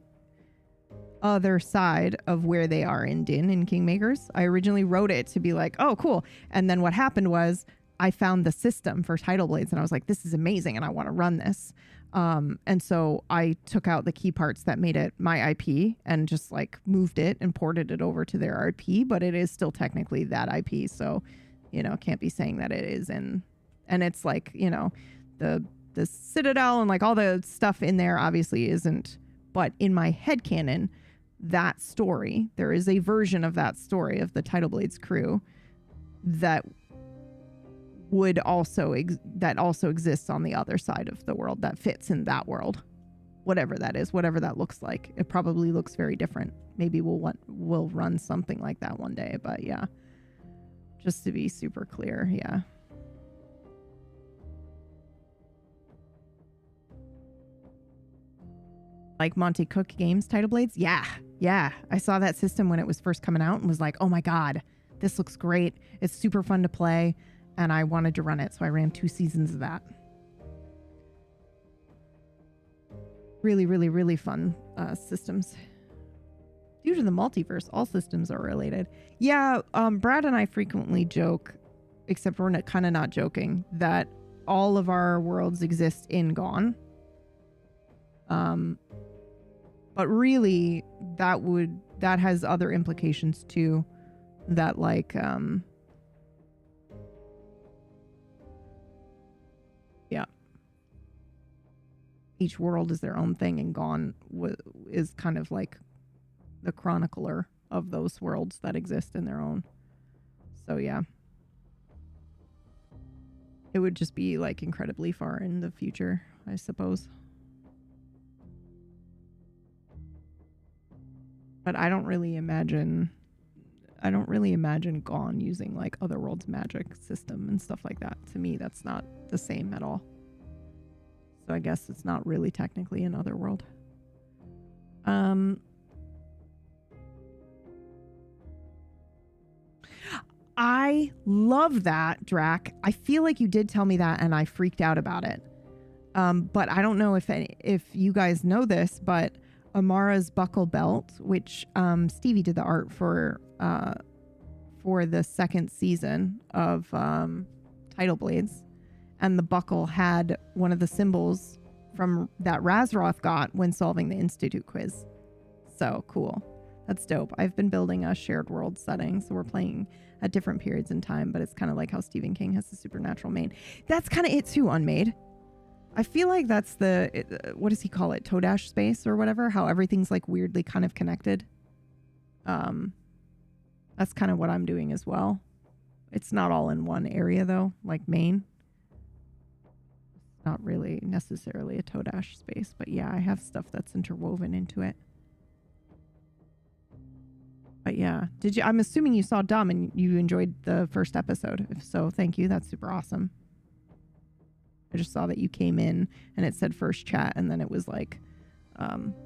other side of where they are in Din and Kingmakers. I originally wrote it to be like, oh, cool. And then what happened was I found the system for Tidal Blades and I was like, this is amazing and I want to run this. And so I took out the key parts that made it my IP and just like moved it and ported it over to their IP, but it is still technically that IP. So, you know, can't be saying that it is in, and it's like, you know, the Citadel and like all the stuff in there obviously isn't, but in my headcanon, that story, there is a version of that story of the Tidal Blades crew that would also that also exists on the other side of the world that fits in that world, whatever that is, whatever that looks like. It probably looks very different. Maybe we'll run something like that one day, but yeah, just to be super clear. Yeah. Like Monty Cook Games Tidal Blades. Yeah. I saw that system when it was first coming out and was like, oh my God, this looks great. It's super fun to play. And I wanted to run it. So I ran 2 seasons of that. Really, really, really fun systems. Due to the multiverse, all systems are related. Yeah, Brad and I frequently joke, except we're kind of not joking, that all of our worlds exist in Gone. But really, that has other implications too. That like, yeah, each world is their own thing, and Gone is kind of like the chronicler of those worlds that exist in their own. So yeah, it would just be like incredibly far in the future, I suppose. But I don't really imagine Gone using like Otherworld's magic system and stuff like that. To me, that's not the same at all. So I guess it's not really technically an Otherworld. I love that, Drac. I feel like you did tell me that and I freaked out about it. But I don't know if you guys know this, but Amara's buckle belt, which Stevie did the art for the second season of Tidal Blades, and the buckle had one of the symbols from that Razroth got when solving the Institute quiz. So cool. That's dope. I've been building a shared world setting, so we're playing at different periods in time, but it's kind of like how Stephen King has the supernatural main. That's kind of it too, Unmade. I feel like that's what does he call it? Todash space or whatever? How everything's like weirdly kind of connected. That's kind of what I'm doing as well. It's not all in one area though, like Maine. Not really necessarily a Todash space, but yeah, I have stuff that's interwoven into it. But yeah, I'm assuming you saw Dumb and you enjoyed the first episode. If so, thank you. That's super awesome. I just saw that you came in and it said first chat and then it was like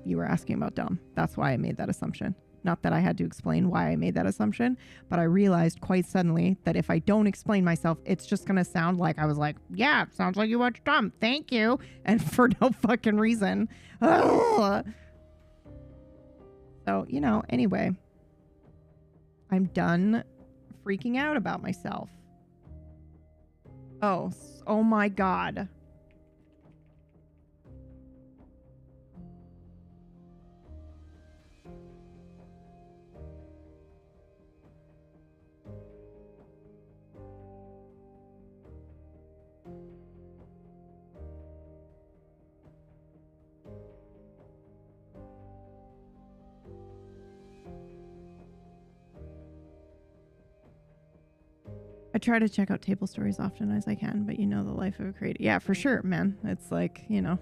you were asking about Dumb. That's why I made that assumption. Not that I had to explain why I made that assumption, but I realized quite suddenly that if I don't explain myself, it's just going to sound like I was like, yeah, sounds like you watched Dumb. Thank you. And for no fucking reason. Ugh. So, you know, anyway, I'm done freaking out about myself. Oh my God. try to check out table stories often as I can, but you know the life of a creator. Yeah, for sure, man. It's like, you know.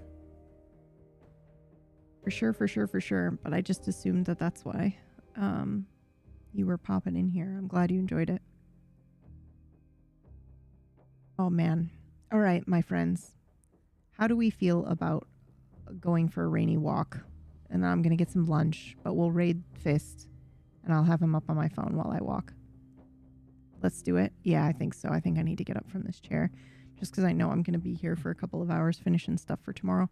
For sure. But I just assumed that that's why you were popping in here. I'm glad you enjoyed it. Oh, man. All right, my friends. How do we feel about going for a rainy walk? And I'm going to get some lunch, but we'll raid Fist, and I'll have him up on my phone while I walk. Let's do it. Yeah, I think so. I think I need to get up from this chair just because I know I'm going to be here for a couple of hours finishing stuff for tomorrow.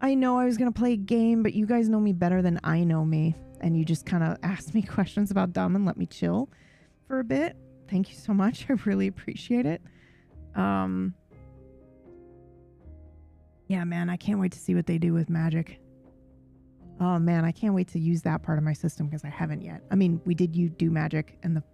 I know I was going to play a game, but you guys know me better than I know me. And you just kind of asked me questions about dumb and let me chill for a bit. Thank you so much. I really appreciate it. Yeah, man, I can't wait to see what they do with magic. Oh, man, I can't wait to use that part of my system because I haven't yet. I mean, we did do magic and the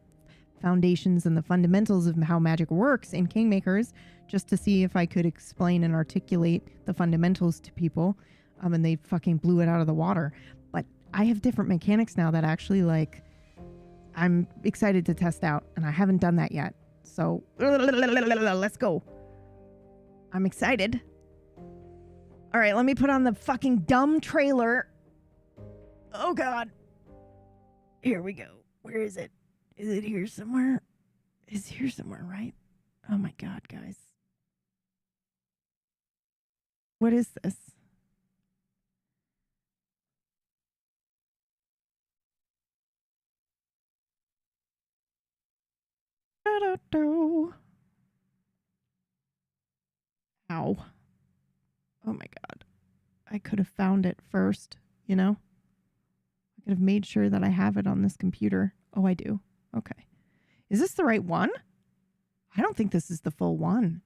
foundations and the fundamentals of how magic works in Kingmakers just to see if I could explain and articulate the fundamentals to people. And they fucking blew it out of the water. But I have different mechanics now that actually, like, I'm excited to test out, and I haven't done that yet. So, let's go. I'm excited. All right, let me put on the fucking dumb trailer. Oh, God. Here we go. Where is it? Is it here somewhere? It's here somewhere, right? Oh, my God, guys. What is this? Ow. Oh my God. I could have found it first, you know? I could have made sure that I have it on this computer. Oh, I do. Okay. Is this the right one? I don't think this is the full one.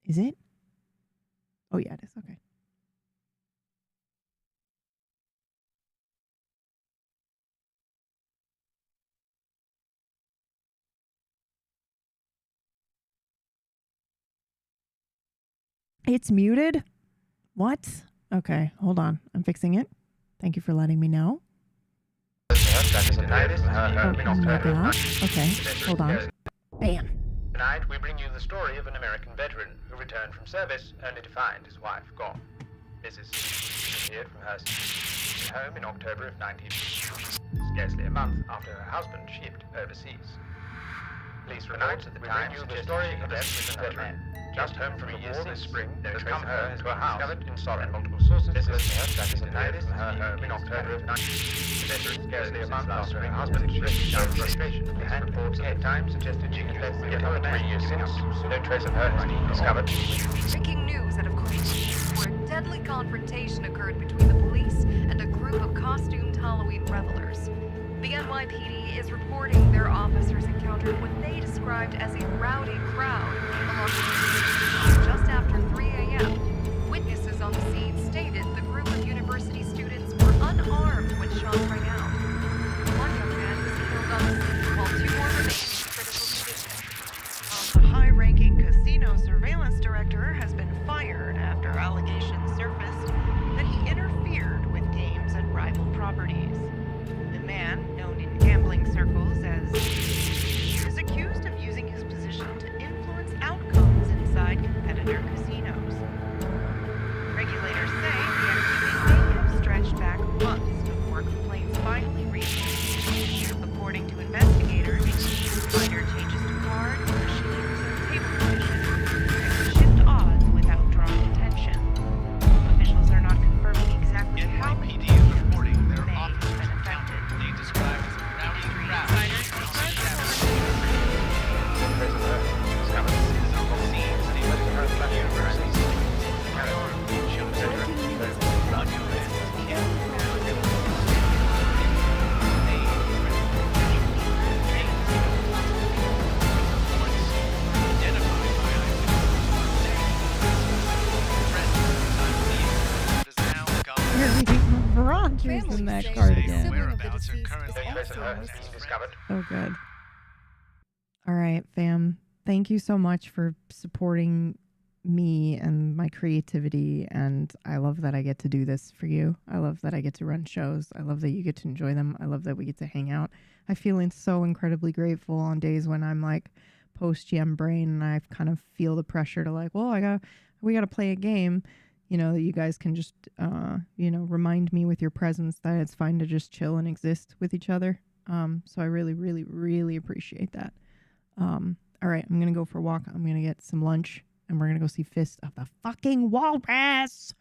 Is it? Oh, yeah, it is. Okay. It's muted? What? Okay, hold on. I'm fixing it. Thank you for letting me know. Oh my God. Okay, hold on. Bam. Tonight we bring you the story of an American veteran who returned from service only to find his wife gone. Mrs. disappeared from her home in October of 19... scarcely a month after her husband shipped overseas. Police reports at the time the story of a veteran just home from a war this spring has come home to a house in Sorrent. Multiple sources this is from her home in October of 19... scarcely a month after her husband shipped frustration. And reports at the time suggested she had left the ghetto 3 years since. No trace of her has been discovered. Breaking news out of Queens, where a deadly confrontation occurred between the police and a group of costumed Halloween revelers. The NYPD is reporting their officers encountered what they described as a rowdy crowd along the just after 3 a.m. Witnesses on the scene stated the group of university students were unarmed when shots rang out. One young man was killed on the scene, while 2 more remain in critical condition. A high-ranking casino surveillance director has been fired after allegations surfaced that he interfered with games at rival properties. The man, known in gambling circles as, is accused of using his position to influence outcomes inside competitor casinos. Regulators say the activity may have stretched back months before complaints finally reached him. According to investigators, minor changes to cards, machines, and table position can shift odds without drawing attention. Officials are not confirming exactly how many NYPD is reporting their may have officers been encountered affected. what they describe as a rowdy crowd. Rogers in that card again. Whereabouts are currently discovered. So good. All right, fam. Thank you so much for supporting me and my creativity, and I love that I get to do this for you. I love that I get to run shows. I love that you get to enjoy them. I love that we get to hang out. I feel so incredibly grateful on days when I'm like post GM brain and I kind of feel the pressure to like, well, we got to play a game, you know, that you guys can just you know, remind me with your presence that it's fine to just chill and exist with each other. So I really, really, really appreciate that. All right, I'm going to go for a walk. I'm going to get some lunch and we're going to go see Fist of the fucking Walrus.